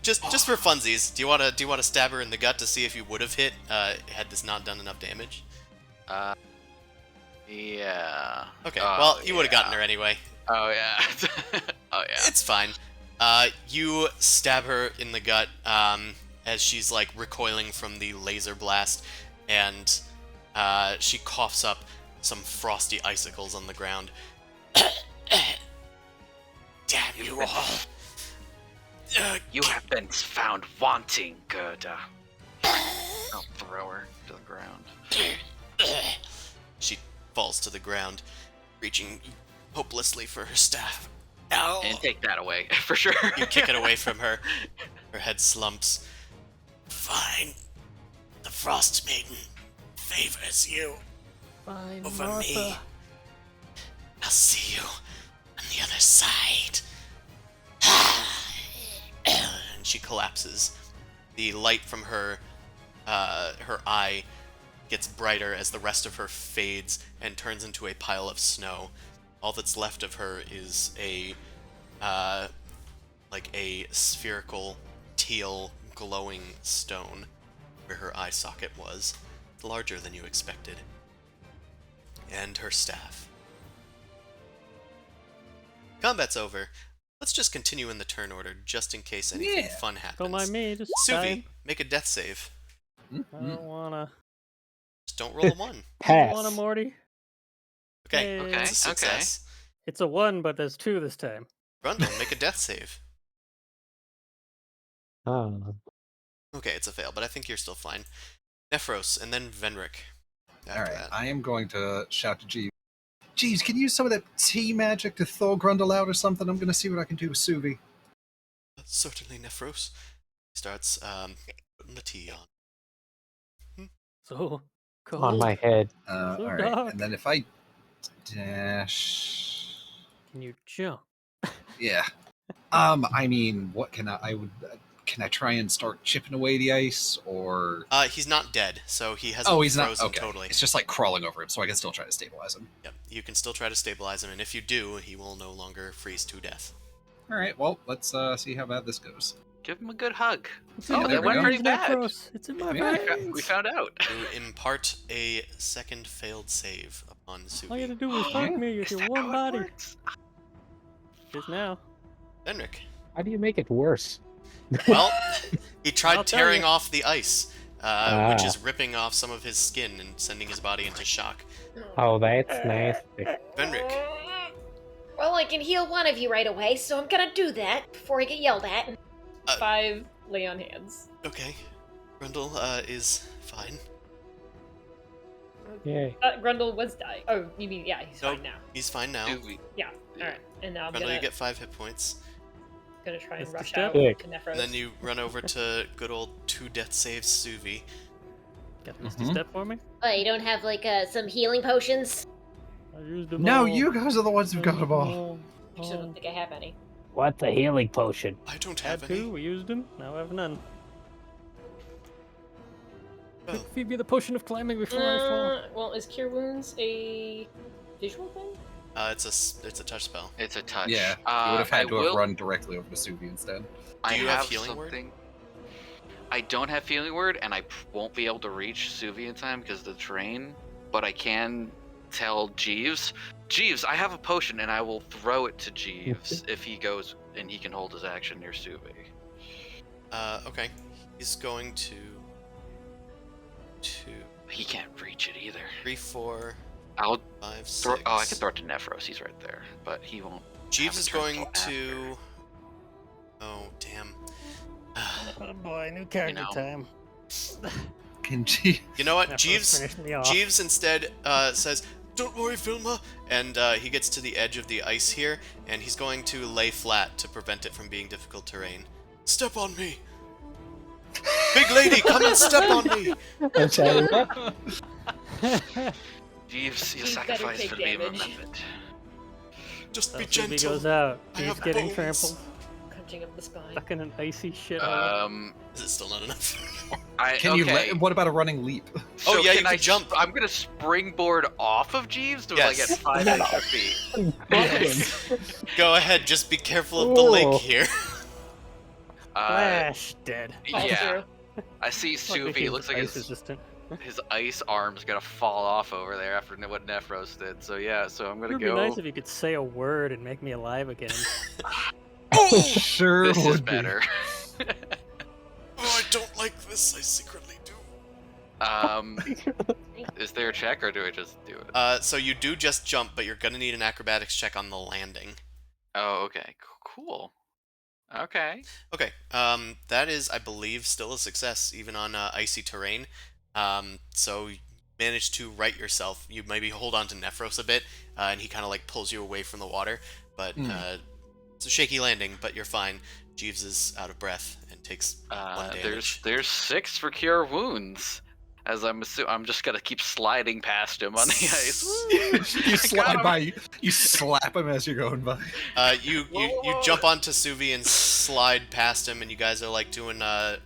Just for funsies, do you wanna stab her in the gut to see if you would have hit had this not done enough damage? Yeah. Okay, Oh, well you would have yeah. gotten her anyway. Oh yeah. Oh yeah. It's fine. You stab her in the gut as she's like recoiling from the laser blast, and she coughs up some frosty icicles on the ground. Damn you all. You have been found wanting, Gerda. I'll throw her to the ground. She falls to the ground, reaching hopelessly for her staff. No. And take that away, for sure. You kick it away from her. Her head slumps. Fine. The Frostmaiden favors you Fine, over Martha. me. I'll see you on the other side. And she collapses. The light from her eye gets brighter as the rest of her fades and turns into a pile of snow. All that's left of her is a spherical teal glowing stone where her eye socket was, larger than you expected, and her staff. Combat's over. Let's just continue in the turn order, just in case anything Yeah. fun happens. Don't mind me, just Suvi, dying. make a death save. I don't wanna. Just don't roll a 1. I don't Pass. wanna, Morty. Okay, Hey. it's a success. It's a 1, but there's 2 this time. Grundle, make a death save. Oh. Okay, it's a fail, but I think you're still fine. Nephros, and then Venric. After All right, that. I am going to shout to Jeeves. Jeeves, can you use some of that tea magic to thaw Grundle out or something? I'm going to see what I can do with Suvi. Certainly, Nephros. He starts putting the tea on. So cold. On my head. All right, dark. and then if I dash, Can you jump? yeah. I mean, what can I would can I try and start chipping away the ice or? He's not dead, so he hasn't Oh, he's not. frozen Okay, totally. it's just like crawling over him, so I can still try to stabilize him. Yep, you can still try to stabilize him, and if you do, he will no longer freeze to death. All right, well, let's see how bad this goes. Give him a good hug. It's Oh, in there that we went go. pretty bad. Necros. It's in my Yeah, veins. We found out. You impart a second failed save upon Suvi. All you had to do was hug me with Is your that one how it body. works? Just now. Venric. How do you make it worse? Well, he I'll tried tell tearing you. off the ice, which is ripping off some of his skin and sending his body into shock. Oh, that's nasty. Venric. Well, I can heal one of you right away, so I'm gonna do that before I get yelled at. 5 lay on hands. Okay. Grundle is fine. Yay. Grundle was dying. Oh, you mean, yeah, he's Nope. fine now. He's fine now. Do we- Yeah, alright. And now I'm Grundle, gonna, you get 5 hit points. gonna try and That's the rush step. out Sick. to Nephros. And then you run over to good old 2 death saves Suvi. Got Misty Mhm. Step for me? Oh, you don't have like some healing potions? I used them No, all. you guys are the ones who've got them all. Actually, I don't think I have any. What's a healing potion? I don't Had have 2, any. we used them. Now I have none. Well, Feed me the potion of climbing before I fall. Well, is Cure Wounds a visual thing? it's a touch spell. It's a touch. Yeah, you would have I had to have will- run directly over to Suvi instead. I Do you have have Healing Word? something. I don't have healing word, and I won't be able to reach Suvi in time because of the terrain. But I can tell Jeeves, Jeeves, I have a potion, and I will throw it to Jeeves if he goes and he can hold his action near Suvi. Okay. He's going to... 2, He can't reach it either. 3, 4, I'll 5, 6. throw. Oh, I can throw it to Nephros. He's right there, but he won't. Jeeves have a is turn going till after. to... Oh, damn. Oh boy, new character know. time. Can Jeeves? You know what? Nephros Jeeves finished me off. Jeeves instead says, Don't worry, Vilma. And he gets to the edge of the ice here, and he's going to lay flat to prevent it from being difficult terrain. Step on me! Big lady, come and step on me! I'm sorry. Jeeves, you Jeeves better sacrifice take for me, damage. remembered. Just So be Subi gentle. goes out. I He's have getting bones. trampled, Crunching up the spine. stuck in an icy shithole. Is it still not enough? Can you? Okay. What about a running leap? Oh, yeah, you can I can jump. I'm gonna springboard off of Jeeves to like Yes. at 5 extra feet. Yes. Go ahead, just be careful of the lake Ooh. here. Flash dead. That's Yeah. true. I see Fuck, Suvi. he's Looks like ice his resistant. ice arm's gonna fall off over there after what Nephros did. So yeah, so I'm It gonna would be go. nice if you could say a word and make me alive again. Sure This is would be. better. Oh, I don't like this. I secretly do. Is there a check or do I just do it? So you do just jump, but you're gonna need an acrobatics check on the landing. Oh, okay, cool. Okay. Okay, that is, I believe, still a success, even on icy terrain. So you managed to right yourself. You maybe hold on to Nephros a bit, and he kind of like pulls you away from the water. But it's a shaky landing, but you're fine. Jeeves is out of breath and takes 1 damage. There's 6 for cure wounds. As I'm just gonna keep sliding past him on the ice. You slide by. You slap him as you're going by. You Whoa. jump onto Suvi and slide past him, and you guys are like doing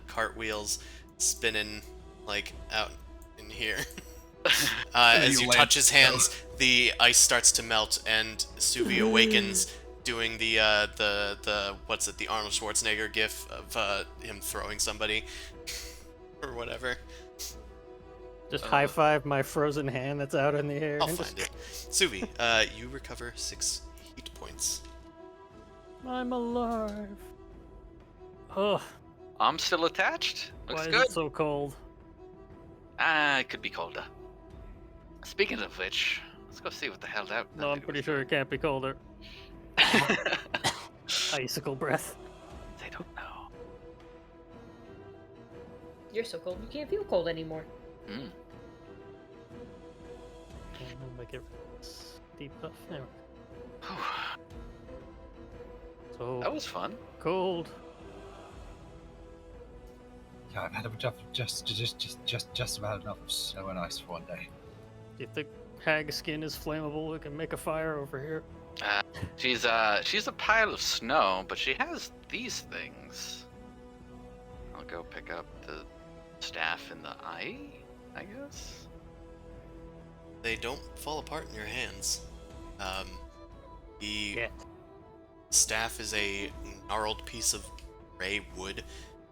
cartwheels, spinning like out in here. As You you land- touch his hands, the ice starts to melt, and Suvi awakens, doing the what's it, the Arnold Schwarzenegger gif of him throwing somebody or whatever. Just high five my frozen hand that's out in the air. I'll and find it. Suvi, you recover 6 heat points. I'm alive. Oh, I'm still attached. Looks why is good. it so cold? It could be colder. Speaking of which, let's go see what the hell that. No, I'm pretty sure it can't be colder. Icicle breath. They don't know. You're so cold, you can't feel cold anymore. Mm. Make it deep puff. There. So That was fun. cold. Yeah, I've had just about enough of snow and ice for one day. Do you think hag skin is flammable? We can make a fire over here. She's a pile of snow, but she has these things. I'll go pick up the staff in the eye, I guess. They don't fall apart in your hands. The Yeah. staff is a gnarled piece of gray wood.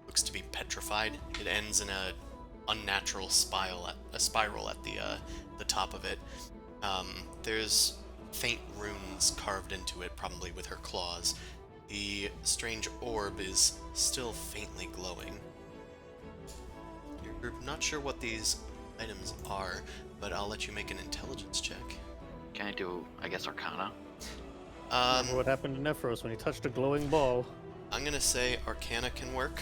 Looks to be petrified. It ends in a unnatural spiral at the top of it. There's faint runes carved into it, probably with her claws. The strange orb is still faintly glowing. You're not sure what these items are, but I'll let you make an intelligence check. Can I do, I guess, Arcana? Remember what happened to Nephros when he touched a glowing ball? I'm gonna say Arcana can work.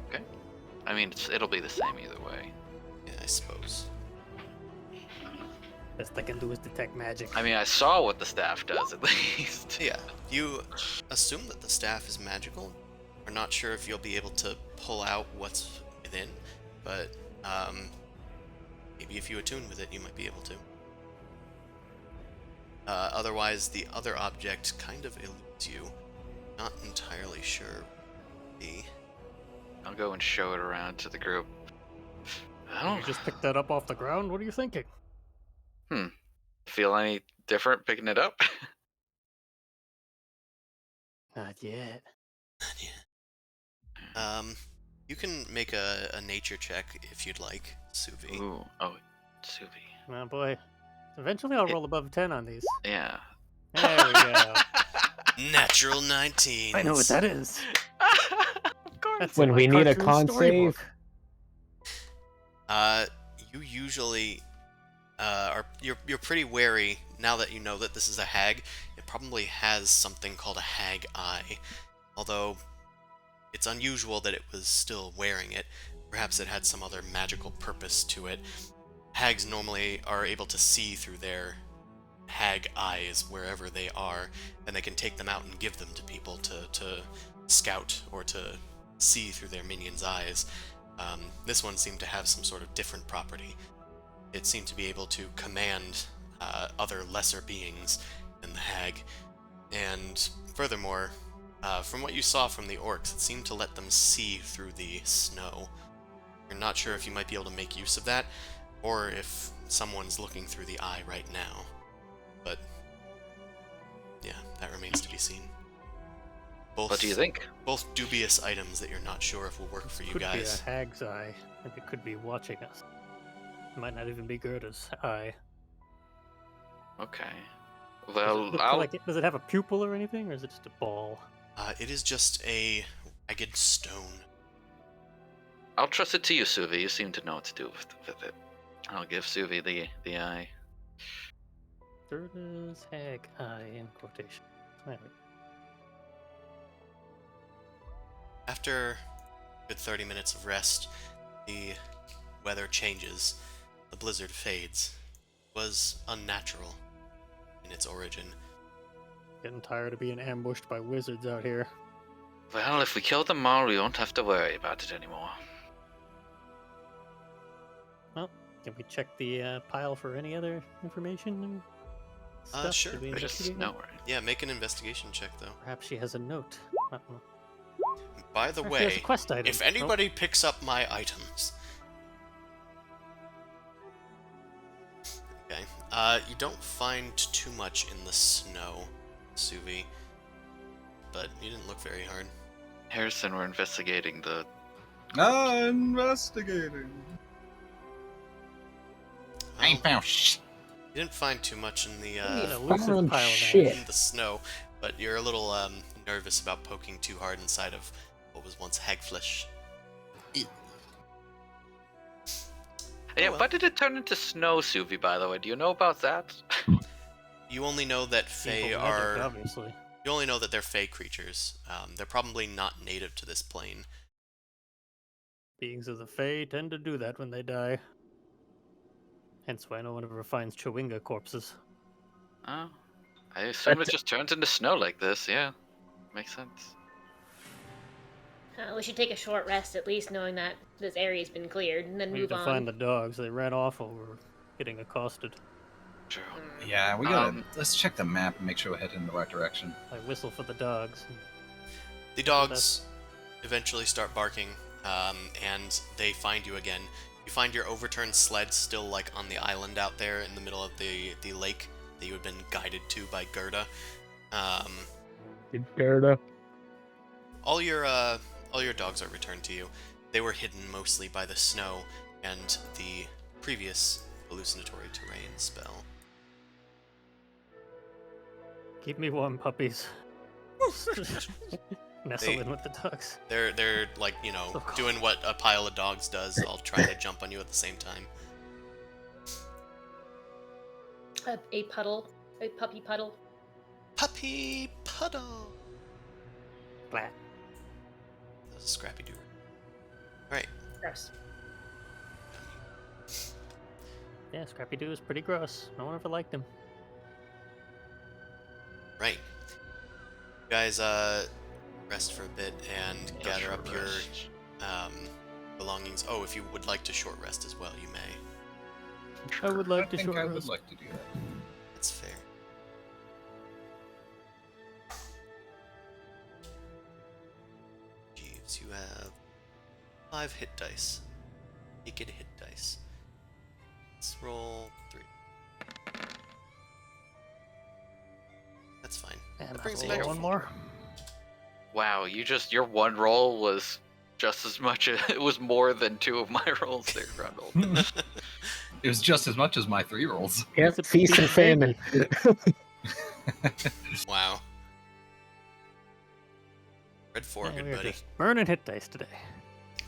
Okay. I mean, it'll be the same either way. Yeah, I suppose. Best I can do is detect magic. I mean, I saw what the staff does at least. Yeah, you assume that the staff is magical. We're not sure if you'll be able to pull out what's within, but maybe if you attune with it, you might be able to. Otherwise, the other object kind of eludes you. Not entirely sure. I'll go and show it around to the group. I You don't just picked that up off the ground? What are you thinking? feel any different picking it up. Not yet. You can make a nature check if you'd like, Suvi. Ooh, oh, Suvi. Oh boy. Eventually I'll roll above 10 on these. Yeah. There we go. Natural 19. I know what that is. Of course. That's When in my we need a cartoon con storybook. save. You usually you're pretty wary now that you know that this is a hag. It probably has something called a hag eye, although it's unusual that it was still wearing it. Perhaps it had some other magical purpose to it. hags normally are able to see through their hag eyes wherever they are, and they can take them out and give them to people to scout or to see through their minions' eyes. This one seemed to have some sort of different property. It seemed to be able to command other lesser beings than the hag, and furthermore, from what you saw from the orcs, it seemed to let them see through the snow. You're not sure if you might be able to make use of that, or if someone's looking through the eye right now. But yeah, that remains to be seen. What do you think? Both dubious items that you're not sure if will work for you Could guys. be a hag's eye, and it could be watching us. It might not even be Gerda's eye. Okay. Does Well, it look I'll. like does it have a pupil or anything, or is it just a ball? It is just a ragged stone. I'll trust it to you, Suvi. You seem to know what to do with it. I'll give Suvi the eye. Gerda's hag eye in quotation. There we go. After a good 30 minutes of rest, the weather changes. The blizzard fades. It was unnatural in its origin. Getting tired of being ambushed by wizards out here. Well, if we kill them all, we won't have to worry about it anymore. Well, can we check the pile for any other information and stuff? Sure. Should we We just investigate know, it? right? Yeah, make an investigation check, though. Perhaps she has a note. Uh-oh. By the Or she has a way, quest item. if anybody picks up my items... Okay. You don't find too much in the snow, Suvi. But you didn't look very hard. Harrison, we're investigating the. Investigating. I ain't found shit. You didn't find too much in the an Found elusive pile of shit. in the snow, but you're a little nervous about poking too hard inside of what was once hagflesh. Yeah, well. why did it turn into snow, Suvi? By the way, do you know about that? You only know that Fae Evil are. magic, obviously. You only know that they're Fae creatures. They're probably not native to this plane. Beings of the Fae tend to do that when they die. Hence why no one ever finds Chewinga corpses. Oh, I assume it just turns into snow like this. Yeah, makes sense. We should take a short rest at least, knowing that this area's been cleared, and then We need move to on. find the dogs. They ran off over getting accosted. True. Yeah, we gotta. Um, Let's check the map and make sure we're heading in the right direction. I whistle for the dogs. The dogs eventually start barking, and they find you again. You find your overturned sled still like on the island out there in the middle of the lake that you had been guided to by Gerda. Gerda. All your dogs are returned to you. They were hidden mostly by the snow and the previous hallucinatory terrain spell. Keep me warm, puppies. Nestle They- in with the dogs. They're like, you know, So cold. doing what a pile of dogs does, all trying to jump on you at the same time. A puddle. A puppy puddle. Puppy puddle. Flat. That was a scrappy doo. Right. Gross. Yeah, Scrappy Doo is pretty gross. No one ever liked him. Right. You guys, rest for a bit and Yeah, gather short up your rest. belongings. Oh, if you would like to short rest as well, you may. I would like I to think short I would rest. like to do that. That's fair. Jeeves, you have 5 hit dice. Naked hit dice. Let's roll 3. That's fine. And That I brings roll me back to one 4. more. Wow, your one roll was just as much. It was more than 2 of my rolls there, Grundle. It was just as much as my 3 rolls. Yep, It's a feast and piece of famine. Wow. Red 4, Yeah, good we are buddy. just burning hit dice today.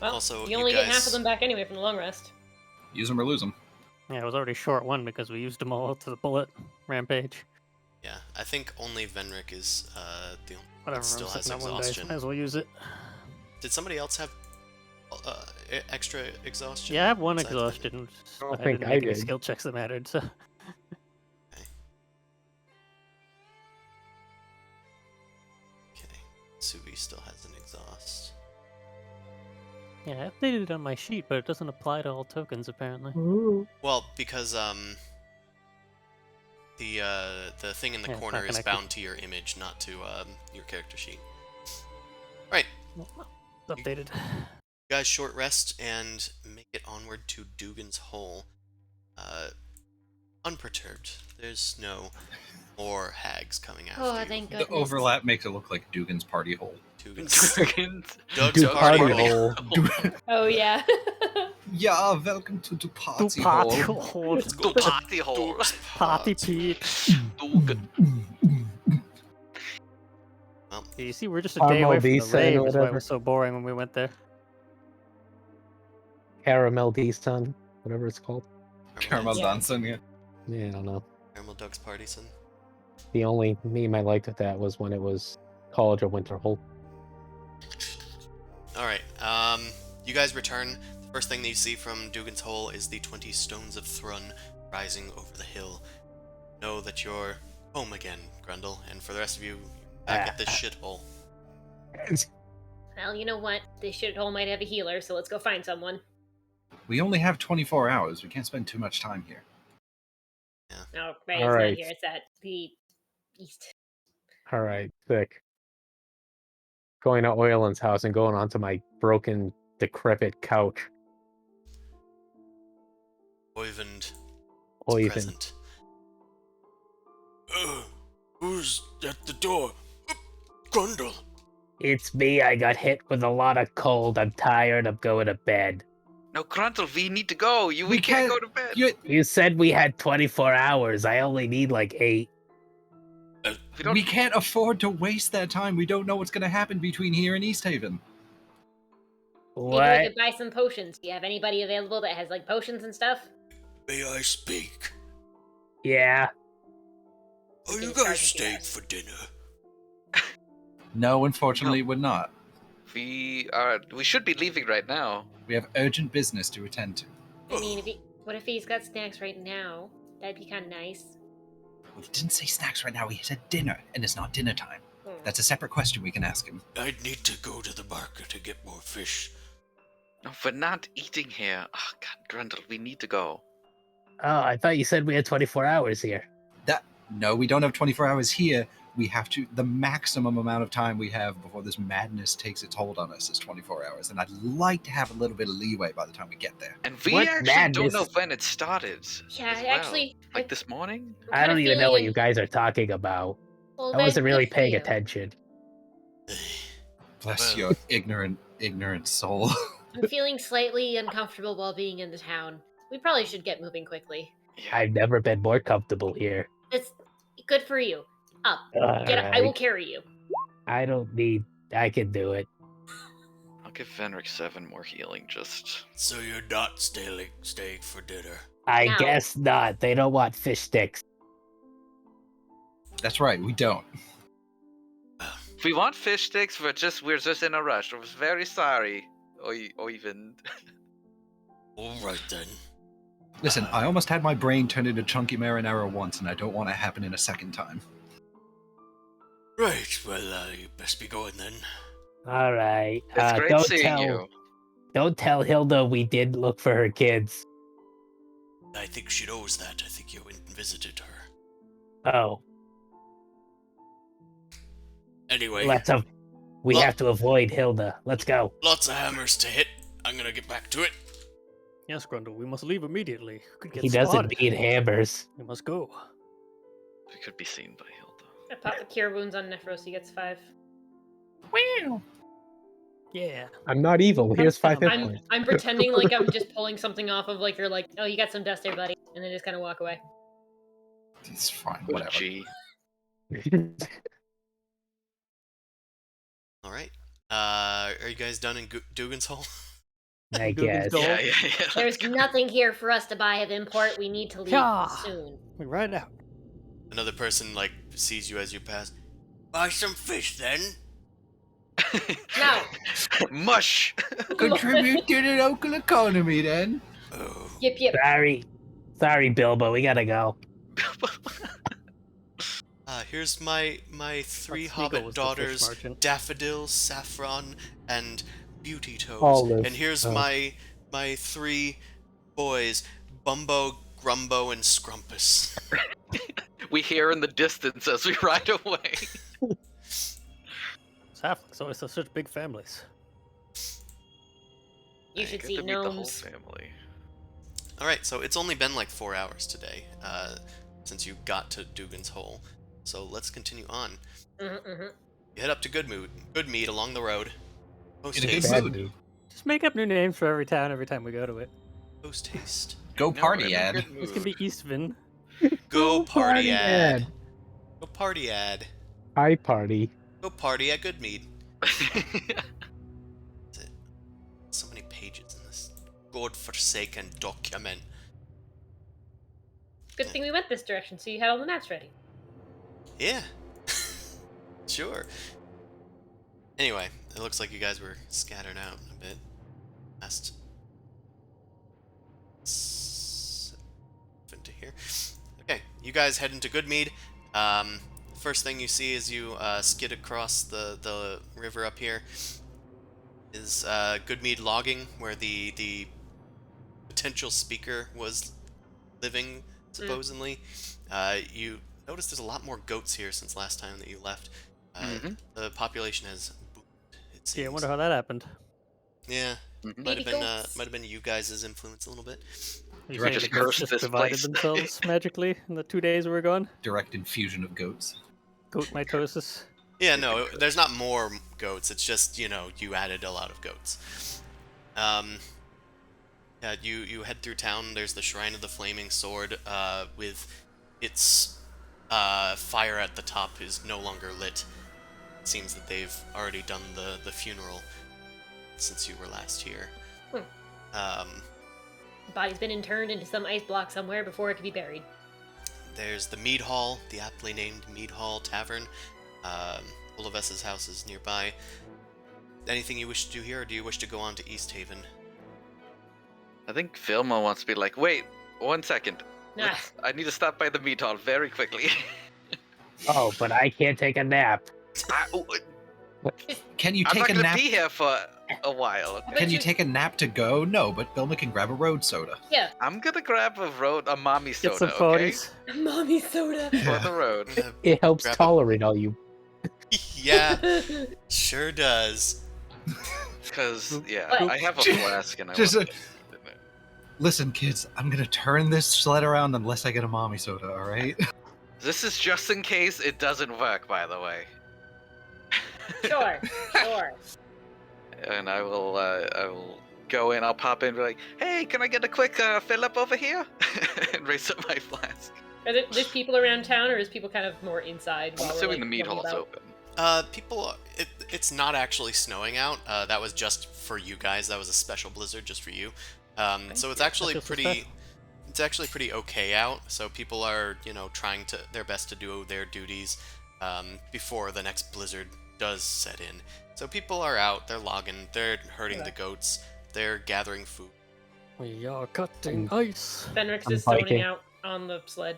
Well, Also, you you only get half guys- of them back anyway from the long rest. Use them or lose them. Yeah, I was already short one because we used them all to the bullet rampage. Yeah, I think only Venric is the only Whatever, that still I'm has sitting on one dice. exhaustion. Might as well use it. Did somebody else have extra exhaustion? Yeah, I have one besides Bennett? exhaustion. I don't I think didn't I make any did. skill checks that mattered, so. Okay. Subi still has an exhaust. Yeah, I updated it on my sheet, but it doesn't apply to all tokens, apparently. Well, because the thing in the Yeah, it's corner not is connected. bound to your image, not to your character sheet. Right. It's updated. You guys short rest and make it onward to Dugan's Hole. Unperturbed. There's no more hags coming after Oh, you. thank The goodness. overlap makes it look like Dugan's party hole. Dugan's. Dugan's Doug's Duke party party hole. hole. Oh yeah. Yeah, welcome to the Do party party hole. hole. Let's go the party hole. Doug's Party party. Pete. Dugan. Well, You see, we're just a Caramel day away from the Visa and rave, is why it whatever. was so boring when we went there. Caramel D-Sun, whatever it's called. Caramel Yeah. dancing, yeah. Yeah, I don't know. Caramel Doug's party, son. The only meme I liked with that was when it was College of Winter Hole. Alright, you guys return. The first thing that you see from Dugan's Hole is the 20 stones of Thrun rising over the hill. Know that you're home again, Grundle, and for the rest of you, you're back at this shithole. Well, you know what? This shithole might have a healer, so let's go find someone. We only have 24 hours. We can't spend too much time here. Oh, right, All it's right. not here. It's at the east. All right, sick. Going to Oyland's house and going onto my broken, decrepit couch. Oyvind is Oyvind. present. Who's at the door? Grundle. It's me. I got hit with a lot of cold. I'm tired. I'm going to bed. No, Gruntle, we need to go. We can't go to bed. You said we had 24 hours. I only need like 8. We can't afford to waste that time. We don't know what's going to happen between here and East Haven. Maybe we What? could buy some potions. Do you have anybody available that has like potions and stuff? May I speak? Yeah. Are you can start guys with you staying guys. for dinner? No, unfortunately, we're not. We should be leaving right now. We have urgent business to attend to. I mean, what if he's got snacks right now? That'd be kind of nice. We didn't say snacks right now. We said dinner, and it's not dinner time. Hmm. That's a separate question we can ask him. I'd need to go to the market to get more fish. No, we're not eating here. Oh, God, Grundle, we need to go. Oh, I thought you said we had 24 hours here. No, we don't have 24 hours here. We have to. The maximum amount of time we have before this madness takes its hold on us is 24 hours, and I'd like to have a little bit of leeway by the time we get there. And we What actually madness? don't know when it started. Yeah, as well. actually, Like this morning? I don't even know what you guys are talking about. Well, I wasn't good really for paying you. attention. Bless Well. your ignorant soul. I'm feeling slightly uncomfortable while being in the town. We probably should get moving quickly. Yeah. I've never been more comfortable here. It's good for you. Up. Get up. I will Alright. carry you. I don't need. I can do it. I'll give Venric 7 more healing, just... So you're not staying for dinner. I No. guess not. They don't want fish sticks. That's right, we don't. We want fish sticks, we're just in a rush. I was very sorry. Or even... Alright then. Listen, I almost had my brain turned into chunky marinara once, and I don't want it to happen in a second time. Right, well, you best be going then. All right. It's great don't seeing tell. you. Don't tell Hilda we did look for her kids. I think she knows that. I think you went and visited her. Oh, Anyway, we Well- have to avoid Hilda. Let's go. lots of hammers to hit. I'm gonna get back to it. Yes, Grundle, we must leave immediately. Could get He doesn't spotted. need hammers. We must go. We could be seen by Hilda. I pop the cure wounds on Nephros. He gets 5. Yeah. I'm not evil. Here's 5 hit I'm points. I'm pretending like I'm just pulling something off of like you're like, oh, you got some dust there, buddy, and then just kind of walk away. It's fine, What a whatever. G. Alright. Are you guys done in Dugan's Hole? I Dugan's guess. Gold. Yeah. There's nothing here for us to buy of import. We need to leave Yeah. soon. We ride out. Another person, sees you as you pass. Buy some fish then. No. Mush. Contribute to the local economy, then. Oh. Yip yip. Sorry, Bilbo. We gotta go. Here's my three Smeagol hobbit was the fish daughters, merchant. Daffodil, Saffron, and Beauty Toes. Olive. And here's Oh. my three boys, Bumbo, Grumbo, and Scrumpus. We hear in the distance as we ride away. Halflings always have such big families. You I should get see to meet the whole gnomes. family. Alright, so it's only been like 4 hours today, since you got to Dugan's Hole. So let's continue on. You head up to Goodmead along the road. Post In a good haste. Bad mood. mood. Just make up new names for every town every time we go to it. Post haste. Go No, party, I'm in ad. a good This can mood. be Eastvin. Go party ad. ad. Go party ad. Hi, party. Go party at Goodmead. So many pages in this godforsaken document. Good thing we went this direction, so you had all the maps ready. Yeah. Sure. Anyway, it looks like you guys were scattered out a bit. Last into here. Okay, you guys head into Goodmead. First thing you see as you skid across the river up here is Goodmead logging, where the potential speaker was living, supposedly. You notice there's a lot more goats here since last time that you left. The population has boomed, it seems. Yeah, I wonder how that happened. Yeah, Mhm. might have Baby been goats. might have been you guys' influence a little bit. You Direct saying the just goats cursed just this divided place. themselves magically in the 2 days we were gone? Direct infusion of goats. Goat mitosis. Yeah, no, there's not more goats. It's just, you added a lot of goats. Yeah, you head through town. There's the Shrine of the Flaming Sword, with its fire at the top is no longer lit. It seems that they've already done the funeral since you were last here. The body's been interned into some ice block somewhere before it could be buried. There's the Mead Hall, the aptly named Mead Hall Tavern. Olivessa's house is nearby. Anything you wish to do here, or do you wish to go on to East Haven? I think Vilma wants to be like, wait, 1 second. Ah, I need to stop by the meat hall very quickly. Oh, but I can't take a nap. Can you I'm not take a gonna nap? be here for a while. Okay? Can you you- take a nap to go? No, but Vilma can grab a road soda. yeah. I'm gonna grab a mommy Get soda, some okay? 40s. Mommy soda. For the road. It helps Grab it. tolerate all you. Yeah, sure does. Because, yeah, But- I have a flask and I Just want Listen, kids, I'm gonna turn this sled around unless I get a mommy soda, alright? This is just in case it doesn't work, by the way. Sure. And I will go in, I'll pop in and be like, hey, can I get a quick fill up over here? And raise up my flask. There's people around town, or is people kind of more inside? I'm while we're, assuming like, the meat roaming hall's about? open. People, it's not actually snowing out. That was just for you guys. That was a special blizzard just for you. So it's actually feels so pretty. special. It's actually pretty okay out. So people are, trying their best to do their duties before the next blizzard does set in. So people are out. They're logging. They're herding the goats. They're gathering food. We are cutting ice. Fenrix I'm is zoning biking. out on the sled.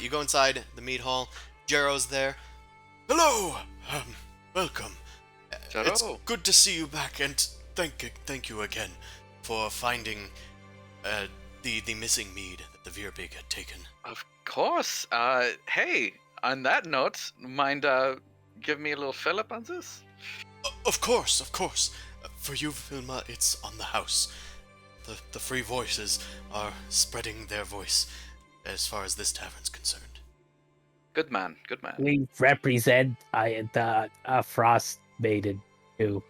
You go inside the meat hall. Jero's there. Hello. Welcome. It's Jero. good to see you back, and thank you again for finding the missing mead that the Veerbig had taken. Of course. Hey, on that note, mind give me a little fill up on this? Of course. For you, Vilma, it's on the house. The free voices are spreading their voice as far as this tavern's concerned. Good man. We represent the Frostmaiden too.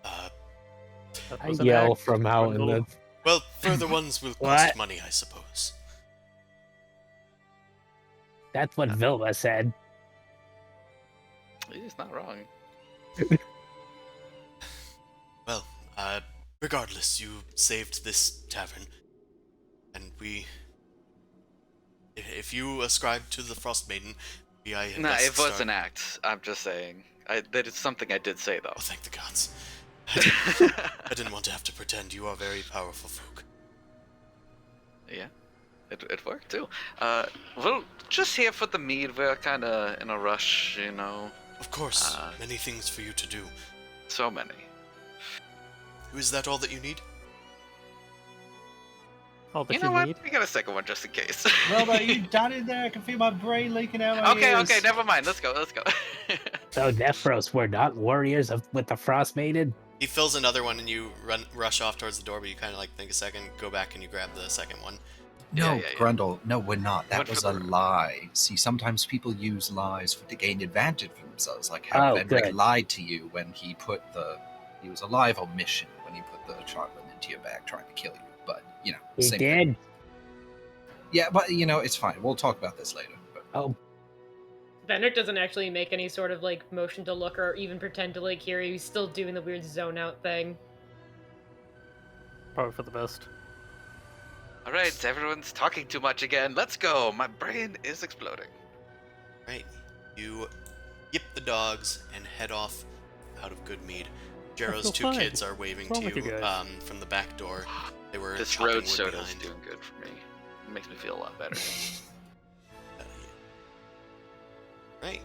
That I was an yell act, from out in the. Grundle. Well, further ones will What? cost money, I suppose. That's what Vilma said. He's not wrong. Well, regardless, you saved this tavern, and if you ascribe to the Frostmaiden, maybe I Nah, best it was start- an act. I'm just saying. That is something I did say, though. Oh, thank the gods. I didn't want to have to pretend. You are very powerful folk. Yeah, it worked too. Well, just here for the mead. We're kind of in a rush, you know. Of course, many things for you to do. So many. Is that all that you need? All that You know what? need. We got a second one just in case. Well, are you down in there? I can feel my brain leaking out my Okay, ears. okay, never mind. Let's go. So, Nephros, we're not warriors with the Frostmaiden? He fills another one and you rush off towards the door, but you kind of like think a second, go back and you grab the second one. No, Yeah. Grundle, no, we're not. That Went was for a the- lie. See, sometimes people use lies to gain advantage for themselves, like how Oh, Vendrick good. lied to you when he was a live omission when he put the shotgun into your bag trying to kill you. But, you know, He same did? thing. Yeah, but, you know, it's fine. We'll talk about this later. But, Oh, Vendrick doesn't actually make any sort of like motion to look or even pretend to like hear you. He's still doing the weird zone out thing. Probably for the best. All right, everyone's talking too much again. Let's go. My brain is exploding. Right. You yip the dogs and head off out of Goodmead. Jarrow's feel two fine. kids are waving What's to wrong with you you guys? from the back door. They were This chopping road wood soda's behind. doing good for me. It makes me feel a lot better. Right.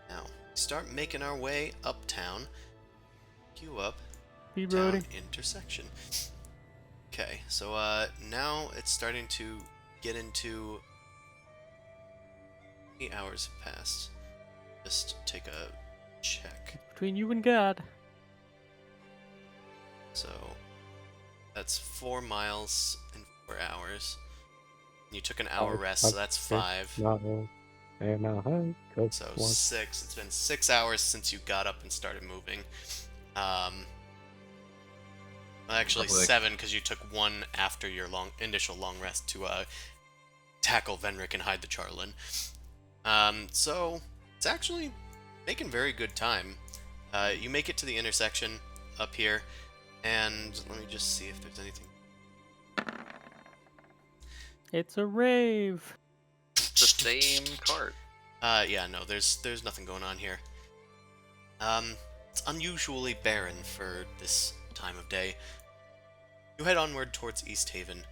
Now, start making our way uptown. Queue up. Be Town ready. intersection. Okay, so now it's starting to get into 8 hours have passed. Just take a check. Between you and God. So that's 4 miles in 4 hours. You took an hour rest, so that's 5. no. So 6. It's been 6 hours since you got up and started moving. Well, actually Probably. 7 because you took 1 after your initial long rest to tackle Venric and hide the Charlin. So it's actually making very good time. You make it to the intersection up here, and let me just see if there's anything. It's a rave. It's the same cart. Yeah, no, there's nothing going on here. It's unusually barren for this time of day. You head onward towards East Haven.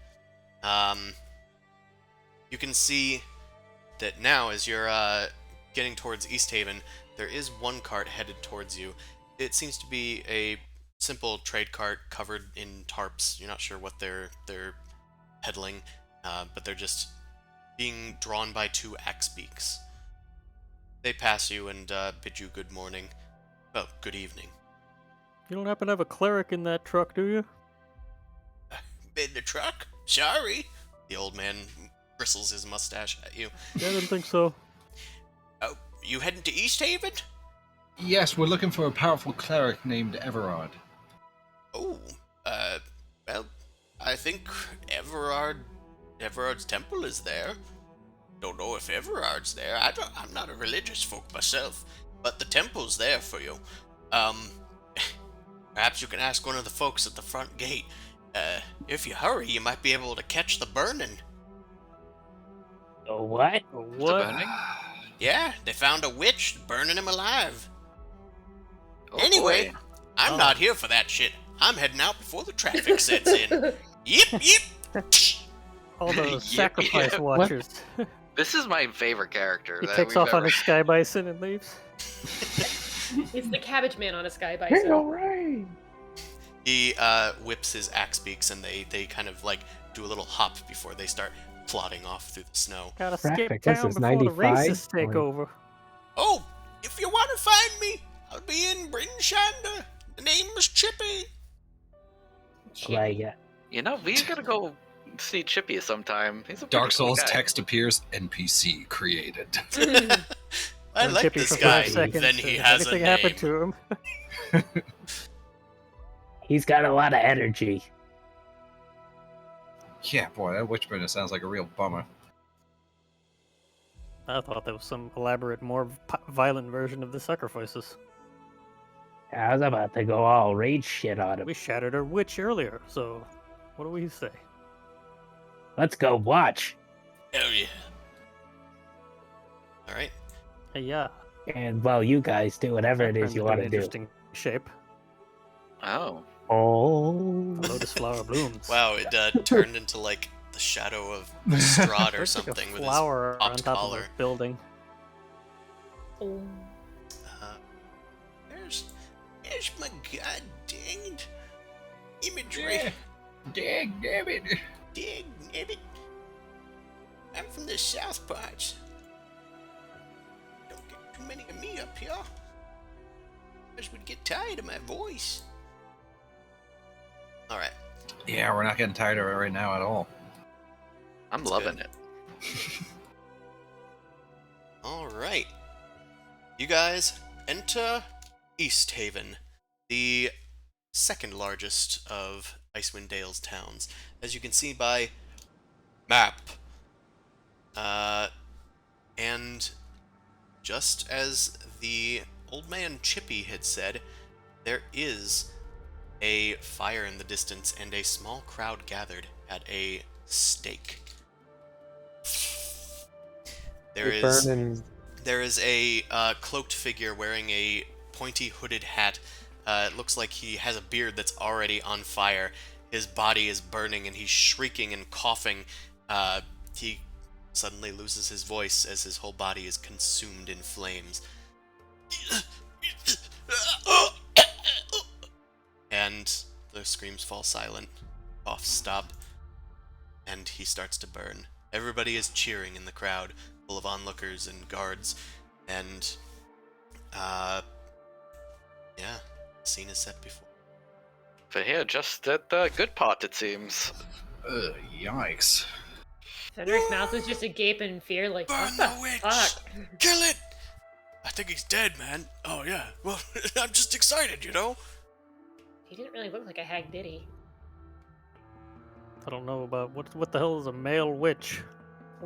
You can see that now, as you're getting towards East Haven, there is one cart headed towards you. It seems to be a simple trade cart covered in tarps. You're not sure what they're peddling, but they're just being drawn by 2 axe beaks. They pass you and bid you good morning. Well, good evening. You don't happen to have a cleric in that truck, do you? In the truck? Sorry. The old man bristles his mustache at you. Yeah, I didn't think so. Oh, you heading to East Haven? yes, we're looking for a powerful cleric named Everard. Oh, well, I think Everard's temple is there. Don't know if Everard's there. I'm not a religious folk myself, but the temple's there for you. Perhaps you can ask one of the folks at the front gate. If you hurry, you might be able to catch the burning. Oh, what? What? burning? Yeah, they found a witch burning him alive. Oh, Anyway, boy. I'm Oh. not here for that shit. I'm heading out before the traffic sets in. Yip. All the Yep, sacrifice yep. watchers. This is my favorite character. He that takes we've off on ever- his sky bison and leaves. It's the cabbage man on a sky bison. Alright. He whips his axe beaks and they kind of like do a little hop before they start plodding off through the snow. Gotta Traffic, skip this town is before the 95 racists take or- over. Oh, if you want to find me, I'll be in Bryn Shander. The name is Chippy. Like, You know, we gotta go see Chippy sometime. He's a pretty Dark cool Souls guy. text appears, NPC created. I And like Chippy this for guy. 5 seconds, Then he if has a anything name. happened to him. he's got a lot of energy. Yeah, boy, that Witchburner sounds like a real bummer. I thought that was some elaborate, more violent version of the sacrifices. I was about to go all rage shit on him. We shattered our witch earlier, so what do we say? Let's go watch. Hell yeah. All right. Hey, yeah. And well, you guys do whatever it is Turned you into want an to do. interesting shape. Oh. Oh. A lotus flower blooms. Wow, it turned into like the shadow of Strahd or Looks like a something with his flower on popped top collar. of a building. Oh. There's my god danged imagery. Dag nabbit. Dig nabbit. I'm from the south parts. Don't get too many of me up here. I would get tired of my voice. Alright. Yeah, we're not getting tired of it right now at all. I'm That's loving good. it. Alright. You guys enter East Haven, the second largest of Icewind Dale's towns. As you can see by map. And just as the old man Chippy had said, there is a fire in the distance and a small crowd gathered at a stake. There is a cloaked figure wearing a pointy hooded hat. It looks like he has a beard that's already on fire. His body is burning and he's shrieking and coughing. He suddenly loses his voice as his whole body is consumed in flames. And the screams fall silent. Coughs stop. And he starts to burn. Everybody is cheering in the crowd, full of onlookers and guards. And, yeah, scene is set before. But here, just at the good part, it seems. Ugh, yikes. Fenric's mouth is just agape in fear, like, Burn what the the witch! fuck? Kill it! I think he's dead, man. Oh, yeah. Well, I'm just excited, you know? He didn't really look like a hag, did he? I don't know about what the hell is a male witch?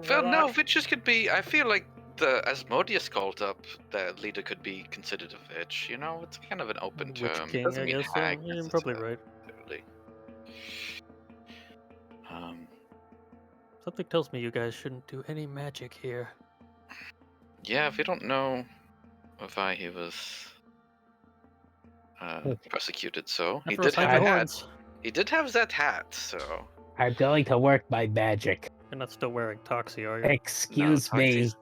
Well, no, Warlock? witches could be. I feel like the Asmodeus cult up, the leader could be considered a witch. You know, it's kind of an open Witch term. It king, doesn't I mean guess. hag Yeah, you're probably right. necessarily. Something tells me you guys shouldn't do any magic here. Yeah, if you don't know why he was persecuted, so he After did us, hide have your a hat. horns. He did have that hat, so. I'm going to work my magic. You're not still wearing Toxie, are you? Excuse me, Toxie's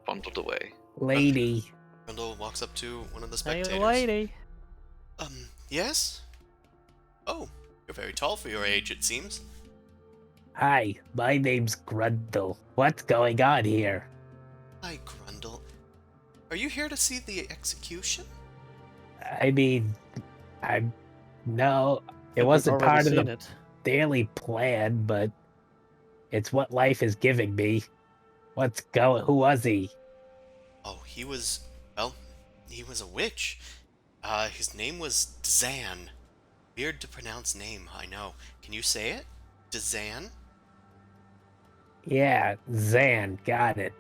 bundled away. lady. Brundle walks up to one of the Hey, spectators. lady. Yes? Oh, you're very tall for your age, it seems. Hi, my name's Grundle. What's going on here? Hi, Grundle. Are you here to see the execution? I mean, no, it We've wasn't already part of seen the it. daily plan, but it's what life is giving me. Who was he? Oh, he was a witch. His name was Dzan. Weird to pronounce name, I know. Can you say it? Dzan? Yeah, Zan, got it.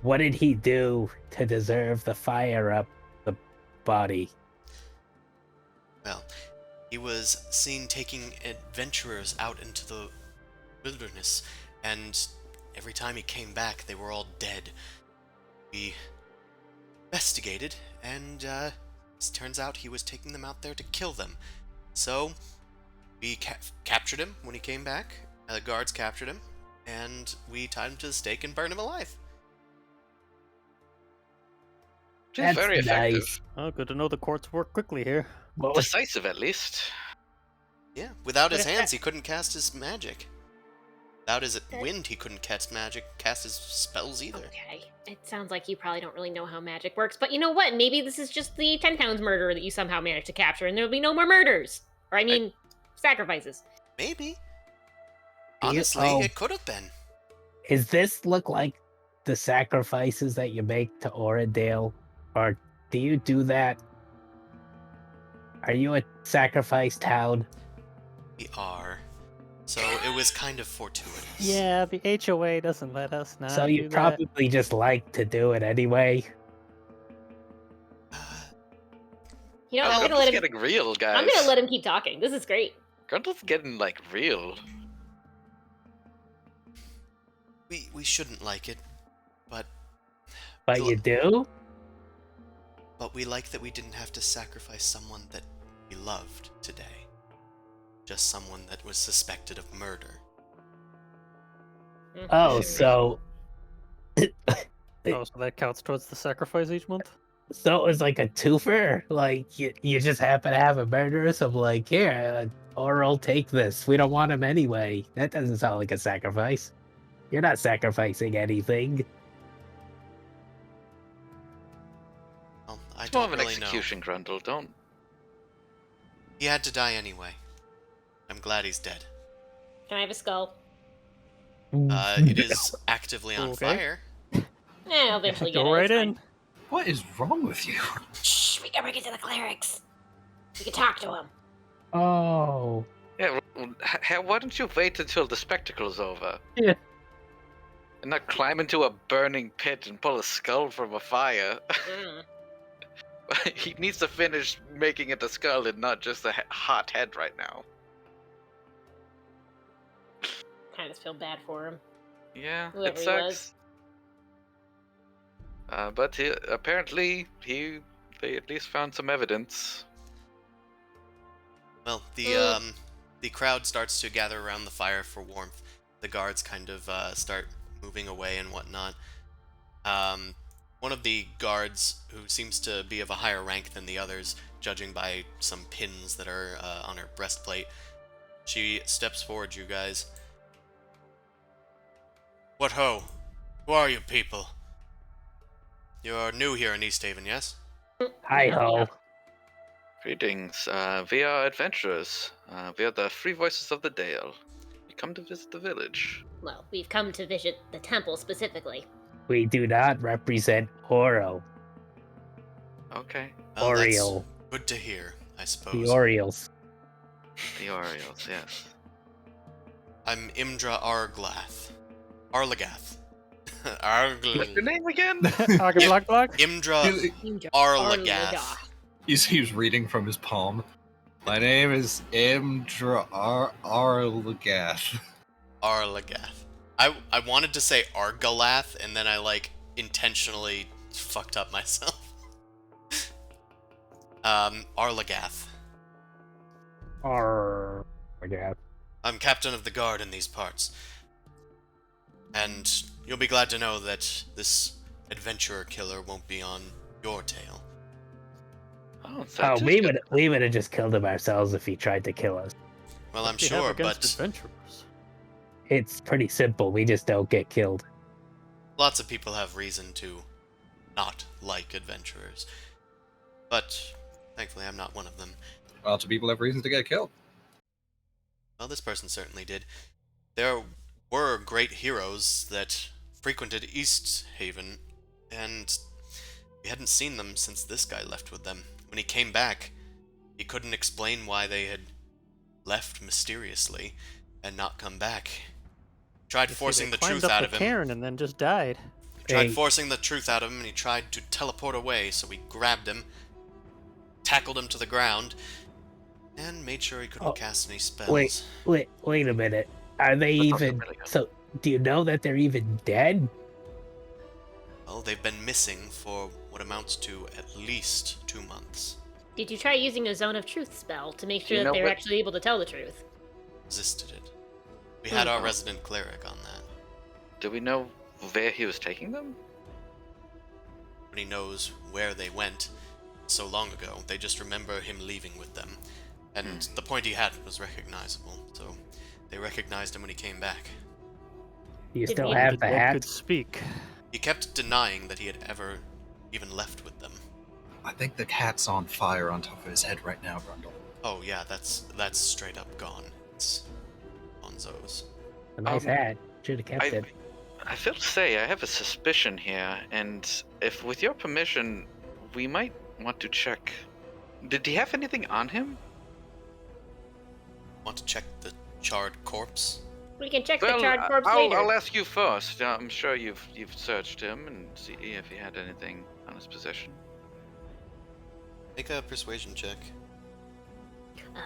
What did he do to deserve the fire up the body? Well, he was seen taking adventurers out into the wilderness, and every time he came back, they were all dead. We investigated, and it turns out he was taking them out there to kill them. So, we captured him when he came back. The guards captured him, and we tied him to the stake and burned him alive. Which is That's very effective. nice. Oh, good to know the courts work quickly here. What was Decisive, at least. Yeah, without his But if hands, that- he couldn't cast his magic. Without his wind, he couldn't cast his spells either. Okay. It sounds like you probably don't really know how magic works, but you know what? Maybe this is just the 10 pounds murderer that you somehow managed to capture, and there'll be no more murders. Or, I mean, sacrifices. Maybe. Do you- Honestly, oh. it could have been. Is this look like the sacrifices that you make to Oradale? Or do you do that? Are you a sacrifice town? We are. So it was kind of fortuitous. Yeah, the HOA doesn't let us not So do you that. probably just like to do it anyway. You know, Oh, I'm gonna Grundle's let him. getting real, guys. I'm gonna let him keep talking. This is great. Grundle's getting, like, real. We shouldn't like it, but But you do? But we like that we didn't have to sacrifice someone that we loved today. Just someone that was suspected of murder. Oh, so Oh, so that counts towards the sacrifice each month? so it was like a twofer? Like, you just happen to have a murderer, so I'm like, here, Oral, take this. We don't want him anyway. That doesn't sound like a sacrifice. You're not sacrificing anything. Well, I It's more don't of an really know. execution, Grundle. Don't. He had to die anyway. I'm glad he's dead. Can I have a skull? It is actively on Okay. fire. I'll eventually get Go it. right it's fine. in. What is wrong with you? Shh, we can bring it to the clerics. We can talk to him. Oh. Yeah. Why don't you wait until the spectacle's over? Yeah. And not climb into a burning pit and pull a skull from a fire. He needs to finish making it a skull and not just a hot head right now. Kind of feel bad for him. Yeah, Whoever it he sucks. was. But apparently they at least found some evidence. Well, the crowd starts to gather around the fire for warmth. The guards kind of start moving away and whatnot. One of the guards, who seems to be of a higher rank than the others, judging by some pins that are on her breastplate, she steps forward, you guys. What ho? Who are you people? You're new here in East Haven, yes? Hi ho. Greetings. We are adventurers. We are the free voices of the Dale. We come to visit the village. Well, we've come to visit the temple specifically. We do not represent Oro. Okay. Well, that's Oriole. good to hear, I The suppose. Orioles. The Orioles, yes. I'm Imdra Arlagath. What's your name again? Block, block. Imdra Arlagath. Arlagath. He was reading from his palm. My name is Imdra Arlagath. Arlagath. I wanted to say Argalath, and then I intentionally fucked up myself. Arlagath. Arlagath. I'm captain of the guard in these parts. And you'll be glad to know that this adventurer killer won't be on your tail. Oh, Oh, we would have just killed him ourselves if he tried to kill us. Well, I'm What do you have sure, against but adventurers? It's pretty simple. We just don't get killed. lots of people have reason to not like adventurers. But thankfully, I'm not one of them. Lots of people have reasons to get killed. Well, this person certainly did. There were great heroes that frequented East Haven, and we hadn't seen them since this guy left with them. When he came back, he couldn't explain why they had left mysteriously and not come back. Tried forcing the truth out of him. Cairn and then just died. Tried forcing the truth out of him, and he tried to teleport away, so we grabbed him, tackled him to the ground, and made sure he couldn't cast any spells. Wait a minute. Are they even... So, do you know that they're even dead? Well, they've been missing for what amounts to at least 2 months. Did you try using a Zone of Truth spell to make sure You that know they're what- actually able to tell the truth? Resisted it. We had our resident cleric on that. Do we know where he was taking them? Nobody knows where they went so long ago. They just remember him leaving with them. And the point he had was recognizable, so they recognized him when he came back. You Did still we- have The the dead hat? could speak. He kept denying that he had ever even left with them. I think the cat's on fire on top of his head right now, Grundle. Oh yeah, that's straight up gone. It's Bonzo's. A nice hat. Should have kept it. I feel to say I have a suspicion here, and if with your permission, we might want to check. Did he have anything on him? Want to check the charred corpse? We can check Well, the charred corpse I'll, later. I'll ask you first. I'm sure you've searched him and see if he had anything on his possession. Make a persuasion check.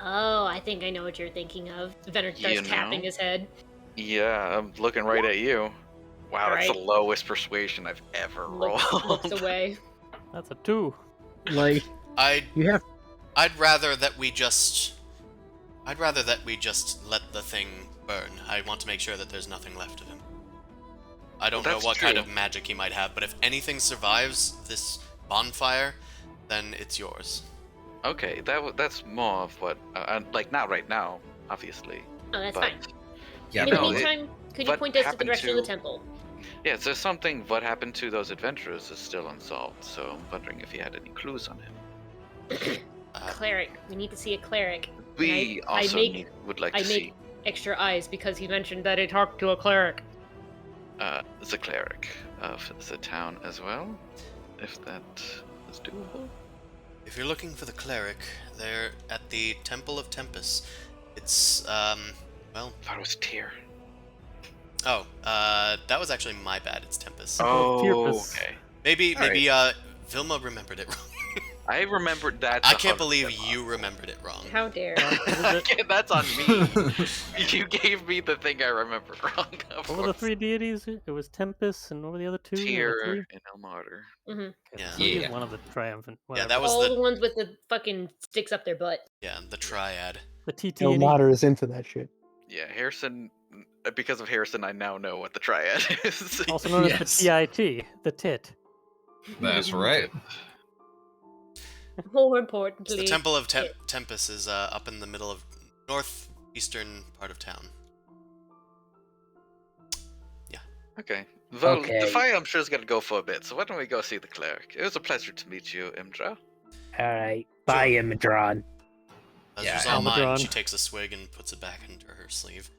Oh, I think I know what you're thinking of. Venner starts You tapping know? his head. Yeah, I'm looking right at you. Wow, that's the Alright. lowest persuasion I've ever Looks rolled. away. That's a 2. Like, I'd you have rather that we just let the thing burn. I want to make sure that there's nothing left of him. I don't know That's what kind true. of magic he might have, but if anything survives this bonfire, then it's yours. Okay, that's more of what, like not right now, obviously. Oh, that's but, fine. Yeah, In the no, meantime, could you what point us in the happened direction of the to- temple? Yeah, so something. What happened to those adventurers is still unsolved. So I'm wondering if you had any clues on him. Cleric. We need to see a cleric. We I also make- would like I to make see extra eyes because he mentioned that he talked to a cleric. the cleric of the town as well, if that is doable. If you're looking for the cleric, they're at the Temple of Tempest. It's, well... I thought it was Tyr. Oh, that was actually my bad. It's Tempest. Oh, Tyrpus. Okay. Maybe, Alright. Vilma remembered it wrong. I remembered that. I can't believe you remembered it wrong. How dare. That's on me. You gave me the thing I remembered wrong. Of What were the course. 3 deities? It was Tempest, and what were the other 2? There were Tyr 3? and Elmartyr. Mm-hmm. Yeah. So he is Yeah. one of the triumphant. Yeah, Whatever. that was All the... the ones with the fucking sticks up their butt. Yeah, the triad. The TT. Ilmater is into that shit. Yeah, Harrison. Because of Harrison, I now know what the triad is. Also known Yes. as the TIT, the tit. That's right. More So importantly, the Temple of Tempest is up in the middle of northeastern part of town. Okay. Well, Okay. the fight I'm sure is gonna go for a bit, so why don't we go see the cleric? It was a pleasure to meet you, Imdra. Alright. Bye, Immadron. As Yeah, all mine, Almadron. she takes a swig and puts it back into her sleeve.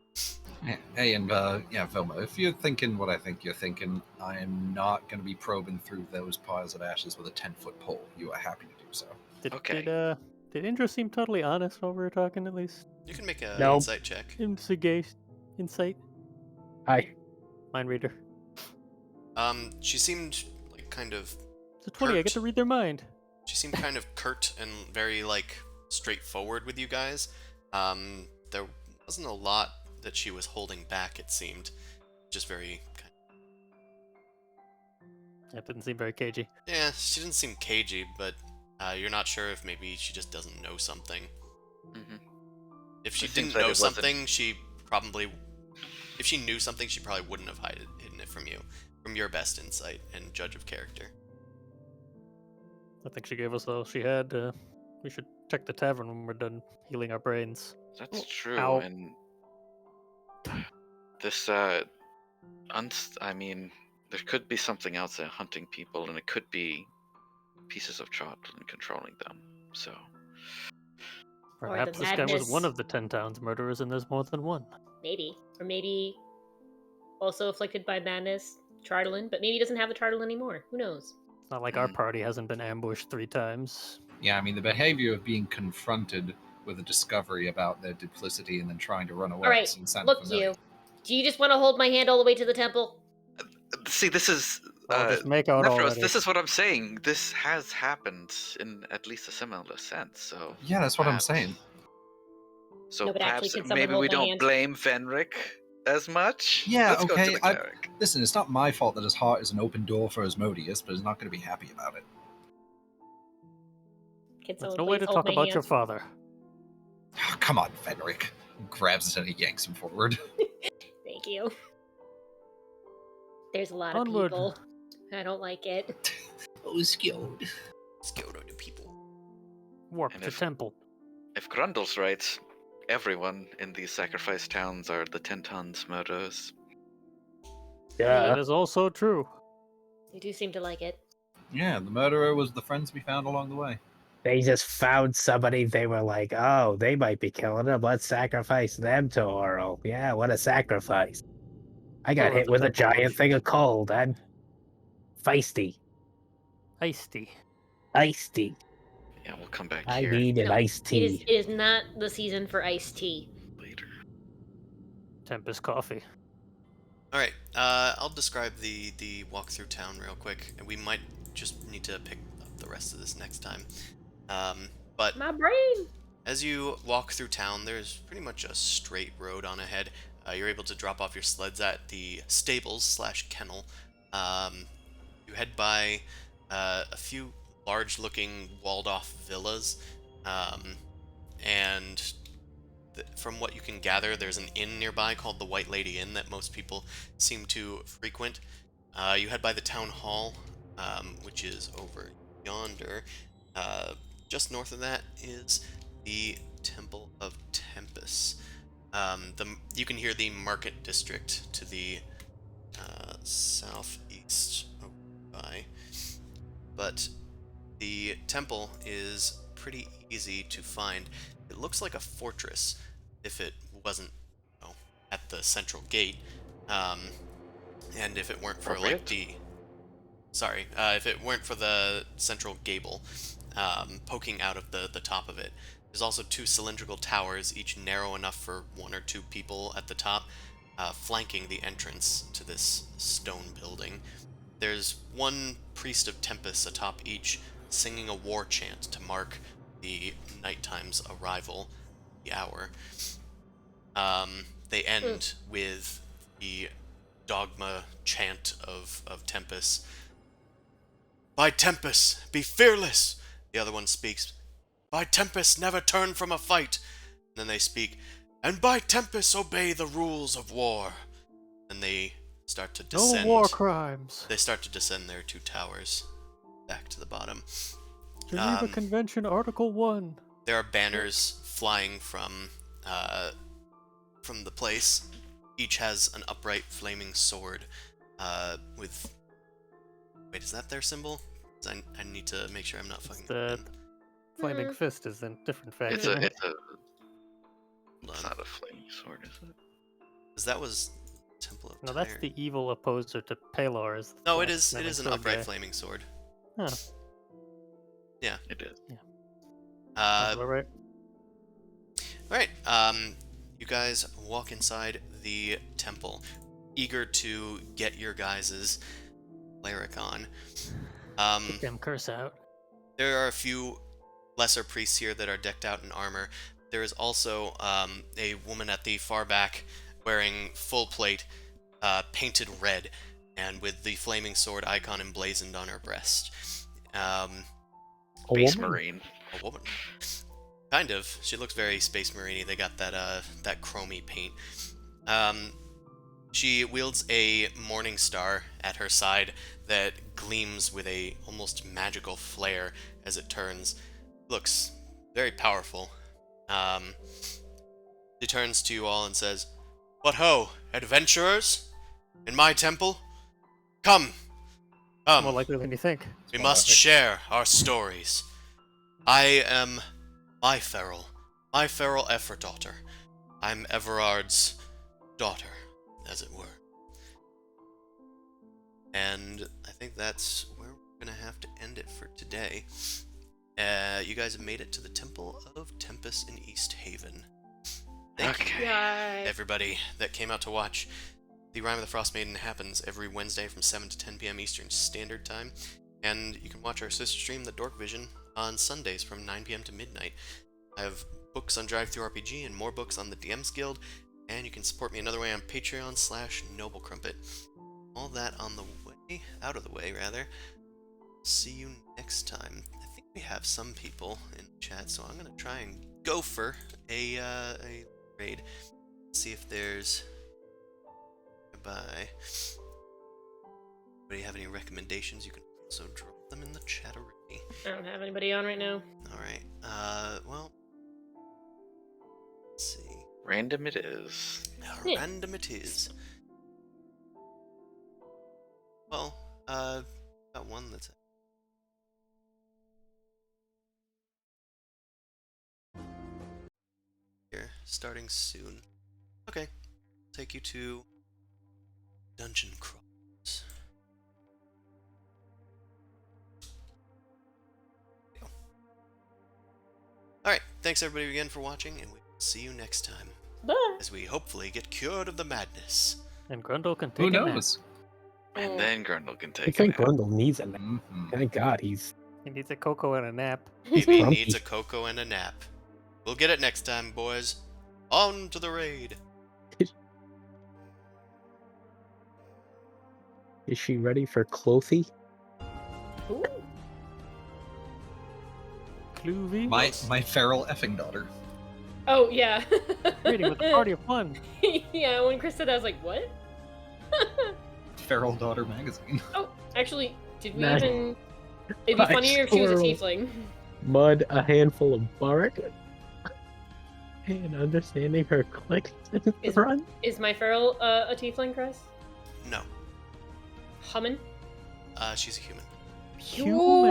Hey, and yeah, Vilma, if you're thinking what I think you're thinking, I am not going to be probing through those piles of ashes with a 10-foot pole. You are happy to do so. Okay. Did Indra seem totally honest while we were talking, at least? You can make a Nope. insight check. Insight? Hi. Mind reader. She seemed like kind of... It's a 20, I get Hurt. to read their mind. She seemed kind of curt and very, like, straightforward with you guys. There wasn't a lot that she was holding back, it seemed. Just very... That didn't seem very cagey. Yeah, she didn't seem cagey, but you're not sure if maybe she just doesn't know something. Mm-hmm. If she It seems didn't like know it wasn't- something, she probably... If she knew something, she probably wouldn't have hidden it from you. From your best insight and judge of character. I think she gave us all she had. We should check the tavern when we're done healing our brains. That's true, Ow. and this, I mean, there could be something else there hunting people, and it could be pieces of chocolate controlling them, so... Or the Perhaps this guy was madness. one of the 10 towns murderers and there's more than one. maybe. Or maybe also afflicted by madness, Chardalin, but maybe he doesn't have the Chardalin anymore. Who knows? It's not like our party hasn't been ambushed 3 times. Yeah, I mean, the behavior of being confronted with a discovery about their duplicity and then trying to run away. Alright, doesn't sound look familiar. you. Do you just want to hold my hand all the way to the temple? See, this is... Well, just make out Nephros, already. this is what I'm saying. This has happened in at least a similar sense, so... Yeah, that's what I'm perhaps- saying. So No, but actually, perhaps can someone maybe hold we my don't hand? blame Fenric as much. Yeah, Let's go to okay, the cleric. Listen, it's not my fault that his heart is an open door for Asmodeus, but he's not going to be happy about it. Can That's someone no way please to hold talk my about your hand? father. Oh, come on, Fenric. Grabs it and he yanks him forward. Thank you. There's a lot Onward. of people. I don't like it. Oh, skilled. Skilled to people. Warp And to if- temple. If Grundle's right, everyone in these sacrifice towns are the 10 tons murderers. That Yeah. is also true. They do seem to like it. Yeah, the murderer was the friends we found along the way. They just found somebody. They were like, oh, they might be killing him. Let's sacrifice them to Oral. Yeah, what a sacrifice. I got Or hit the with a temple. giant thing of cold. I'm feisty. Icy. Icedy. Yeah, we'll come back I here need an No, iced tea. It is not the season for iced tea. later. Tempest coffee. Alright, I'll describe the walk through town real quick, and we might just need to pick up the rest of this next time. But My brain! as you walk through town, there's pretty much a straight road on ahead. You're able to drop off your sleds at the stables/kennel. You head by a few large-looking walled-off villas, and from what you can gather, there's an inn nearby called the White Lady Inn that most people seem to frequent. You head by the town hall, which is over yonder. Just north of that is the Temple of Tempest. You can hear the market district to the southeast by, but the temple is pretty easy to find. It looks like a fortress if it wasn't, you know, at the central gate, and if it weren't for like if it weren't for the central gable poking out of the top of it. There's also 2 cylindrical towers, each narrow enough for 1 or 2 people at the top, flanking the entrance to this stone building. There's 1 priest of Tempest atop each, singing a war chant to mark the nighttime's arrival, the hour. They end with the dogma chant of Tempest. By Tempest, be fearless! The other one speaks, by Tempest, never turn from a fight! And then they speak, and by Tempest, obey the rules of war! And they start to descend. No war crimes. They start to descend their 2 towers back to the bottom. Geneva Convention Article 1. There are banners flying from the place. Each has an upright flaming sword with... Wait, is that their symbol? I need to make sure I'm not fucking... The flaming fist is a different faction. It's not a flaming sword, is it? Because that was Temple of No, that's Tyre. the evil opposer to Palor. No, it is an upright flaming sword. Huh. Yeah. It is. Yeah. Alright. You guys walk inside the temple, eager to get your guys' cleric on. Get them curse out. There are a few lesser priests here that are decked out in armor. There is also a woman at the far back wearing full plate, painted red, and with the flaming sword icon emblazoned on her breast. Space Marine. A woman. Kind of. She looks very Space Marine-y. They got that chromey paint. She wields a morning star at her side that gleams with a almost magical flare as it turns. Looks very powerful. She turns to you all and says, "What ho, adventurers? In my temple? Come! More likely than you think. We must share our stories. I am my feral Effra daughter. I'm Everard's daughter, as it were." And I think that's where we're gonna have to end it for today. You guys have made it to the Temple of Tempest in East Haven. Thank you, everybody that came out to watch. The Rime of the Frostmaiden happens every Wednesday from 7 to 10 p.m. Eastern Standard Time, and you can watch our sister stream, The Dork Vision, on Sundays from 9 p.m. to midnight. I have books on DriveThruRPG and more books on the DM's Guild, and you can support me another way on Patreon/NobleCrumpet. All that on the way, out of the way, rather. See you next time. I think we have some people in the chat, so I'm gonna try and go for a raid. See if there's... Goodbye. Anybody have any recommendations? You can also drop them in the chat already. I don't have anybody on right now. Alright, well... Let's see. Random it is. Random it is. Well, got one that's... Here, starting soon. Okay, take you to Dungeon Crawlers. Alright, thanks everybody again for watching, and we will see you next time. Bye. As we hopefully get cured of the madness. And Grundle can take Who a nap. knows? And then Grundle can I take think it. Grundle needs a nap. Mhm. Thank God he needs a cocoa and a nap. He's Maybe he grumpy. needs a cocoa and a nap. We'll get it next time, boys. On to the raid. Is she ready for Clothy? Ooh. Cluvy. My feral effing daughter. Oh yeah. Reading with a party of one. Yeah, when Chris said that, I was like, what? Feral Daughter magazine. Oh, actually, did we Nice. even? It'd be My funnier if she was a squirrel. tiefling. Mud, a handful of bark, and understanding her clicks and Is- run. Is my feral a tiefling, Chris? No. Hummin? She's a human. Ooh,